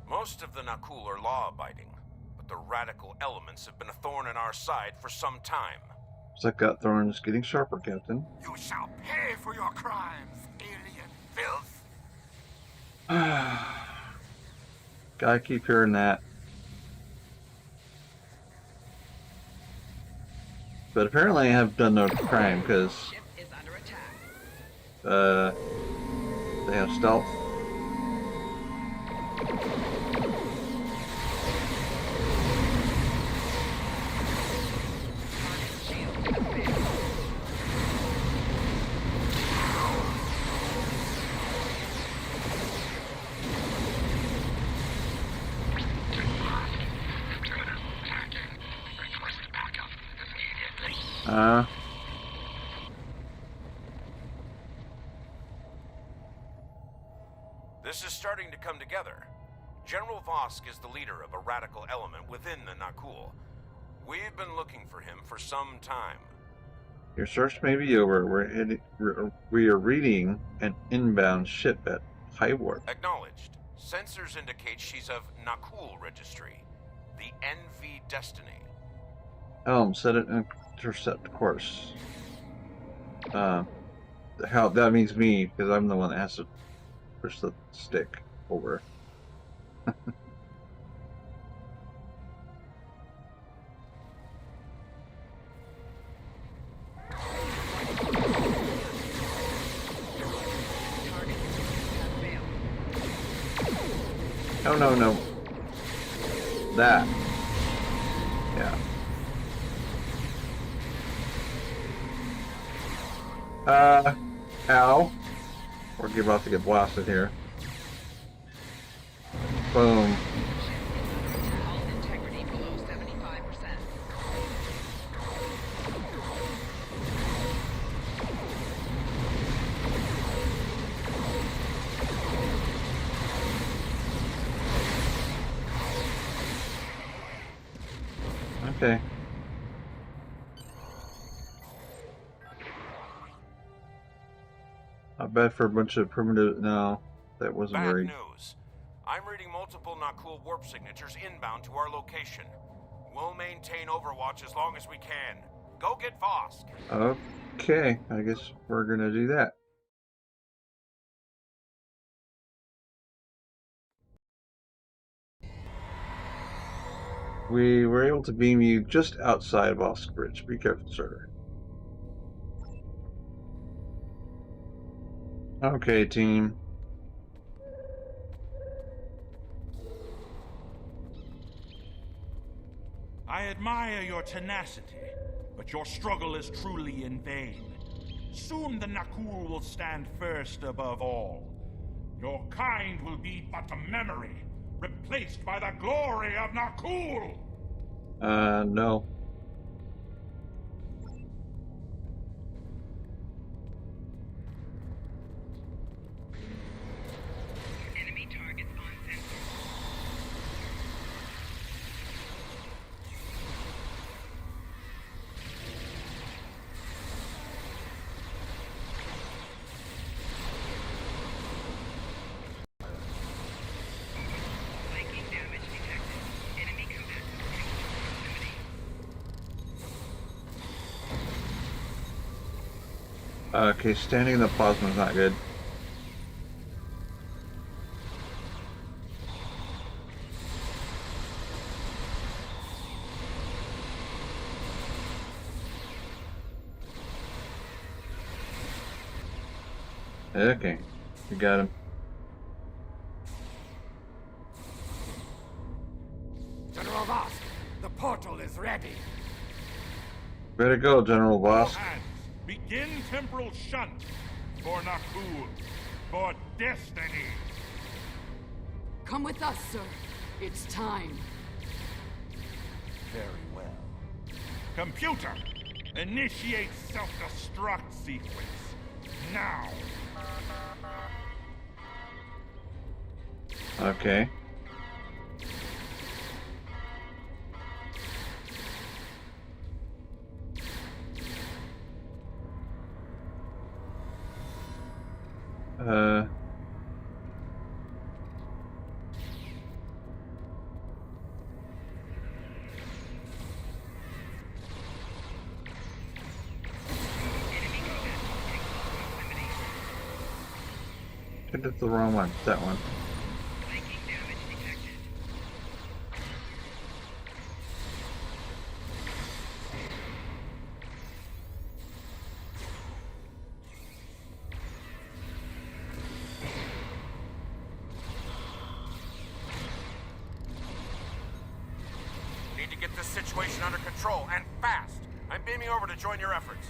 Most of the Nakul are law-abiding, but the radical elements have been a thorn in our side for some time. Looks like that thorn's getting sharper, Captain. You shall pay for your crimes, alien filth. Gotta keep hearing that. But apparently I have done no crime, because they have stealth. This is starting to come together. General Vosk is the leader of a radical element within the Nakul. We've been looking for him for some time. Your search may be over. We are reading an inbound ship at high warp. Acknowledged. Sensors indicate she's of Nakul registry. The NV Destiny. Set an intercept course. How that means me, because I'm the one that has to push the stick over. No. That. Yeah. Ow. We're about to get blasted here. Boom. Not bad for a bunch of primitive. No, that wasn't Bad very. news. I'm reading multiple Nakul warp signatures inbound to our location. We'll maintain Overwatch as long as we can. Go get Vosk. Okay, I guess we're gonna do that. We were able to beam you just outside of Vosk Bridge. Be careful, sir. Okay, team. I admire your tenacity, but your struggle is truly in vain. Soon the Nakul will stand first above all. Your kind will be but a memory, replaced by the glory of Nakul! No. Enemy targets on sensor. Flanking damage detected. Enemy combatants in proximity. Okay, standing in the plasma is not good. Okay, we got him. General Vosk, the portal is ready. Better go, General Vosk. Hands, begin temporal shunt for Nakul, for destiny. Come with us, sir. It's time. Very well. Computer, initiate self-destruct sequence. Now. Okay. I did the wrong one. That one. Flanking damage detected. Need to get this situation under control, and fast. I'm beaming over to join your efforts.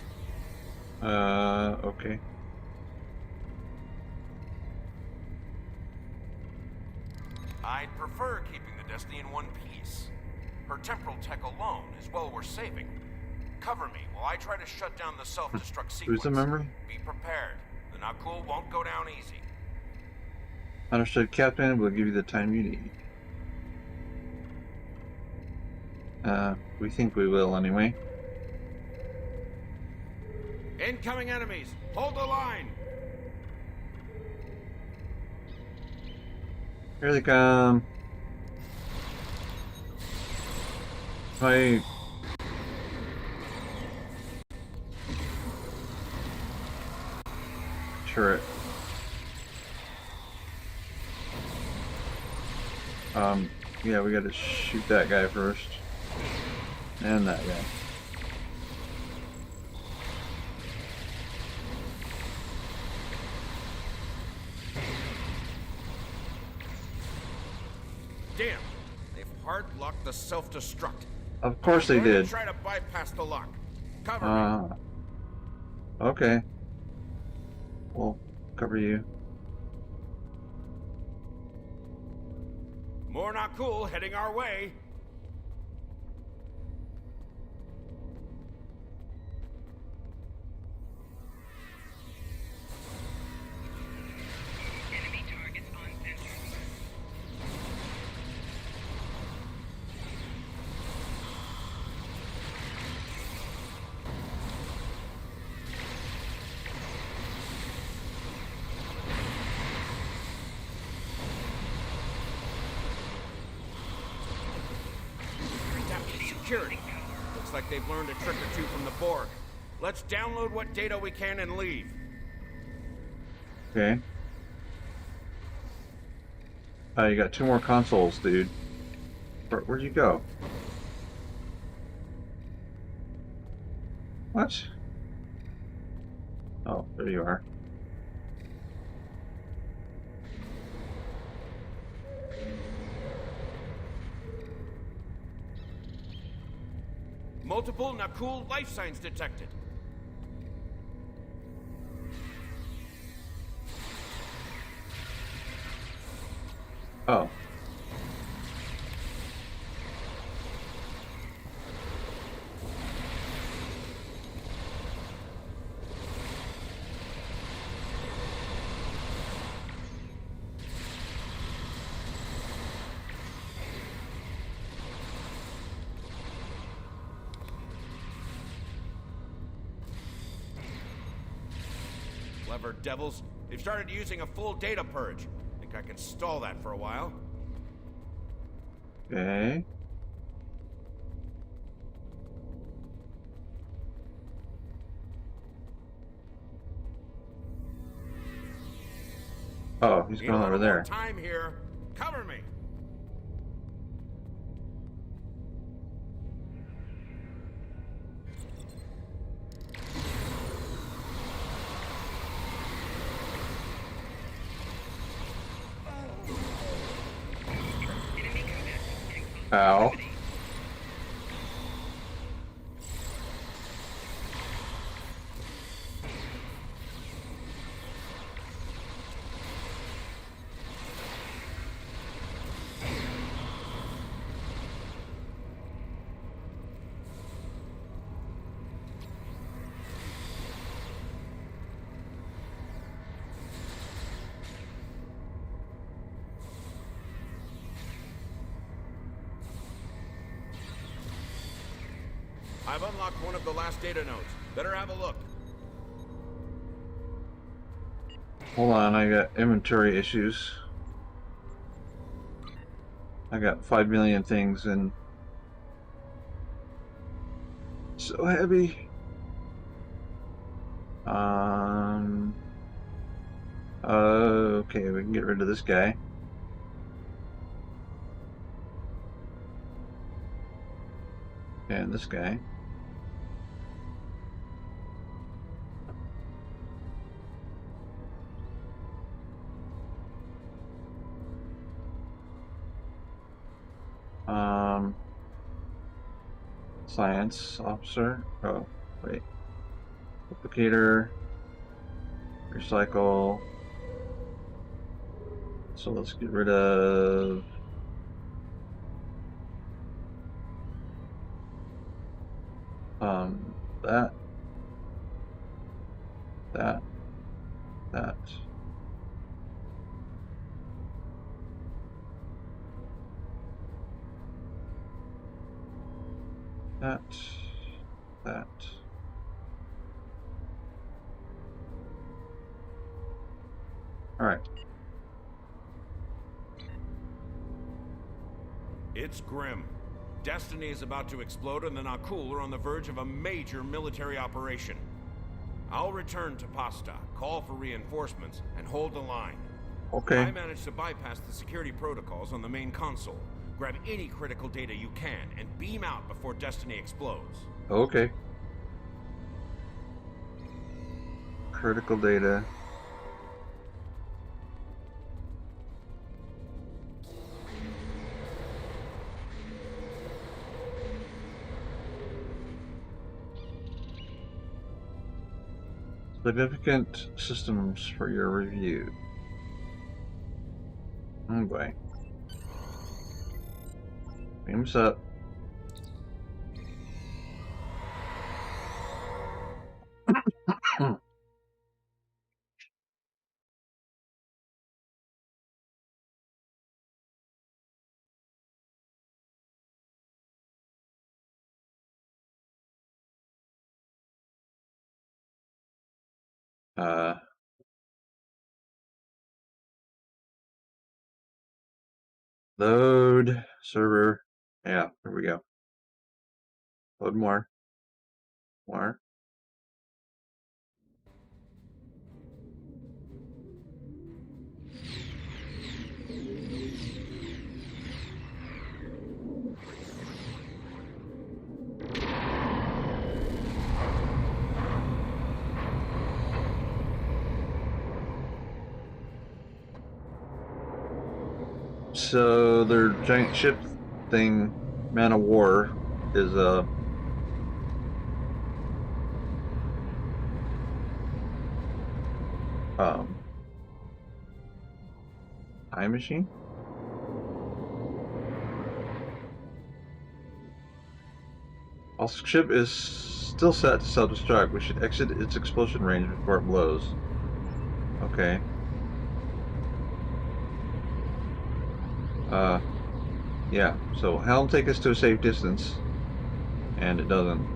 Okay. I'd prefer keeping the Destiny in one piece. Her temporal tech alone is well worth saving. Cover me while I try to shut down the self-destruct sequence. Who's the memory? Be prepared. The Nakul won't go down easy. Understood, Captain. We'll give you the time you need. We think we will anyway. Incoming enemies! Hold the line! Here they come. My turret. Yeah, we gotta shoot that guy first. And that guy. Damn! They've hard-locked the self-destruct. Of course they did. Try to bypass the lock. Cover me. Okay. We'll cover you. More Nakul heading our way. Enemy targets on sensor. security. Looks like they've learned a trick or two from the Borg. Let's download what data we can and leave. Okay. You got 2 more consoles, dude. Where'd you go? What? Oh, there you are. Multiple Nakul life signs detected. Oh. Clever devils. They've started using a full data purge. Think I can stall that for a while. Okay. Oh, he's going over there. Time here. Cover me. Ow. I've unlocked one of the last data nodes. Better have a look. Hold on, I got inventory issues. I got 5 million things and so heavy. Okay, we can get rid of this guy. And this guy. Science officer. Oh, wait. Duplicator. Recycle. So let's get rid of that, that, that. That. All right. It's grim. Destiny is about to explode and the Nakul are on the verge of a major military operation. I'll return to Pasta, call for reinforcements, and hold the line. Okay. I managed to bypass the security protocols on the main console. Grab any critical data you can and beam out before Destiny explodes. Okay. Critical data. Significant systems for your review. Oh boy. Beams up. Load server. Yeah, there we go. Load more. More. So their giant ship thing, Man of War, is a time machine. Our ship is still set to self-destruct. We should exit its explosion range before it blows. Okay. Yeah. So helm take us to a safe distance, and it doesn't.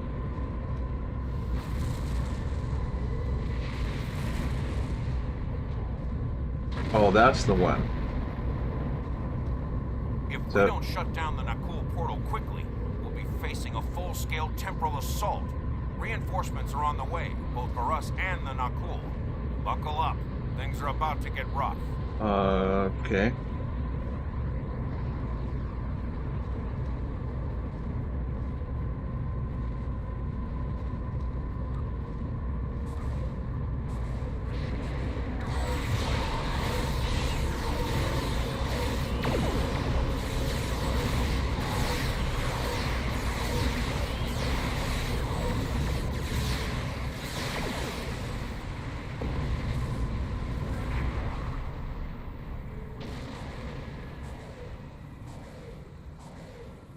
Oh, that's the one. If we don't shut down the Nakul portal quickly, we'll be facing a full-scale temporal assault. Reinforcements are on the way, both for us and the Nakul. Buckle up. Things are about to get rough. Okay.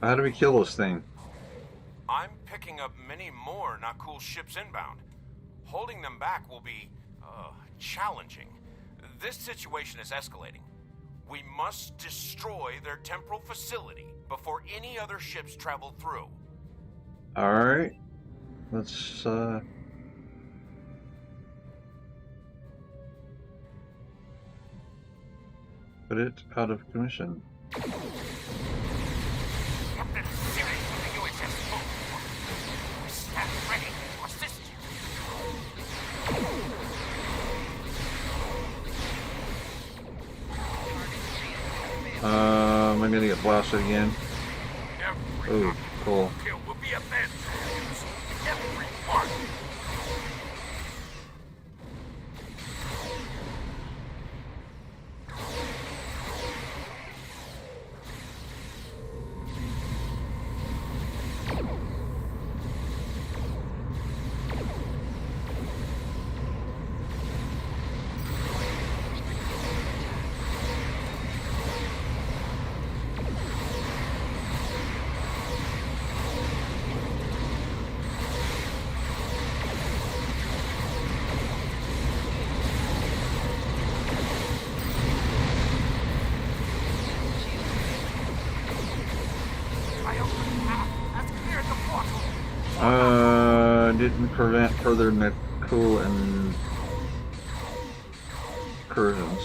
How do we kill this thing? I'm picking up many more Nakul ships inbound. Holding them back will be, challenging. This situation is escalating. We must destroy their temporal facility before any other ships travel through. Alright. Let's, put it out of commission. I'm gonna get blasted again. Ooh, cool. Didn't prevent further Nakul incursions.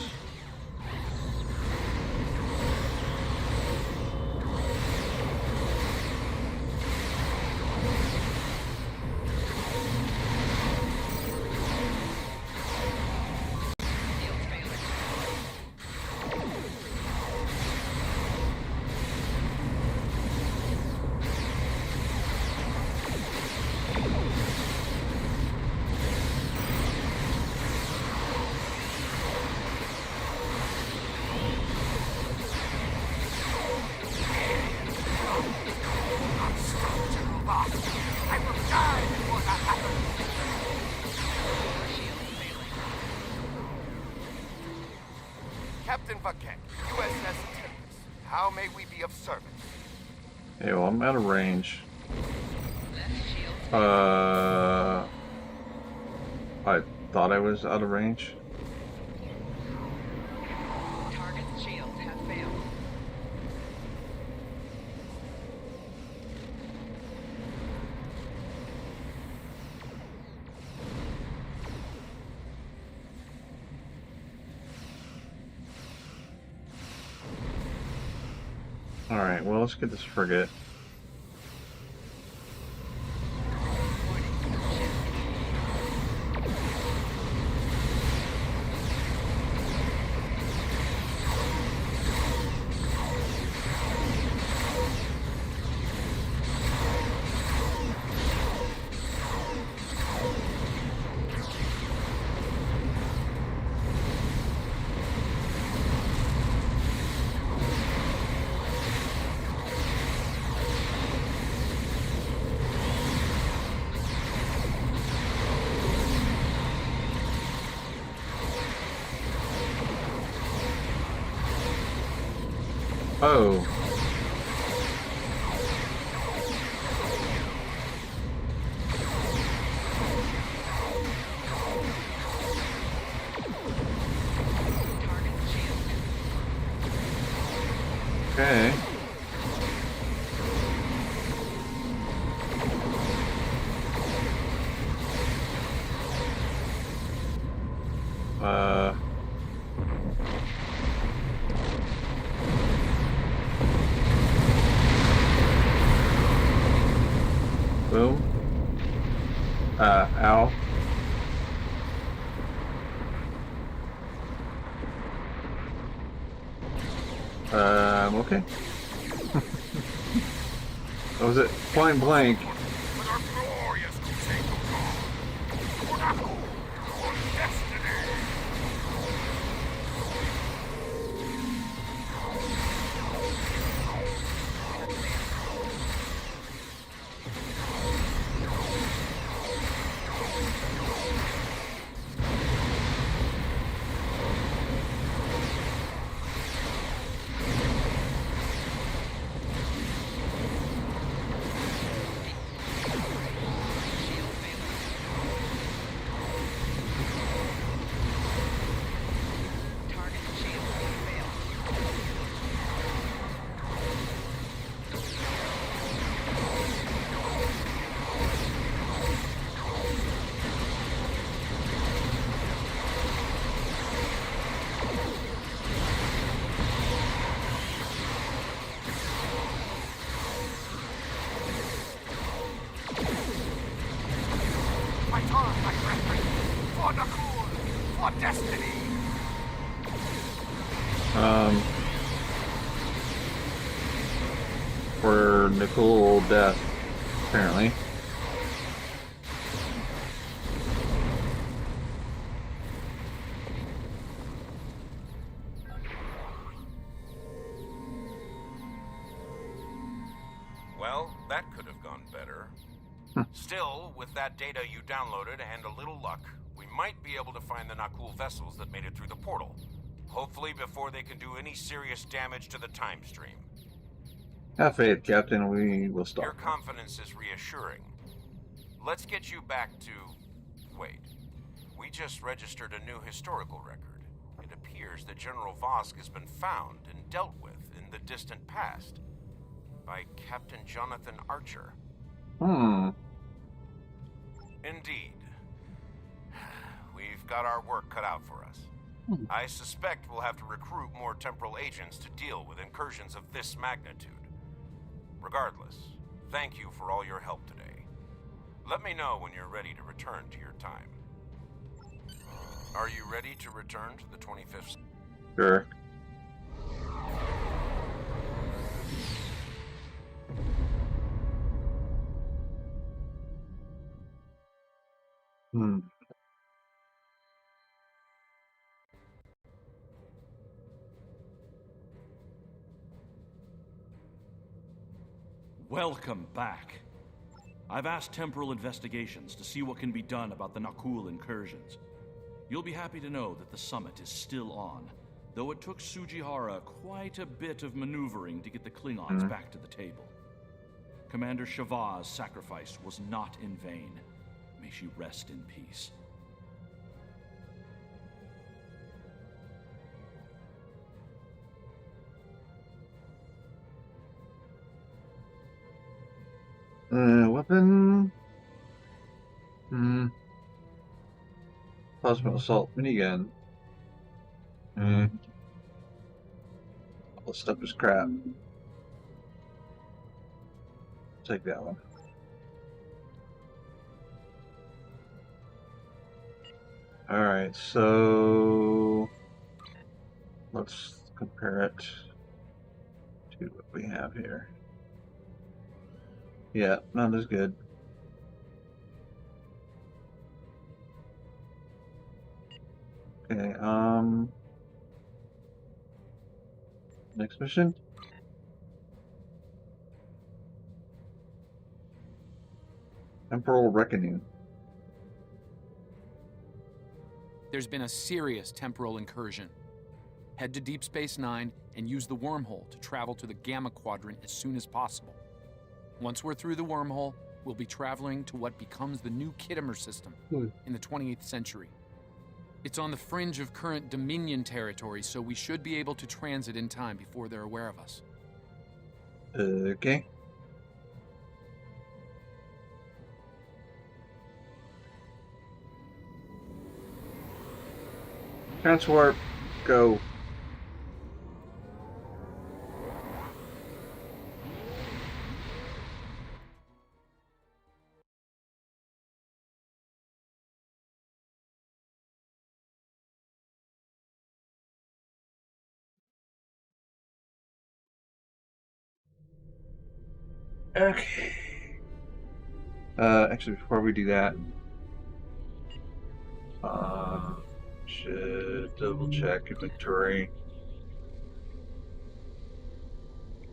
Captain Vakek, USS Tempest. How may we be of service? Hey, well, I'm out of range. I thought I was out of range. Target's shields have failed. Alright, well, let's get this frigate. Oh. Okay. Boom. Ow. I'm okay. What was it? Point blank. My turn, my brethren! For Nakul! For destiny! For Nicole death, apparently. Well, that could have gone better. Still, with that data you downloaded and a little luck, we might be able to find the Nakul vessels that made it through the portal. Hopefully before they can do any serious damage to the time stream. Have faith, Captain. We will stop. Your confidence is reassuring. Let's get you back to... Wait. We just registered a new historical record. It appears that General Vosk has been found and dealt with in the distant past by Captain Jonathan Archer. Indeed. We've got our work cut out for us. I suspect we'll have to recruit more temporal agents to deal with incursions of this magnitude. Regardless, thank you for all your help today. Let me know when you're ready to return to your time. Are you ready to return to the 25th? Sure. Welcome back. I've asked Temporal Investigations to see what can be done about the Nakul incursions. You'll be happy to know that the summit is still on, though it took Sujihara quite a bit of maneuvering to get the Klingons back to the table. Commander Shavah's sacrifice was not in vain. May she rest in peace. Weapon. Plasma assault minigun. All this stuff is crap. Take that one. Alright, so let's compare it to what we have here. Yeah, not as good. Okay, next mission. Temporal Reckoning. There's been a serious temporal incursion. Head to Deep Space Nine and use the wormhole to travel to the Gamma Quadrant as soon as possible. Once we're through the wormhole, we'll be traveling to what becomes the new Kittimer system in the 28th century. It's on the fringe of current Dominion territory, so we should be able to transit in time before they're aware of us. Okay. Transwarp, go. Okay. Actually, before we do that, should double check inventory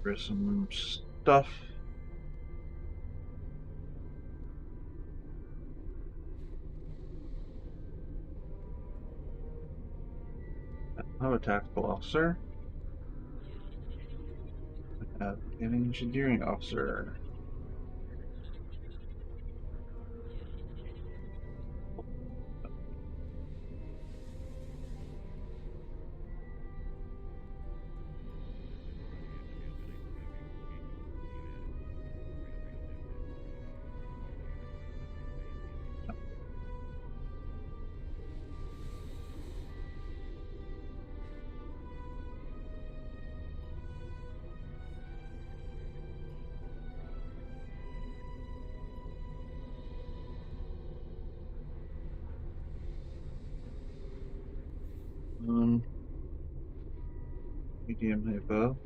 for some stuff. I'm a tactical officer. I have an engineering officer. Medium hypo.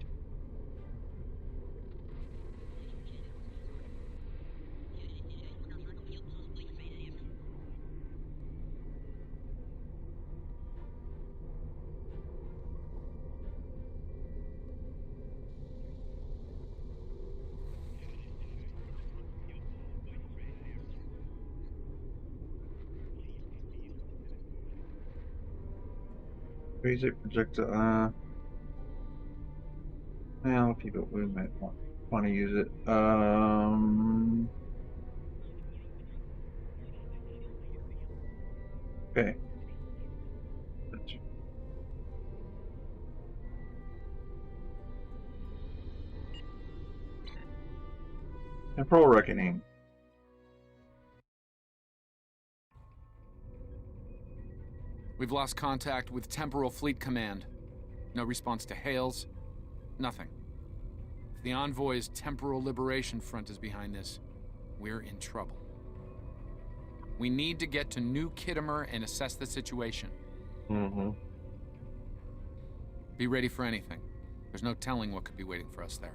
Basic projectile. Well, people we might want to use it. Okay. Temporal reckoning. We've lost contact with Temporal Fleet Command. No response to hails. Nothing. If the Envoy's Temporal Liberation Front is behind this, we're in trouble. We need to get to New Kittimer and assess the situation. Mm-hmm. Be ready for anything. There's no telling what could be waiting for us there.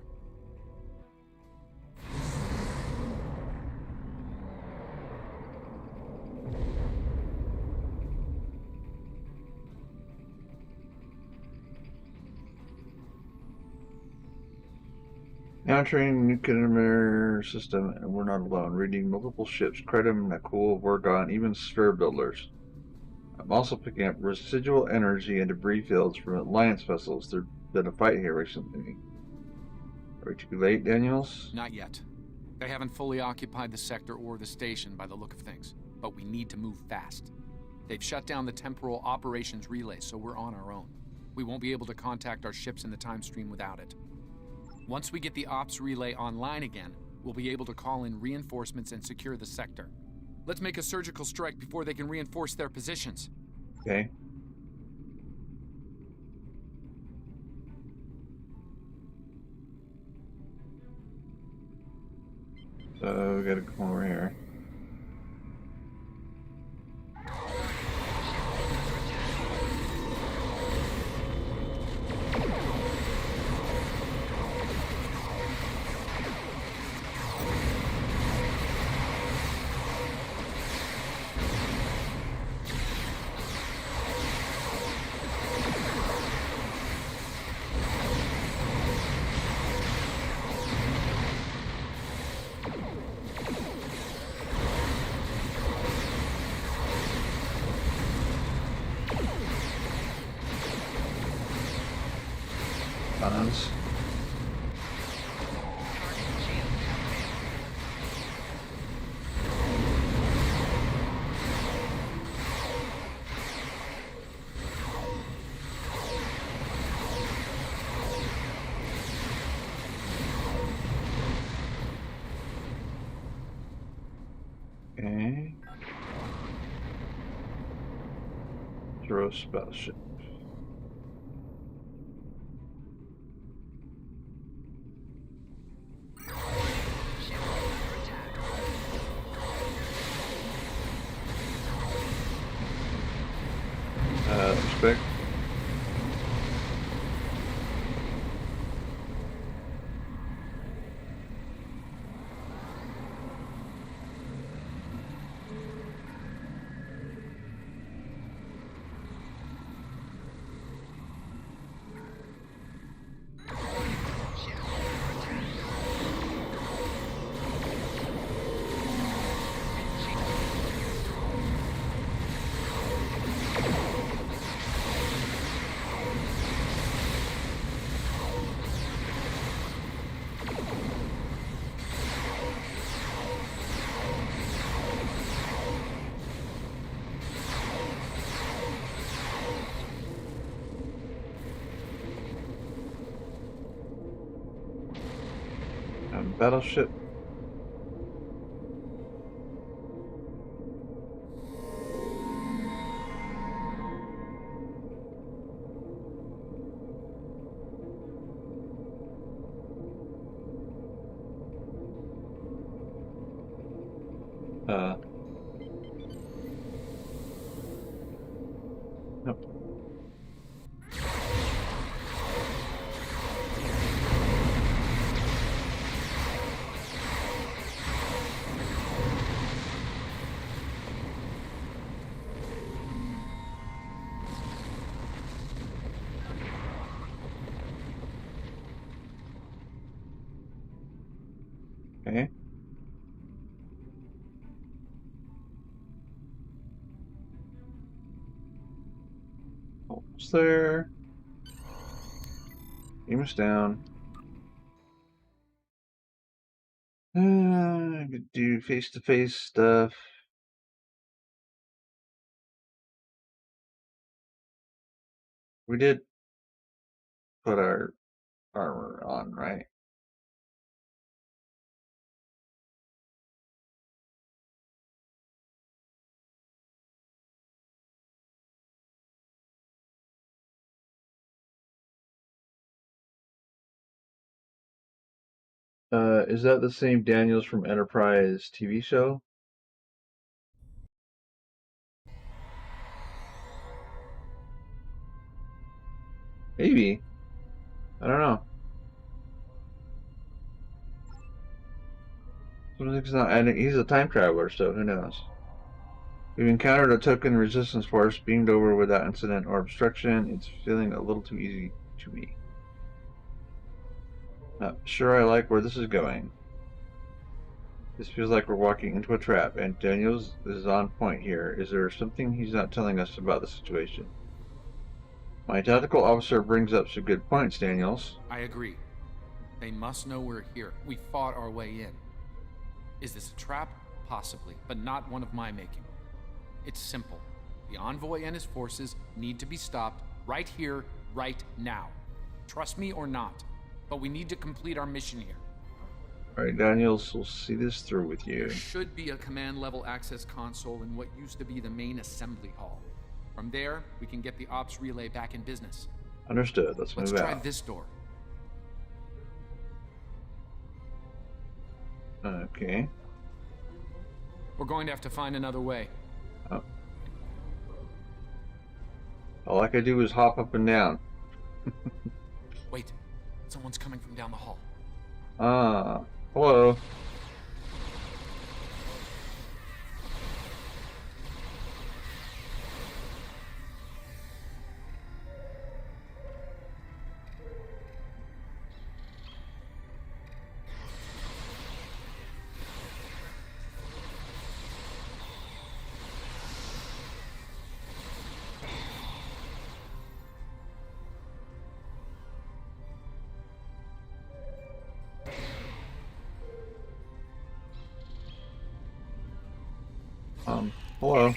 Now entering New Kittimer system, and we're not alone. Reading multiple ships, Kretum, Nakul, Vorgon, even sphere builders. I'm also picking up residual energy and debris fields from Alliance vessels. There's been a fight here recently. Are we too late, Daniels? Not yet. They haven't fully occupied the sector or the station by the look of things, but we need to move fast. They've shut down the temporal operations relay, so we're on our own. We won't be able to contact our ships in the time stream without it. Once we get the ops relay online again, we'll be able to call in reinforcements and secure the sector. Let's make a surgical strike before they can reinforce their positions. Okay. So we gotta come over here. pause. Okay. Throw battleship. Respect. Battleship. Nope. Okay. Almost there. Aim us down. I could do face-to-face stuff. We did put our armor on, right? Is that the same Daniels from Enterprise TV show? Maybe. I don't know. He's not, and he's a time traveler, so who knows? We've encountered a token resistance force beamed over without incident or obstruction. It's feeling a little too easy to me. Not sure I like where this is going. This feels like we're walking into a trap, and Daniels is on point here. Is there something he's not telling us about the situation? My tactical officer brings up some good points, Daniels. I agree. They must know we're here. We fought our way in. Is this a trap? Possibly, but not one of my making. It's simple. The envoy and his forces need to be stopped right here, right now. Trust me or not, but we need to complete our mission here. Alright, Daniels, we'll see this through with you. There should be a command-level access console in what used to be the main assembly hall. From there, we can get the ops relay back in business. Understood. Let's move out. Let's try this door. Okay. We're going to have to find another way. Oh. All I could do was hop up and down. Wait. Someone's coming from down the hall. Ah. Hello. Hello.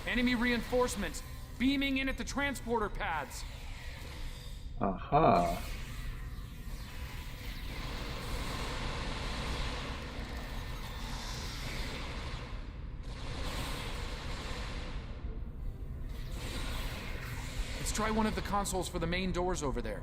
Enemy reinforcements beaming in at the transporter pads. Aha. Let's try one of the consoles for the main doors over there.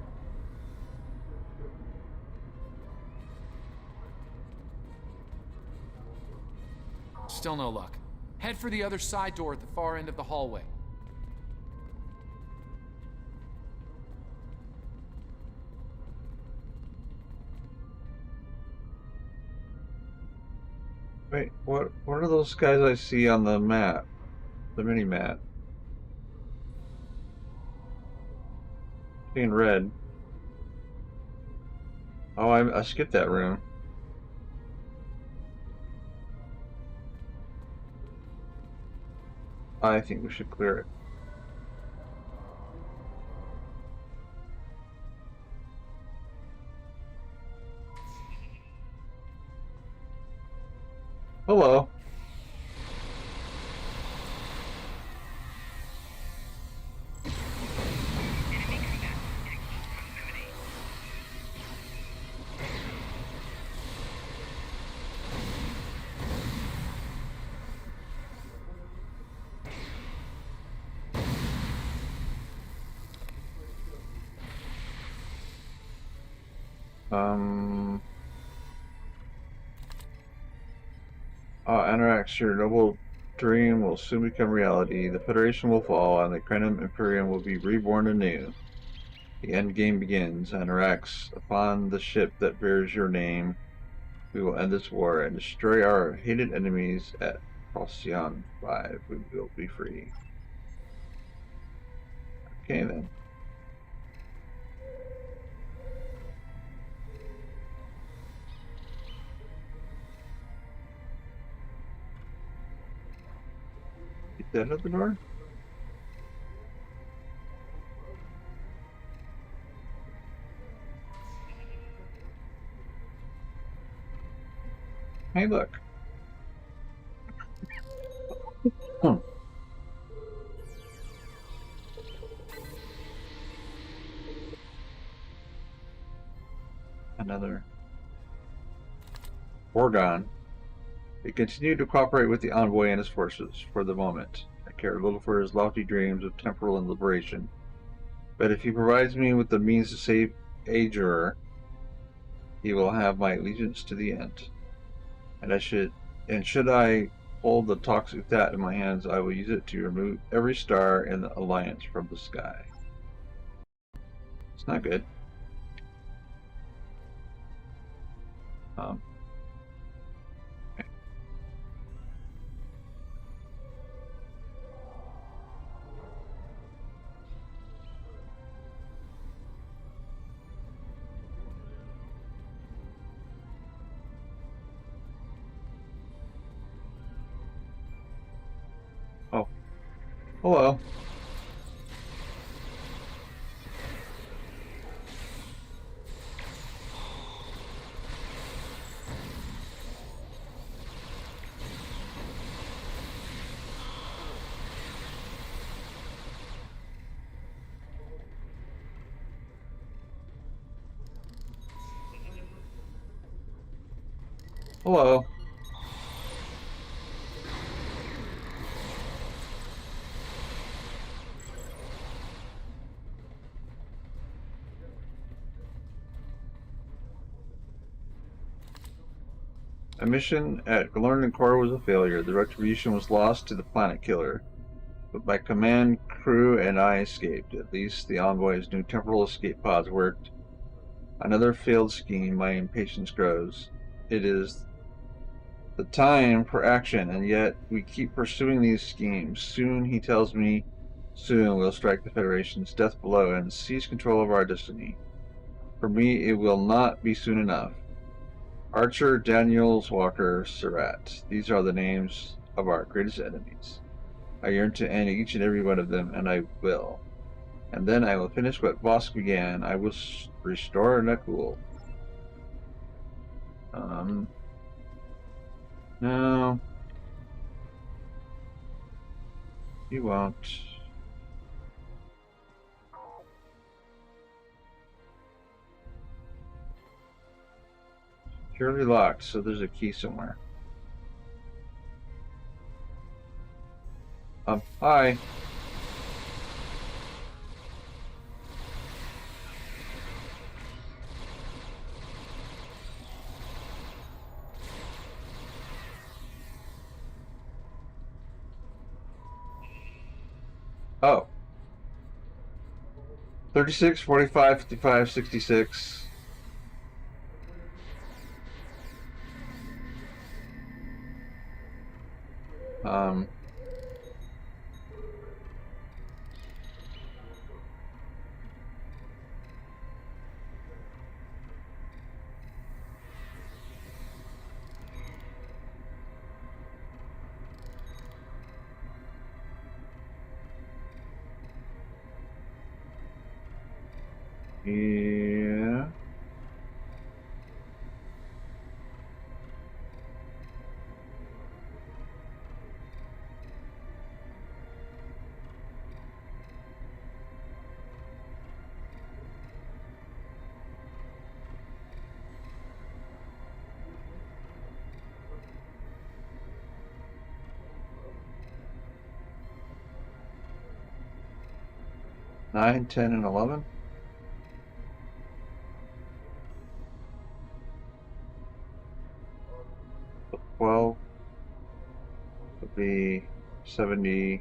Still no luck. Head for the other side door at the far end of the hallway. Wait, what are those guys I see on the map? The mini map. Seeing red. Oh, I skipped that room. I think we should clear it. Hello. Anorax, your noble dream will soon become reality. The Federation will fall, and the Krenim Imperium will be reborn anew. The end game begins. Anorax, upon the ship that bears your name, we will end this war and destroy our hated enemies at Halcyon 5. We will be free. Okay, then. Get that at the door? Hey, look. Another. Orgon. We continue to cooperate with the envoy and his forces, for the moment. I care little for his lofty dreams of temporal and liberation. But if he provides me with the means to save Ager, he will have my allegiance to the end. And should I hold the toxic that in my hands, I will use it to remove every star in the Alliance from the sky. It's not good. Okay. Oh. Hello. Hello. A mission at Galornan Core was a failure. The retribution was lost to the planet killer. But my command crew and I escaped. At least the envoy's new temporal escape pods worked. Another failed scheme. My impatience grows. It is the time for action, and yet we keep pursuing these schemes. Soon, he tells me, soon we'll strike the Federation's death blow and seize control of our destiny. For me, it will not be soon enough. Archer, Daniels, Walker, Surratt. These are the names of our greatest enemies. I yearn to end each and every one of them, and I will. And then I will finish what Vosk began. I will restore Nakul. No. You won't. Securely locked, so there's a key somewhere. Hi. Oh. 36, 45, 55, 66. Yeah. Nine, 10, and 11. 12 would be 78.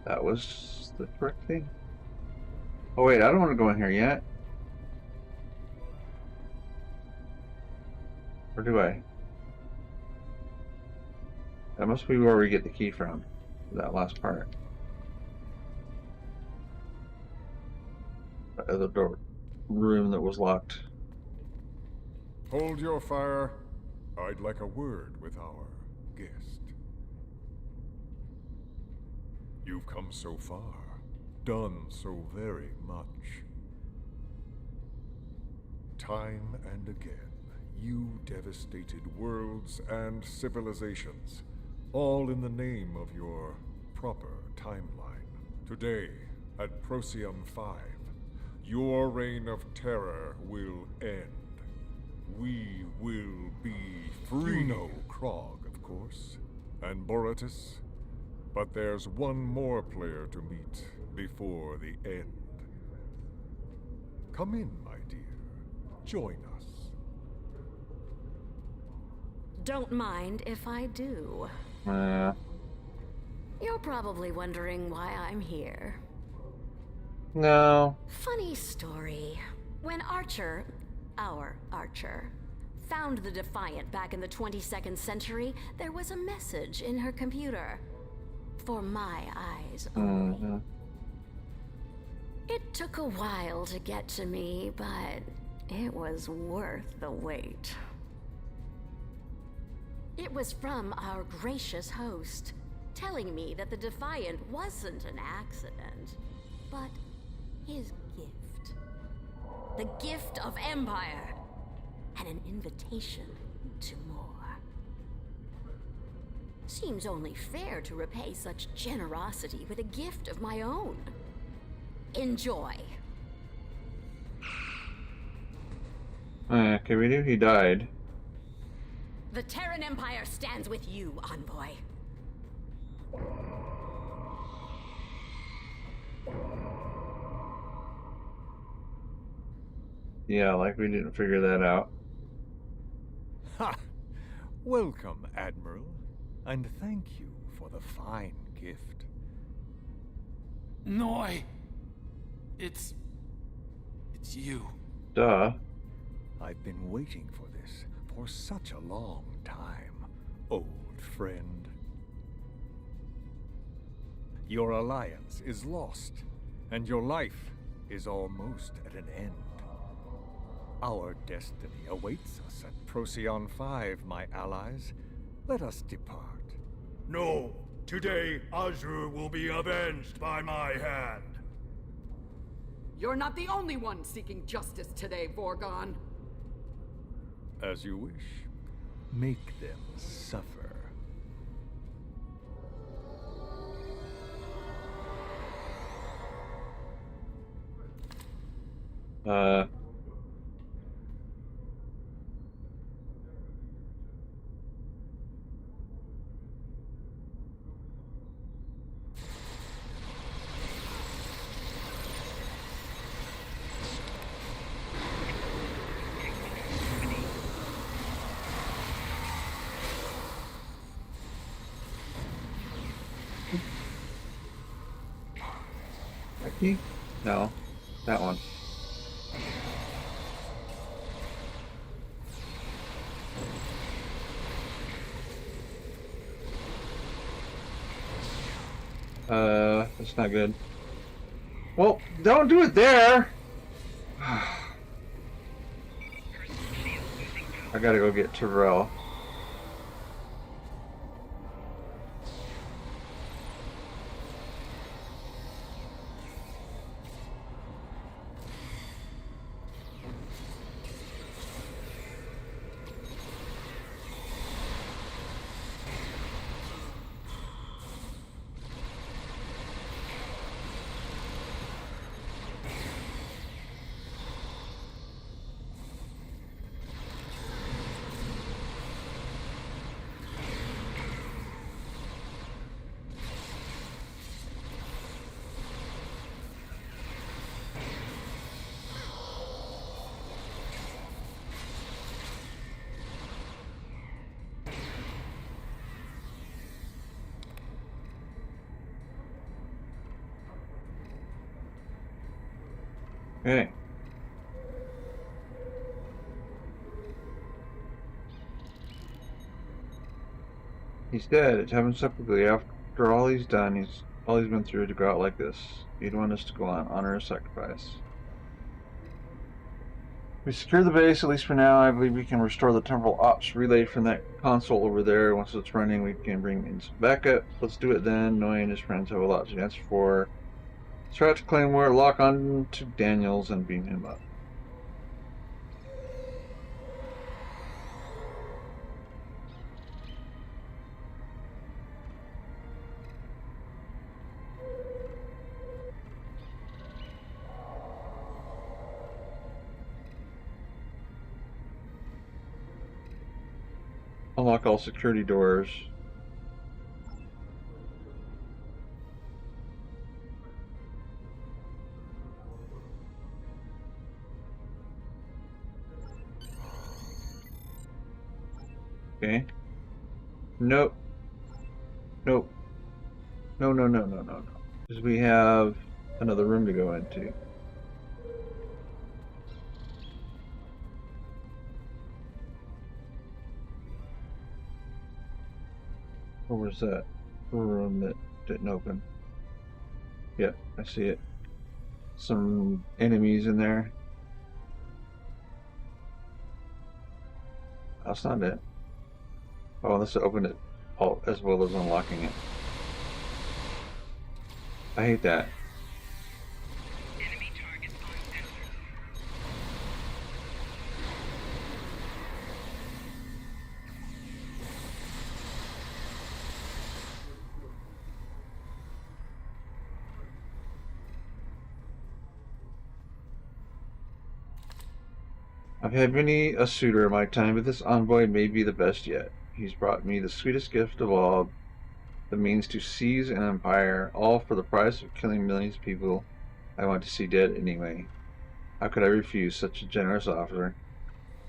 That was the correct thing. Oh wait, I don't want to go in here yet. Or do I? That must be where we get the key from. That last part. The other door room that was locked. Hold your fire. I'd like a word with our guest. You've come so far, done so very much. Time and again, you devastated worlds and civilizations, all in the name of your proper timeline. Today, at Procyon 5, your reign of terror will end. We will be free. You know Krog, of course, and Boretis. But there's one more player to meet before the end. Come in, my dear. Join us. Don't mind if I do. You're probably wondering why I'm here. No. Funny story. When Archer, our Archer, found the Defiant back in the 22nd century, there was a message in her computer. For my eyes only. It took a while to get to me, but it was worth the wait. It was from our gracious host, telling me that the Defiant wasn't an accident, but his gift. The gift of Empire, and an invitation to more. Seems only fair to repay such generosity with a gift of my own. Enjoy. Okay, we knew he died. The Terran Empire stands with you, Envoy. Yeah, like we didn't figure that out. Ha! Welcome, Admiral, and thank you for the fine gift. Noi! It's you. Duh. I've been waiting for this for such a long time, old friend. Your alliance is lost, and your life is almost at an end. Our destiny awaits us at Procyon 5, my allies. Let us depart. No. Today, Azure will be avenged by my hand. You're not the only one seeking justice today, Vorgon. As you wish. Make them suffer. No, that one. That's not good. Well, don't do it there! I gotta go get Terrell. Okay. He's dead. It happens typically after all he's done, all he's been through to go out like this. He'd want us to go on, honor his sacrifice. We secure the base, at least for now. I believe we can restore the temporal ops relay from that console over there. Once it's running, we can bring in some backup. Let's do it then. Noe and his friends have a lot to answer for. Let's try to claim where, lock on to Daniels and beam him up. Unlock all security doors. Okay. Nope. Nope. No. Because we have another room to go into. Or was that a room that didn't open? Yep, I see it. Some enemies in there. That's not it. Oh, let's open it all as well as unlocking it. I hate that. Enemy targets on center. I've had many a suitor in my time, but this envoy may be the best yet. He's brought me the sweetest gift of all, the means to seize an empire, all for the price of killing millions of people I want to see dead anyway. How could I refuse such a generous offer?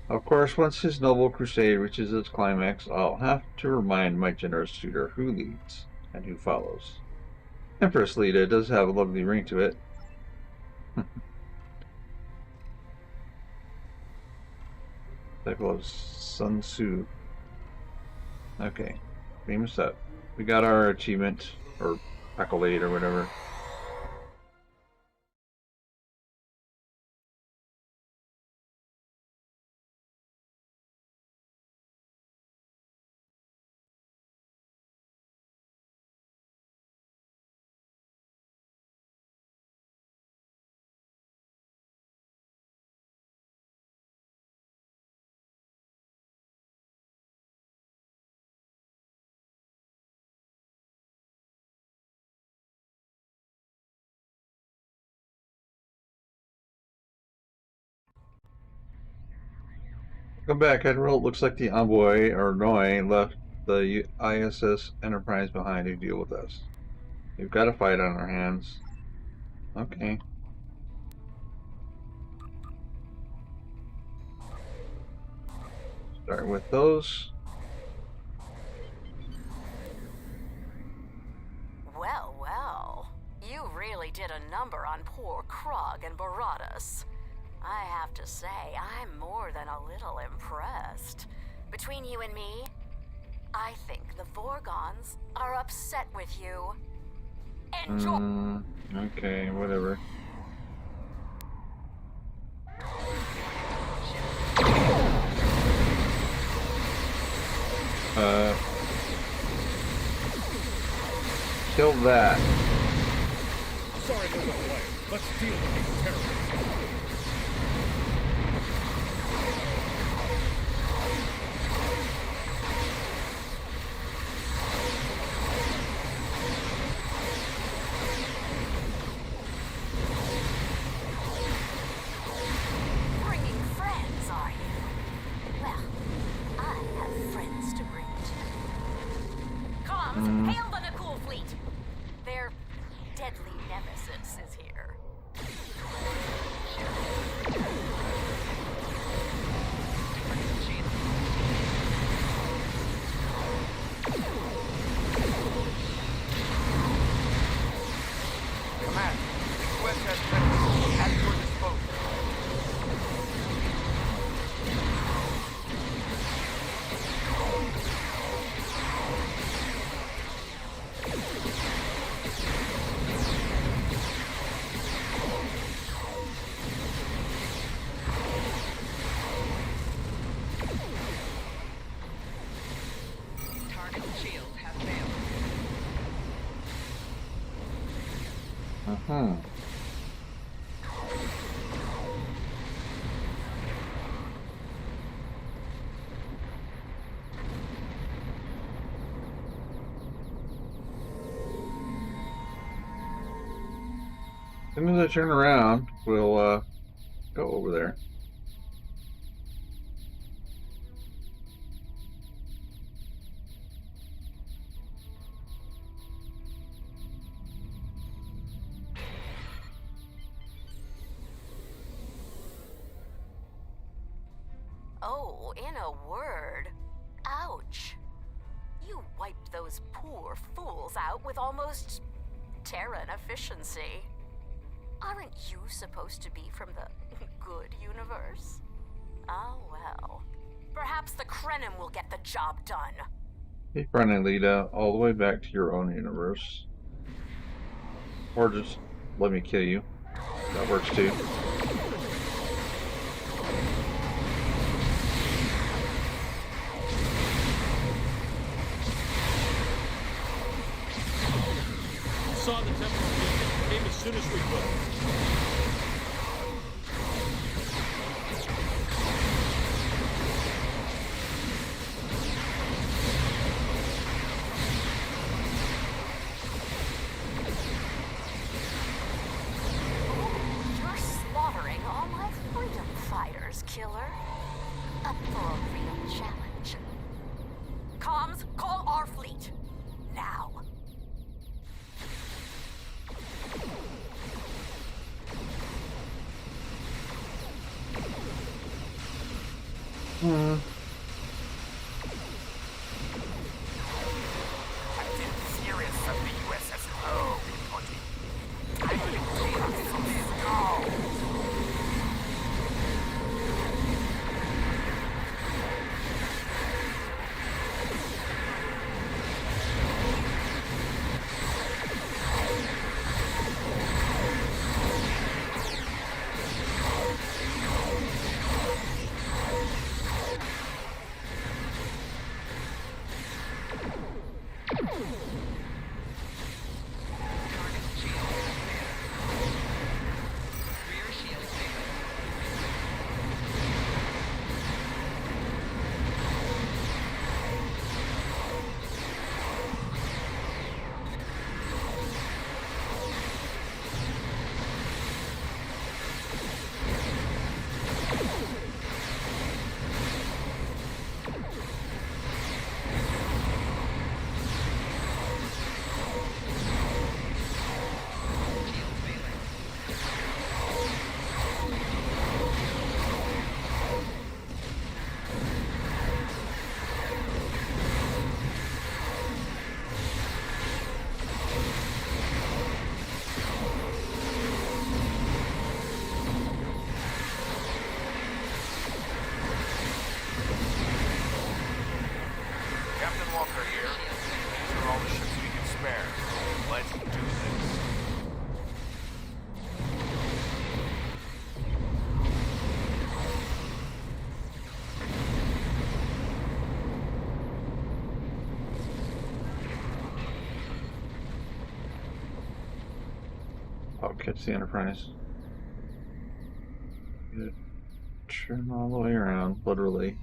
Of course, once his noble crusade reaches its climax, I'll have to remind my generous suitor who leads and who follows. Empress Lita does have a lovely ring to it. Cycle of Sun Tzu. Okay, beam us up. We got our achievement, or accolade, or whatever. Welcome back, Admiral. It looks like the envoy, or Noi, left the ISS Enterprise behind to deal with us. We've got a fight on our hands. Okay. Start with those. Well, well. You really did a number on poor Krog and Baradas. I have to say, I'm more than a little impressed. Between you and me, I think the Vorgons are upset with you. Enjoy. Okay, whatever. Kill that. Sorry for the delay. Let's deal with these terrorists. Bringing friends, are you? Well, I have friends to bring too. Comms, hail the Nakul fleet! Their deadly nemesis is here. Command, the USS Tempest at your disposal. Target shield has failed. As soon as I turn around, we'll go over there. Oh, in a word, ouch. You wiped those poor fools out with almost Terran efficiency. Aren't you supposed to be from the good universe? Oh well. Perhaps the Krenim will get the job done. Keep running, Lita, all the way back to your own universe. Or just let me kill you. That works too. Saw the temple fleet. Came as soon as we could. You're slaughtering all my freedom fighters, killer. Up for a real challenge. Comms, call our fleet. Now. Captain Sirius of the USS Ho reporting. I will clear us from STO. I'll catch the Enterprise. Good. Trim all the way around, literally.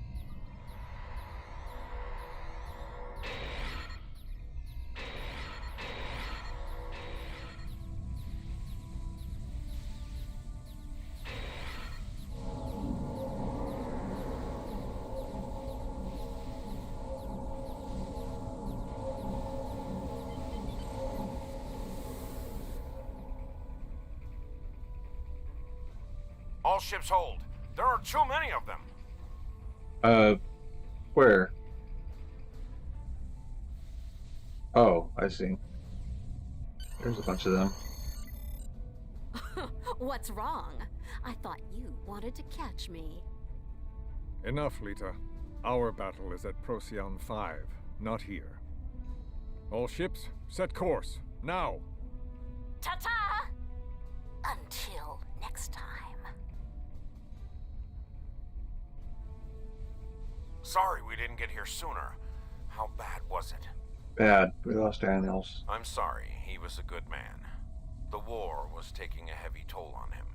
All ships hold. There are too many of them. Where? Oh, I see. There's a bunch of them. What's wrong? I thought you wanted to catch me. Enough, Lita. Our battle is at Procyon 5, not here. All ships, set course, now! Ta-ta! Until next time. Sorry we didn't get here sooner. How bad was it? Bad. We lost Daniels. I'm sorry. He was a good man. The war was taking a heavy toll on him,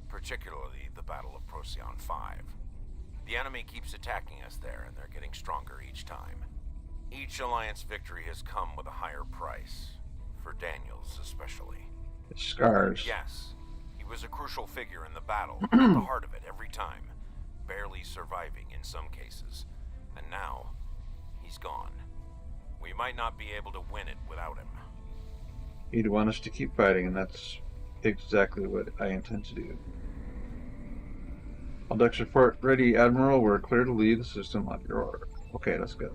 particularly the Battle of Procyon 5. The enemy keeps attacking us there, and they're getting stronger each time. Each Alliance victory has come with a higher price, for Daniels especially. Scars. Yes, he was a crucial figure in the battle, at the heart of it every time, barely surviving in some cases. And now, he's gone. We might not be able to win it without him. He'd want us to keep fighting, and that's exactly what I intend to do. All decks report ready, Admiral. We're clear to leave the system on your order. Okay, let's go.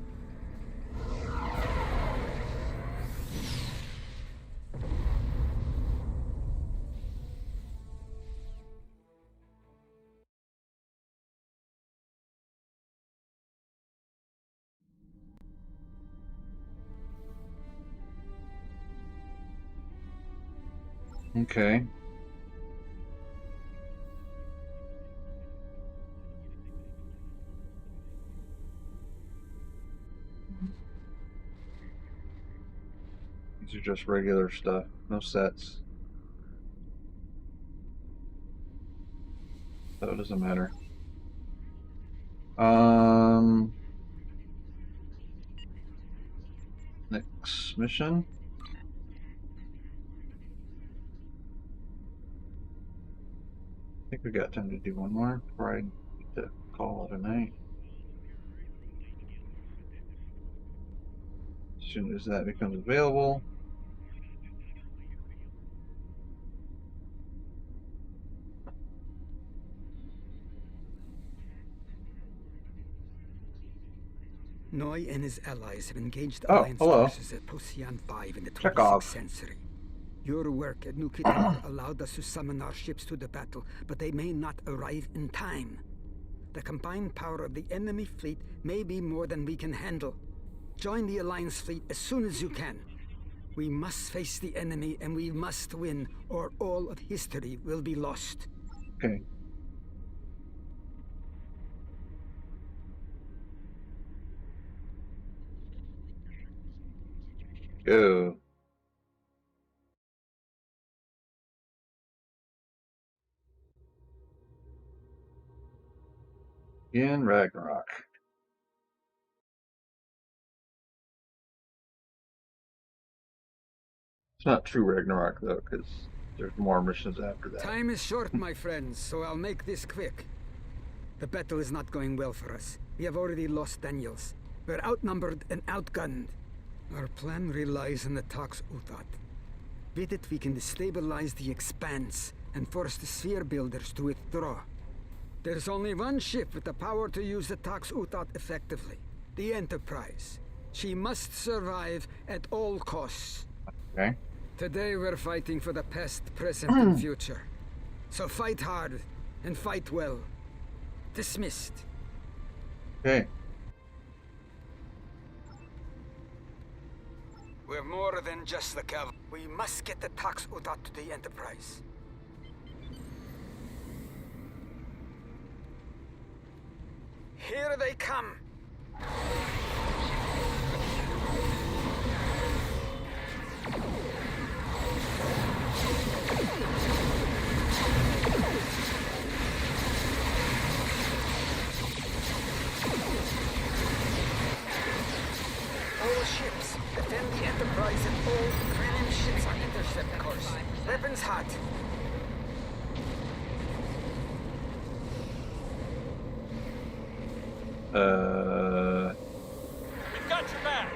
Okay. These are just regular stuff, no sets. So it doesn't matter. Next mission. I think we got time to do one more before I need to call it a night. As soon as that becomes available. Noi and his allies have engaged the Alliance forces at Procyon 5 in the 26th century. Your work at Nukitar allowed us to summon our ships to the battle, but they may not arrive in time. The combined power of the enemy fleet may be more than we can handle. Join the Alliance fleet as soon as you can. We must face the enemy and we must win, or all of history will be lost. Okay. Go. In Ragnarok. It's not true Ragnarok though, because there's more missions after that. Time is short, my friends, so I'll make this quick. The battle is not going well for us. We have already lost Daniels. We're outnumbered and outgunned. Our plan relies on the Tox Utat. With it, we can destabilize the Expanse and force the Sphere Builders to withdraw. There's only one ship with the power to use the Tox Utat effectively. The Enterprise. She must survive at all costs. Okay. Today we're fighting for the past, present, and future. So fight hard and fight well. Dismissed. Okay. We're more than just the cav. We must get the Tox Utat to the Enterprise. Here they come! weapons hot. We've got your back.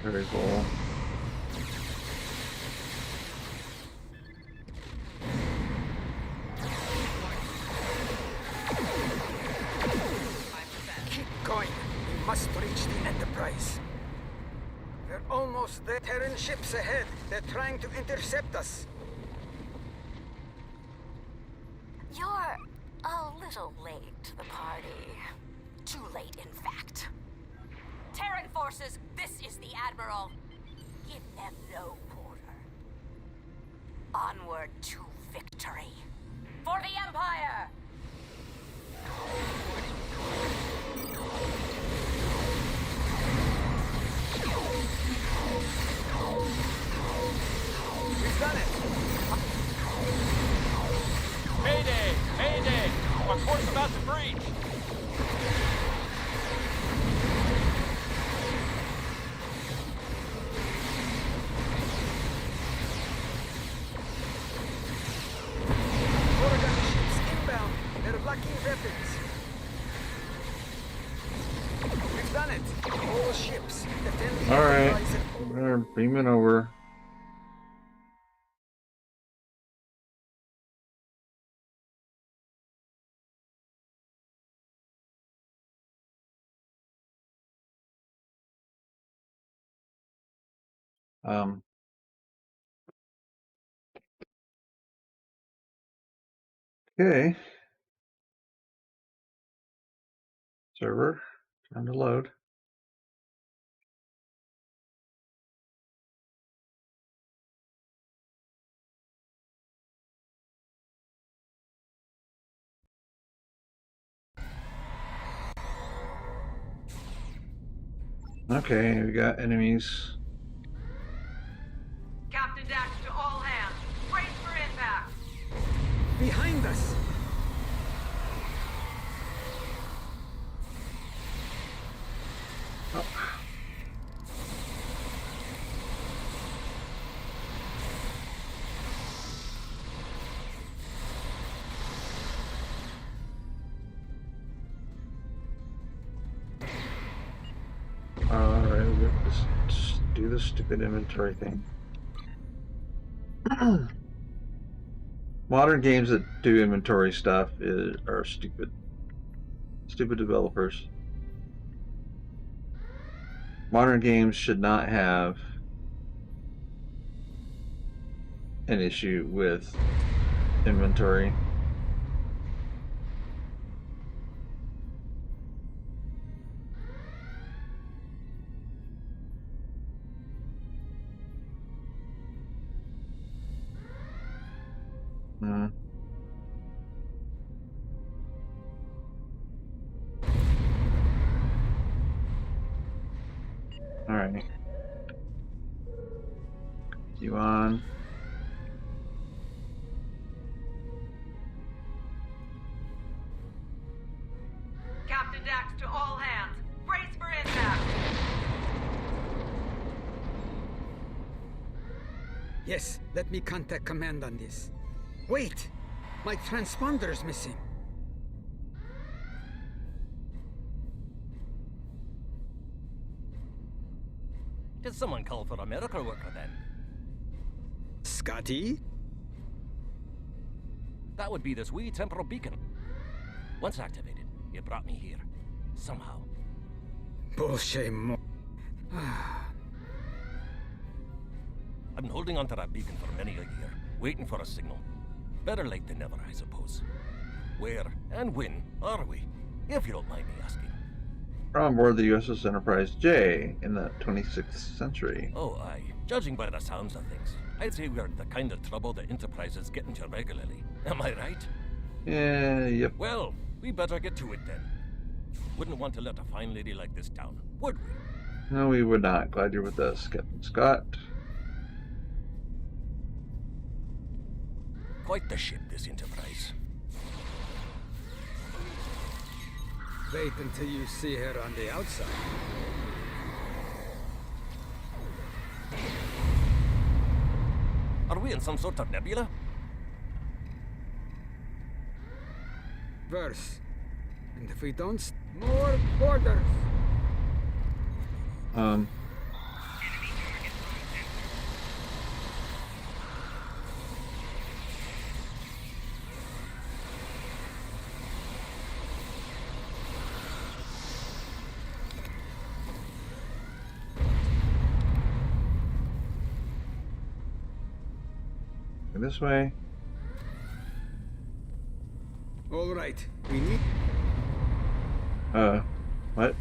Very cool. Keep going. We must reach the Enterprise. We're almost there. Terran ships ahead. They're trying to intercept us. You're a little late to the party. Too late, in fact. Terran forces, this is the Admiral. Give them no quarter. Onward to victory. For the Empire! We've done it! Mayday! Mayday! Our course about to breach! They're blocking weapons. We've done it. All ships. All right, we're beaming over. Okay. Server, time to load. Okay, we got enemies. Captain Dax to all hands. Brace for impact. Behind us. Oh. Alright, let's do the stupid inventory thing. Modern games that do inventory stuff are stupid. Stupid developers. Modern games should not have an issue with inventory. All right. You on? Captain Dax to all hands. Brace for impact. Yes, let me contact command on this. Wait! My transponder's missing. Could someone call for a miracle worker then? Scotty? That would be this wee temporal beacon. Once activated, it brought me here. Somehow. Bullshit mo. I've been holding onto that beacon for many a year, waiting for a signal. Better late than never, I suppose. Where and when are we, if you don't mind me asking? We're on board the USS Enterprise J in the 26th century. Oh, aye. Judging by the sounds of things, I'd say we're the kind of trouble the Enterprise is getting into regularly. Am I right? Yeah, yep. Well, we better get to it then. Wouldn't want to let a fine lady like this down, would we? No, we would not. Glad you're with us, Captain Scott. Quite the ship, this Enterprise. Wait until you see her on the outside. Are we in some sort of nebula? Verse. And if we don't, more borders. This way. All right, we need... What?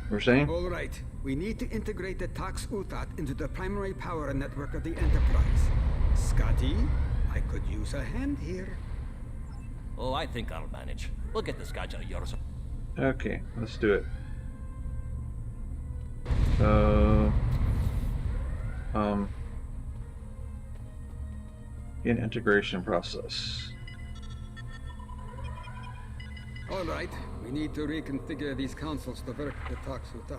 We're saying? All right, we need to integrate the Tox Utat into the primary power network of the Enterprise. Scotty, I could use a hand here. Oh, I think I'll manage. We'll get this gadget of yours. Okay, let's do it. In integration process. All right, we need to reconfigure these consoles to work the Tox Utat.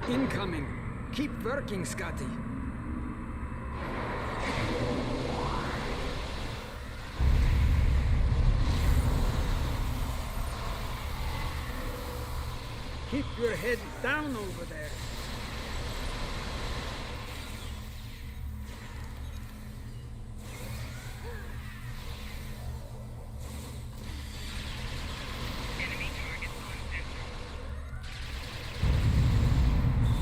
Incoming! Keep working, Scotty! Keep your head down over there.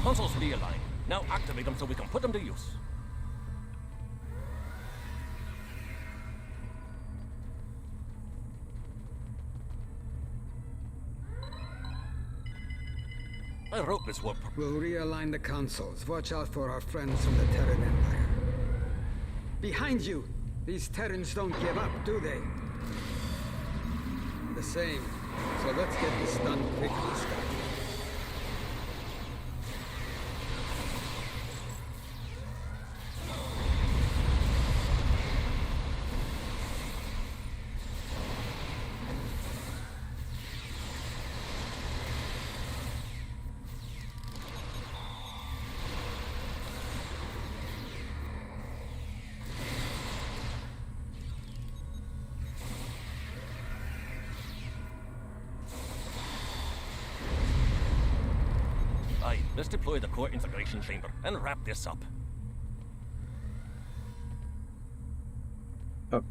Consoles realigned. Now activate them so we can put them to use. I hope this will... We'll realign the consoles. Watch out for our friends from the Terran Empire. Behind you! These Terrans don't give up, do they? The same. So let's get this done quickly, Scotty. Let's deploy the core integration chamber and wrap this up. Oh.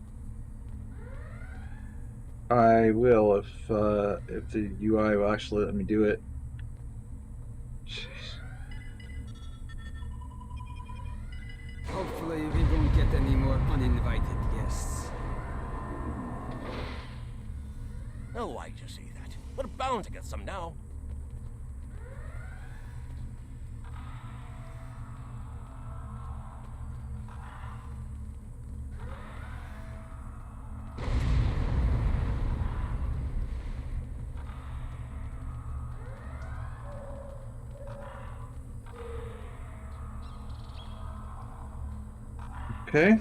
I will if the UI will actually let me do it. Jeez. Hopefully we won't get any more uninvited guests. Oh, why'd you say that? We're bound to get some now. Okay.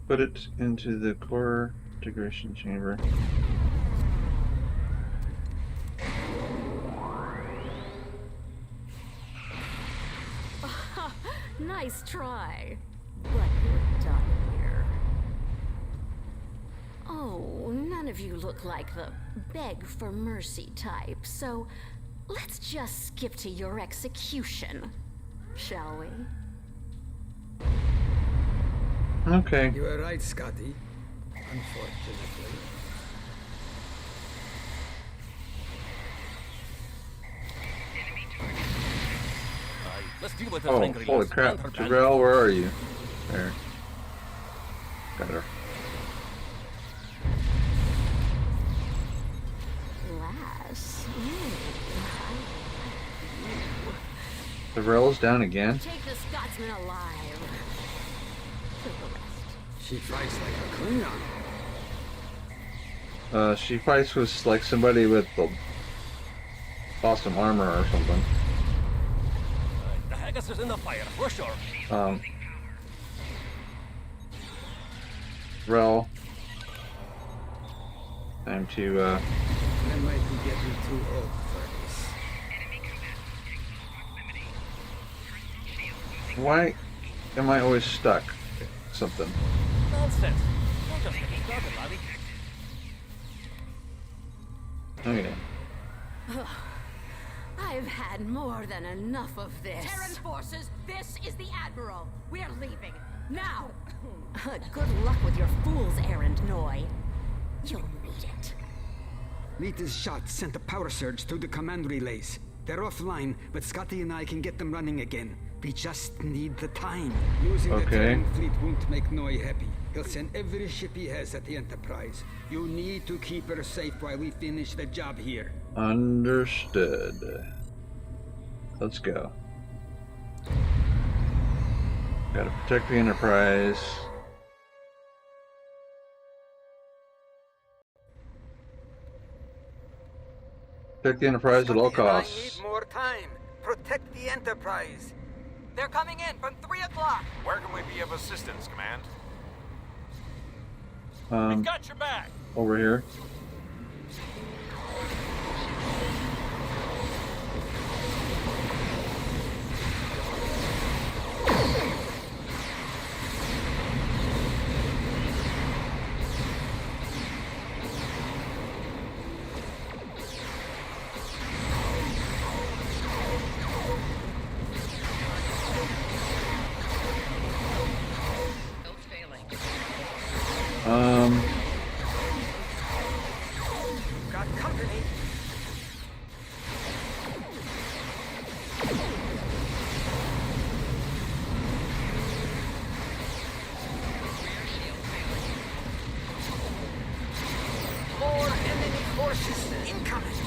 Put it into the core integration chamber. Nice try. But you're done here. Oh, none of you look like the beg for mercy type, so Let's just skip to your execution, shall we? Okay. You are right, Scotty. Unfortunately. Let's deal with Oh, holy crap. Jarrell, where are you? There. Got her. Lass. Jarrell's down again. Take the Scotsman alive. For the rest. She fights like a Klingon. She fights with like somebody with the awesome armor or something. The Haggis is in the fire, for sure. Rel. Time to, That might be getting too old for this. Why am I always stuck? Something. Nonsense. Don't just get started, laddie. Okay. I've had more than enough of this. Terran forces, this is the Admiral. We're leaving. Now! Good luck with your fool's errand, Noi. You'll need it. Lita's shot sent a power surge through the command relays. They're offline, but Scotty and I can get them running again. We just need the time. Losing the Terran fleet won't make Noi happy. He'll send every ship he has at the Enterprise. You need to keep her safe while we finish the job here. Understood. Let's go. Gotta protect the Enterprise. Protect the Enterprise at all costs. I need more time. Protect the Enterprise. They're coming in from 3 o'clock. Where can we be of assistance, Command? We've got your back. Over here. Got company. More enemy forces incoming.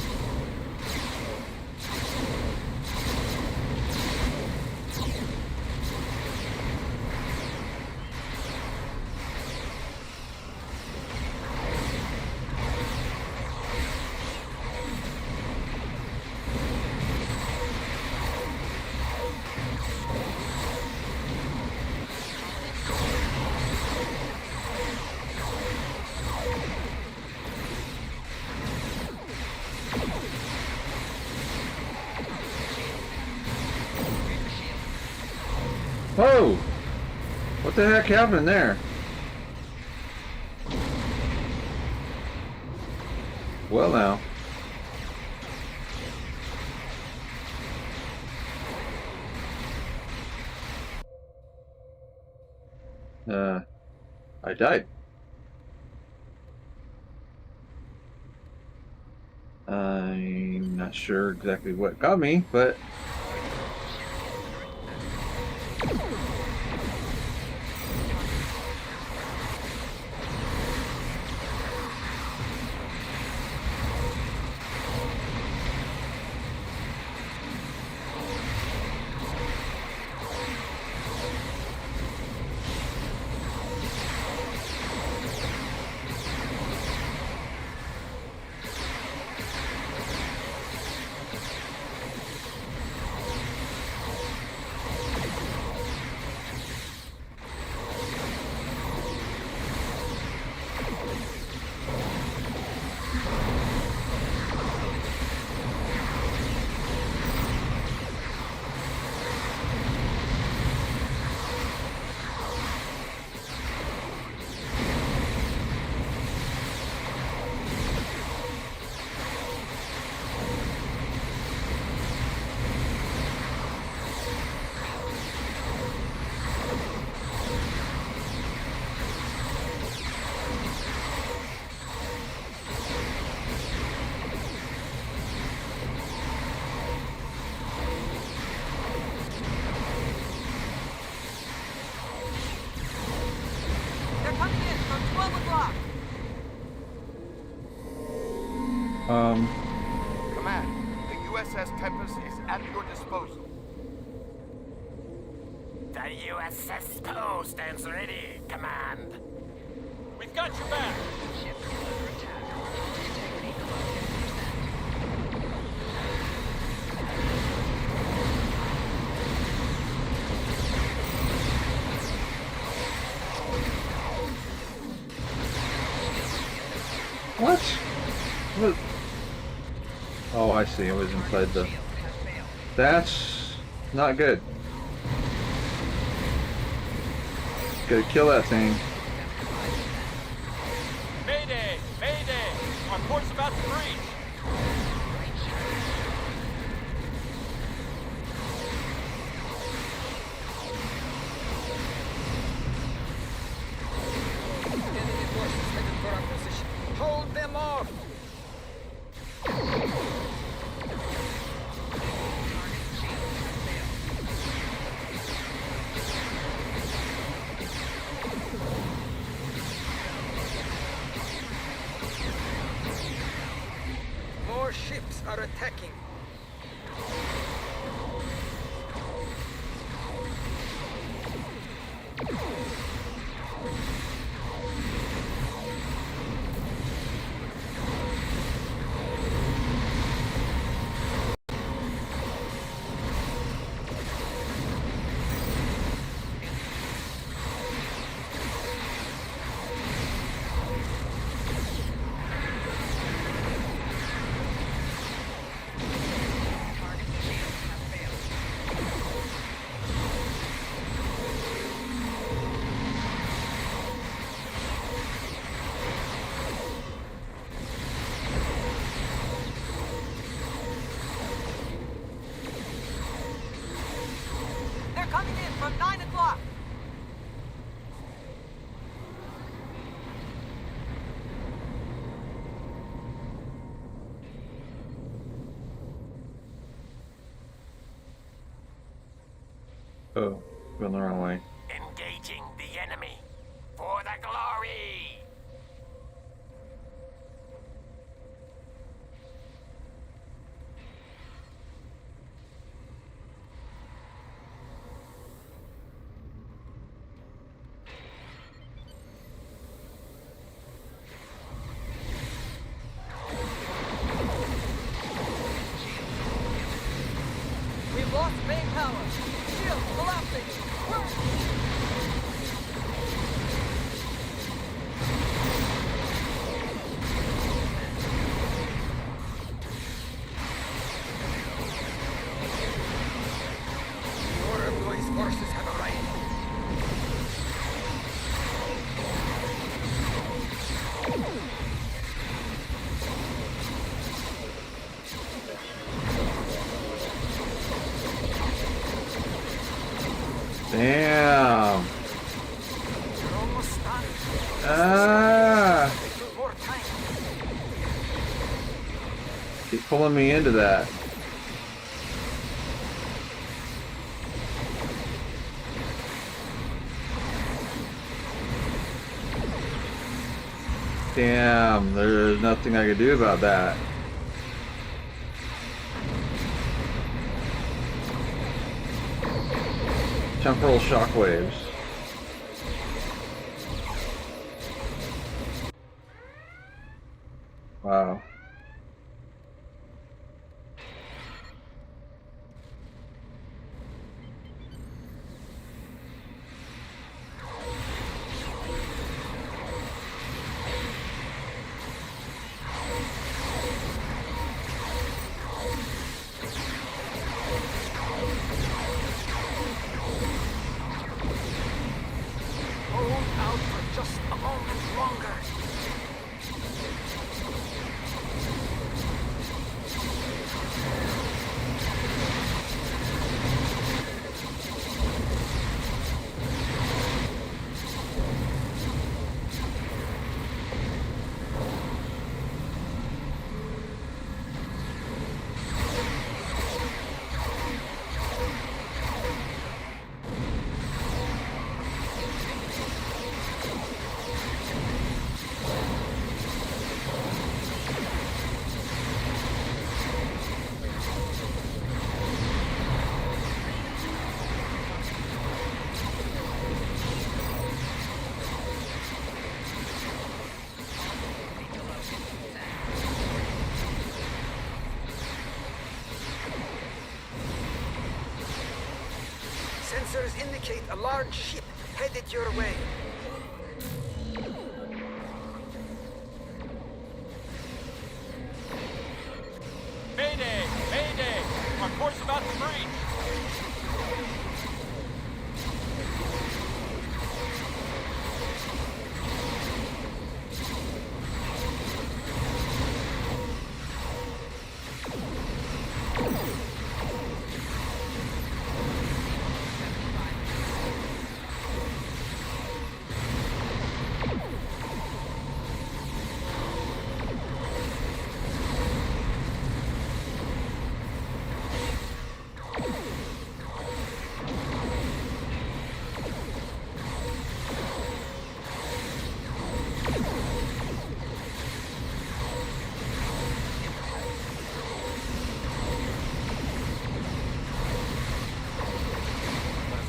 Whoa! What the heck happened there? Well now. I died. I'm not sure exactly what got me, but Command, the USS Tempest is at your disposal. The USS STO stands ready, Command. We've got your back. What? What? Oh, I see. It was inside the... That's not good. Gotta kill that thing. Mayday! Mayday! Our port's about to breach! Enemy forces headed for our position. Hold them off! More ships are attacking. They're coming in from 9 o'clock. Oh, going the wrong way. Engaging the enemy for the glory! We've lost main power. Shield collapsing. More of Louis' forces have arrived. Damn. You're almost done. Ah. More time. Keep pulling me into that. Damn, there's nothing I could do about that. Temporal shockwaves. Wow. Hold out for just a moment longer. Sensors indicate a large ship headed your way. Mayday! Mayday! Our course about to breach!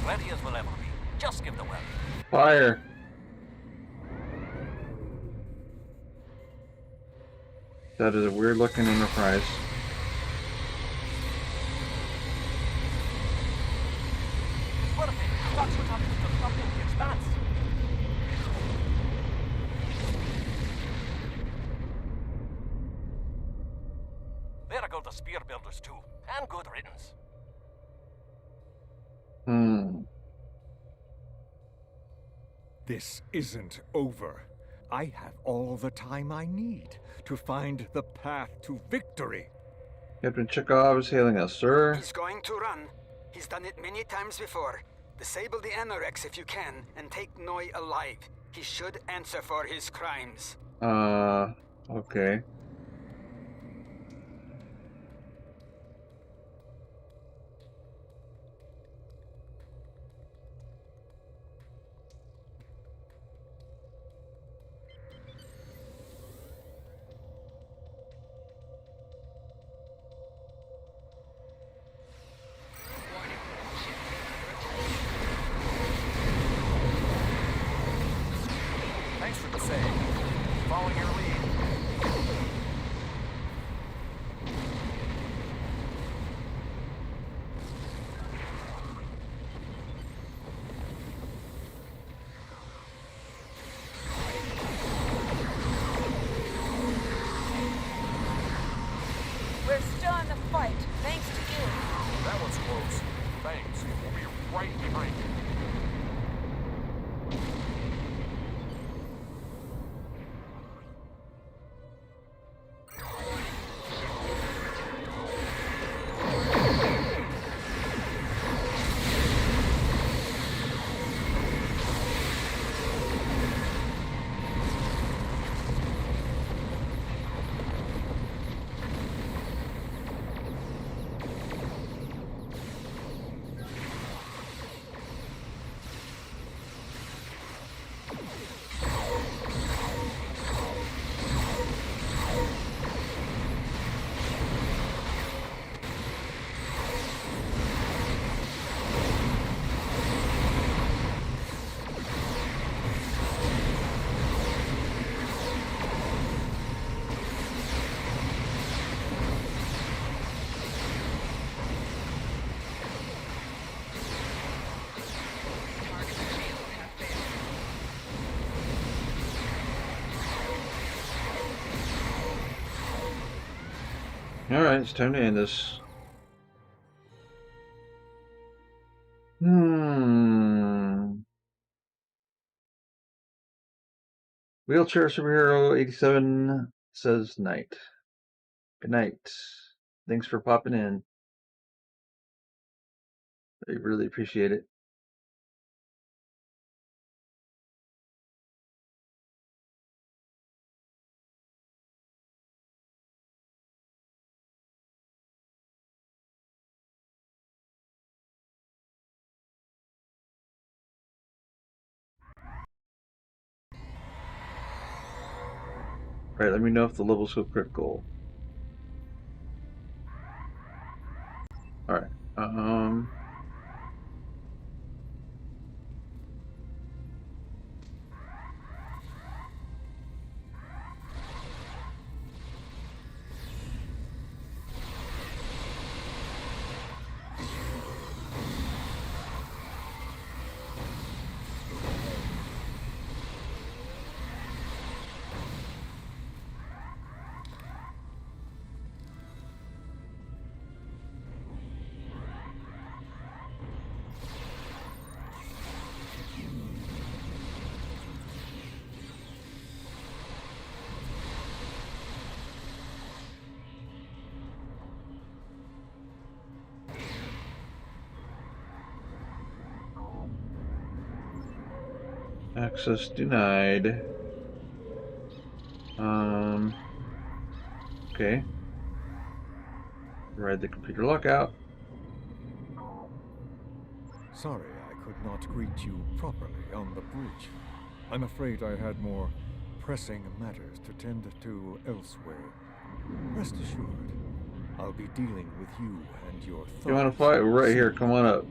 Ready as we'll ever be. Just give the word. Fire. That is a weird looking Enterprise. Perfect. That's what happens to something in the expanse. There go the spear builders too. And good riddance. This isn't over. I have all the time I need to find the path to victory. Captain Chekhov is hailing us, sir. He's going to run. He's done it many times before. Disable the anorex if you can, and take Noi alive. He should answer for his crimes. Okay. Thanks for the save. Following your lead. We're still in the fight, thanks to you. That was close. Thanks. We'll be right behind you. Alright, it's time to end this. Wheelchair Superhero 87 says night. Good night. Thanks for popping in. I really appreciate it. Alright, let me know if the levels go critical. Alright, Access denied. Okay. Ride the computer lockout. Sorry I could not greet you properly on the bridge. I'm afraid I had more pressing matters to tend to elsewhere. Rest assured, I'll be dealing with you and your thoughts. You want to fight? We're right here. Come on up.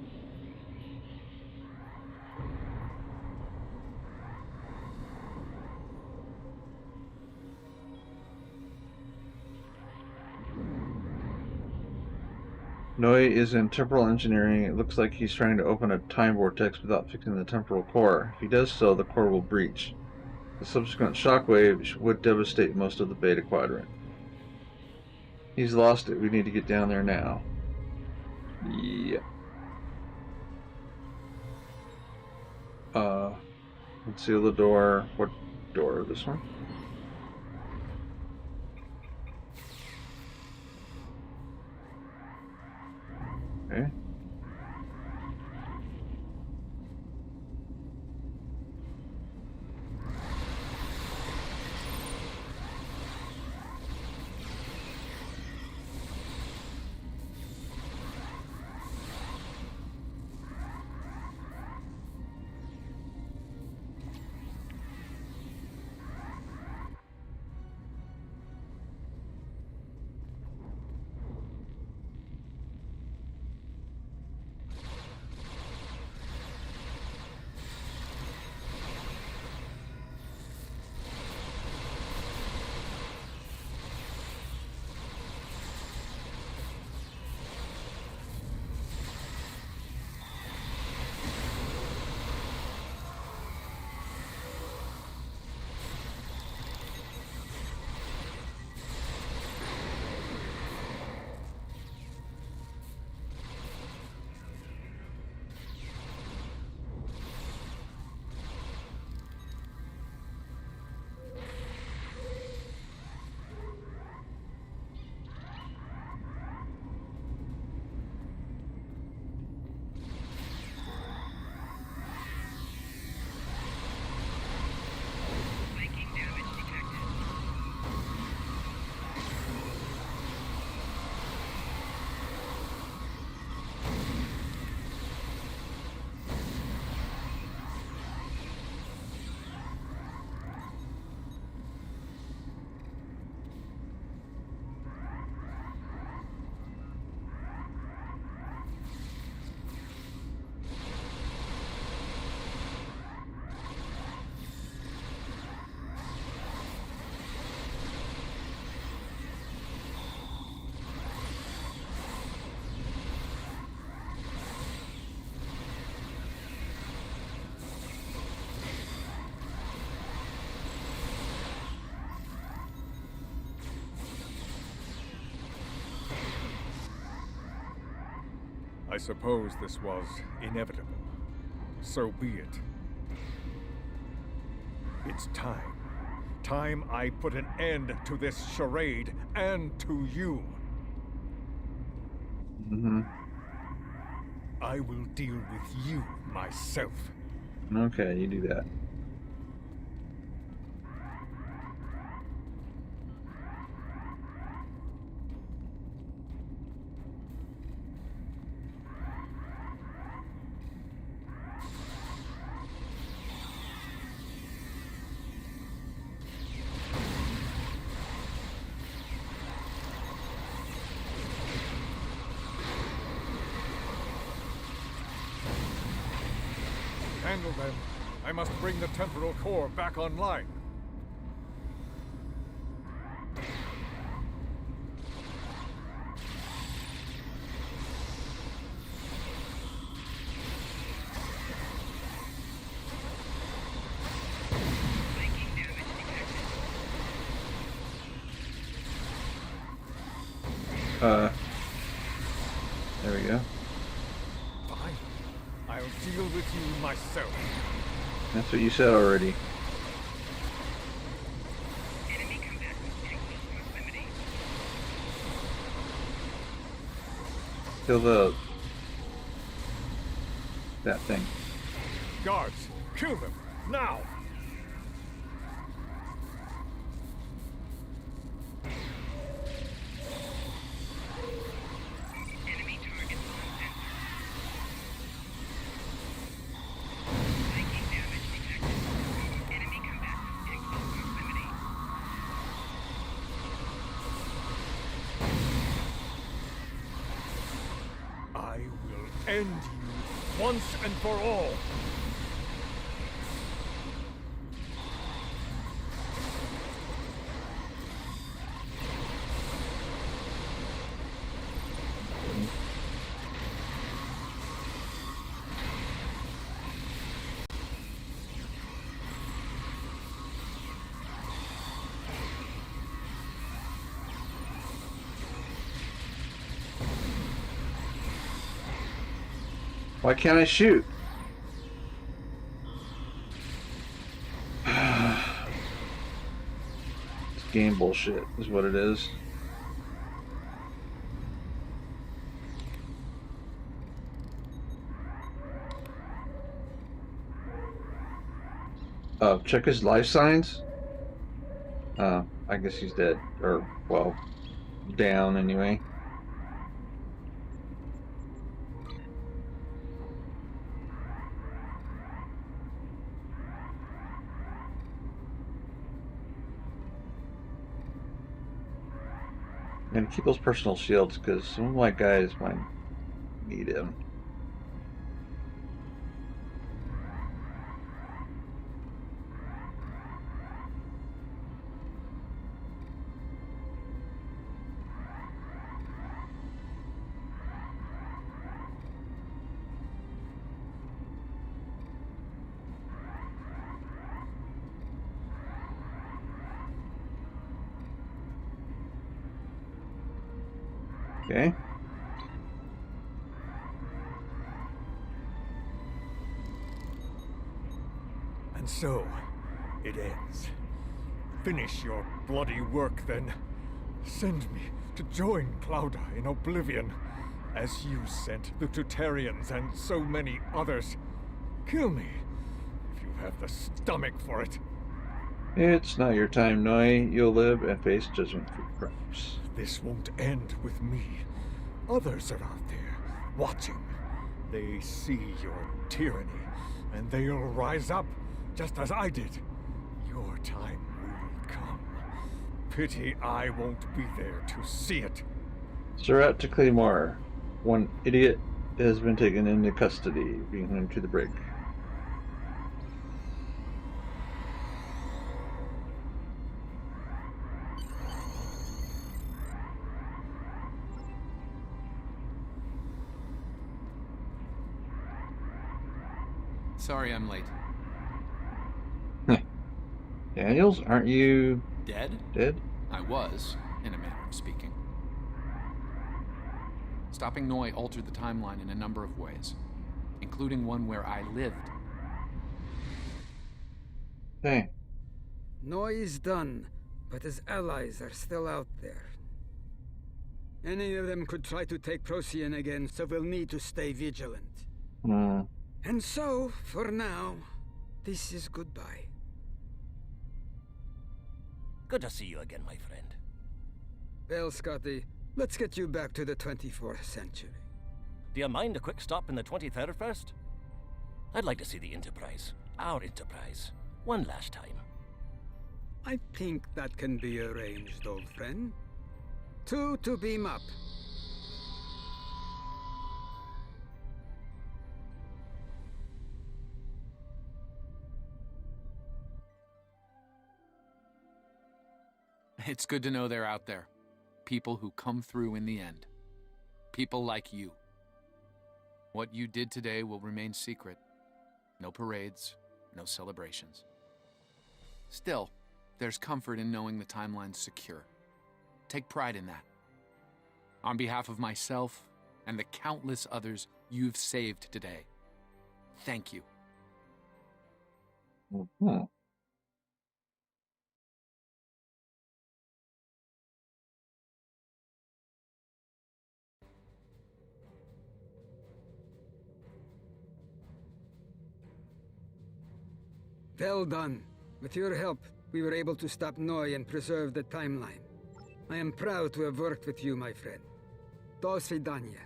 Noi is in temporal engineering. It looks like he's trying to open a time vortex without fixing the temporal core. If he does so, the core will breach. The subsequent shockwave would devastate most of the Beta Quadrant. He's lost it. We need to get down there now. Yeah. Conceal the door. What door? This one? Okay. I suppose this was inevitable. So be it. It's time. Time I put an end to this charade and to you. I will deal with you myself. Okay, you do that. Handle them. I must bring the temporal core back online. There we go. Fine. I'll deal with you myself. That's what you said already. Kill that thing. Guards, kill them. Now! Enemy target on sensor. Psychic damage detected. Enemy combatants in close proximity. I will end you once and for all. Why can't I shoot? It's game bullshit is what it is. Check his life signs. I guess he's dead. Or, well, down anyway. And keep those personal shields, because some of my guys might need him. Okay. And so, it ends. Finish your bloody work, then. Send me to join Claudia in Oblivion, as you sent the Tutarians and so many others. Kill me, if you have the stomach for it. It's not your time, Noi. You'll live and face judgment for your crimes. This won't end with me. Others are out there, watching. They see your tyranny, and they'll rise up, just as I did. Your time will come. Pity I won't be there to see it. Surratt to Claymore. One idiot has been taken into custody, bringing him to the brig. Sorry I'm late. Daniels, aren't you... Dead? Dead? I was, in a manner of speaking. Stopping Noi altered the timeline in a number of ways, including one where I lived. Hey. Noi is done, but his allies are still out there. Any of them could try to take Procyon again, so we'll need to stay vigilant. And so, for now, this is goodbye. Good to see you again, my friend. Well, Scotty, let's get you back to the 24th century. Do you mind a quick stop in the 23rd first? I'd like to see the Enterprise. Our Enterprise. One last time. I think that can be arranged, old friend. 2 to beam up. It's good to know they're out there. People who come through in the end. People like you. What you did today will remain secret. No parades, no celebrations. Still, there's comfort in knowing the timeline's secure. Take pride in that. On behalf of myself and the countless others you've saved today, thank you. Mm-hmm. Well done. With your help, we were able to stop Noi and preserve the timeline. I am proud to have worked with you, my friend. Do svidania.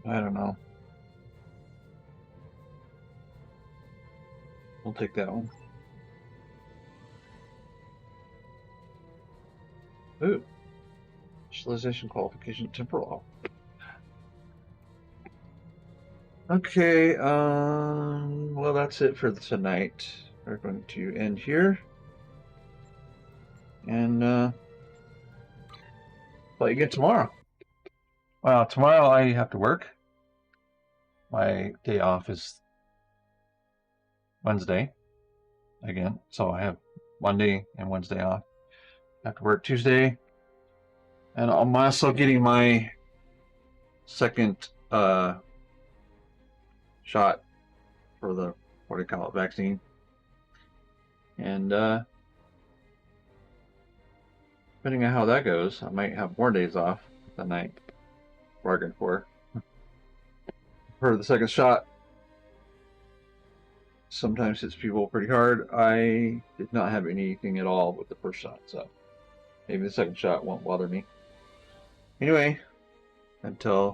I don't know. We'll take that one. Ooh. Specialization qualification temporal. Okay, well, that's it for tonight. We're going to end here. And, play again tomorrow. Well, tomorrow I have to work. My day off is Wednesday again, so I have Monday and Wednesday off. I have to work Tuesday, and I'm also getting my second shot for the vaccine, and depending on how that goes, I might have more days off than I bargained for. For the second shot, sometimes hits people pretty hard. I did not have anything at all with the first shot, so maybe the second shot won't bother me. Anyway, until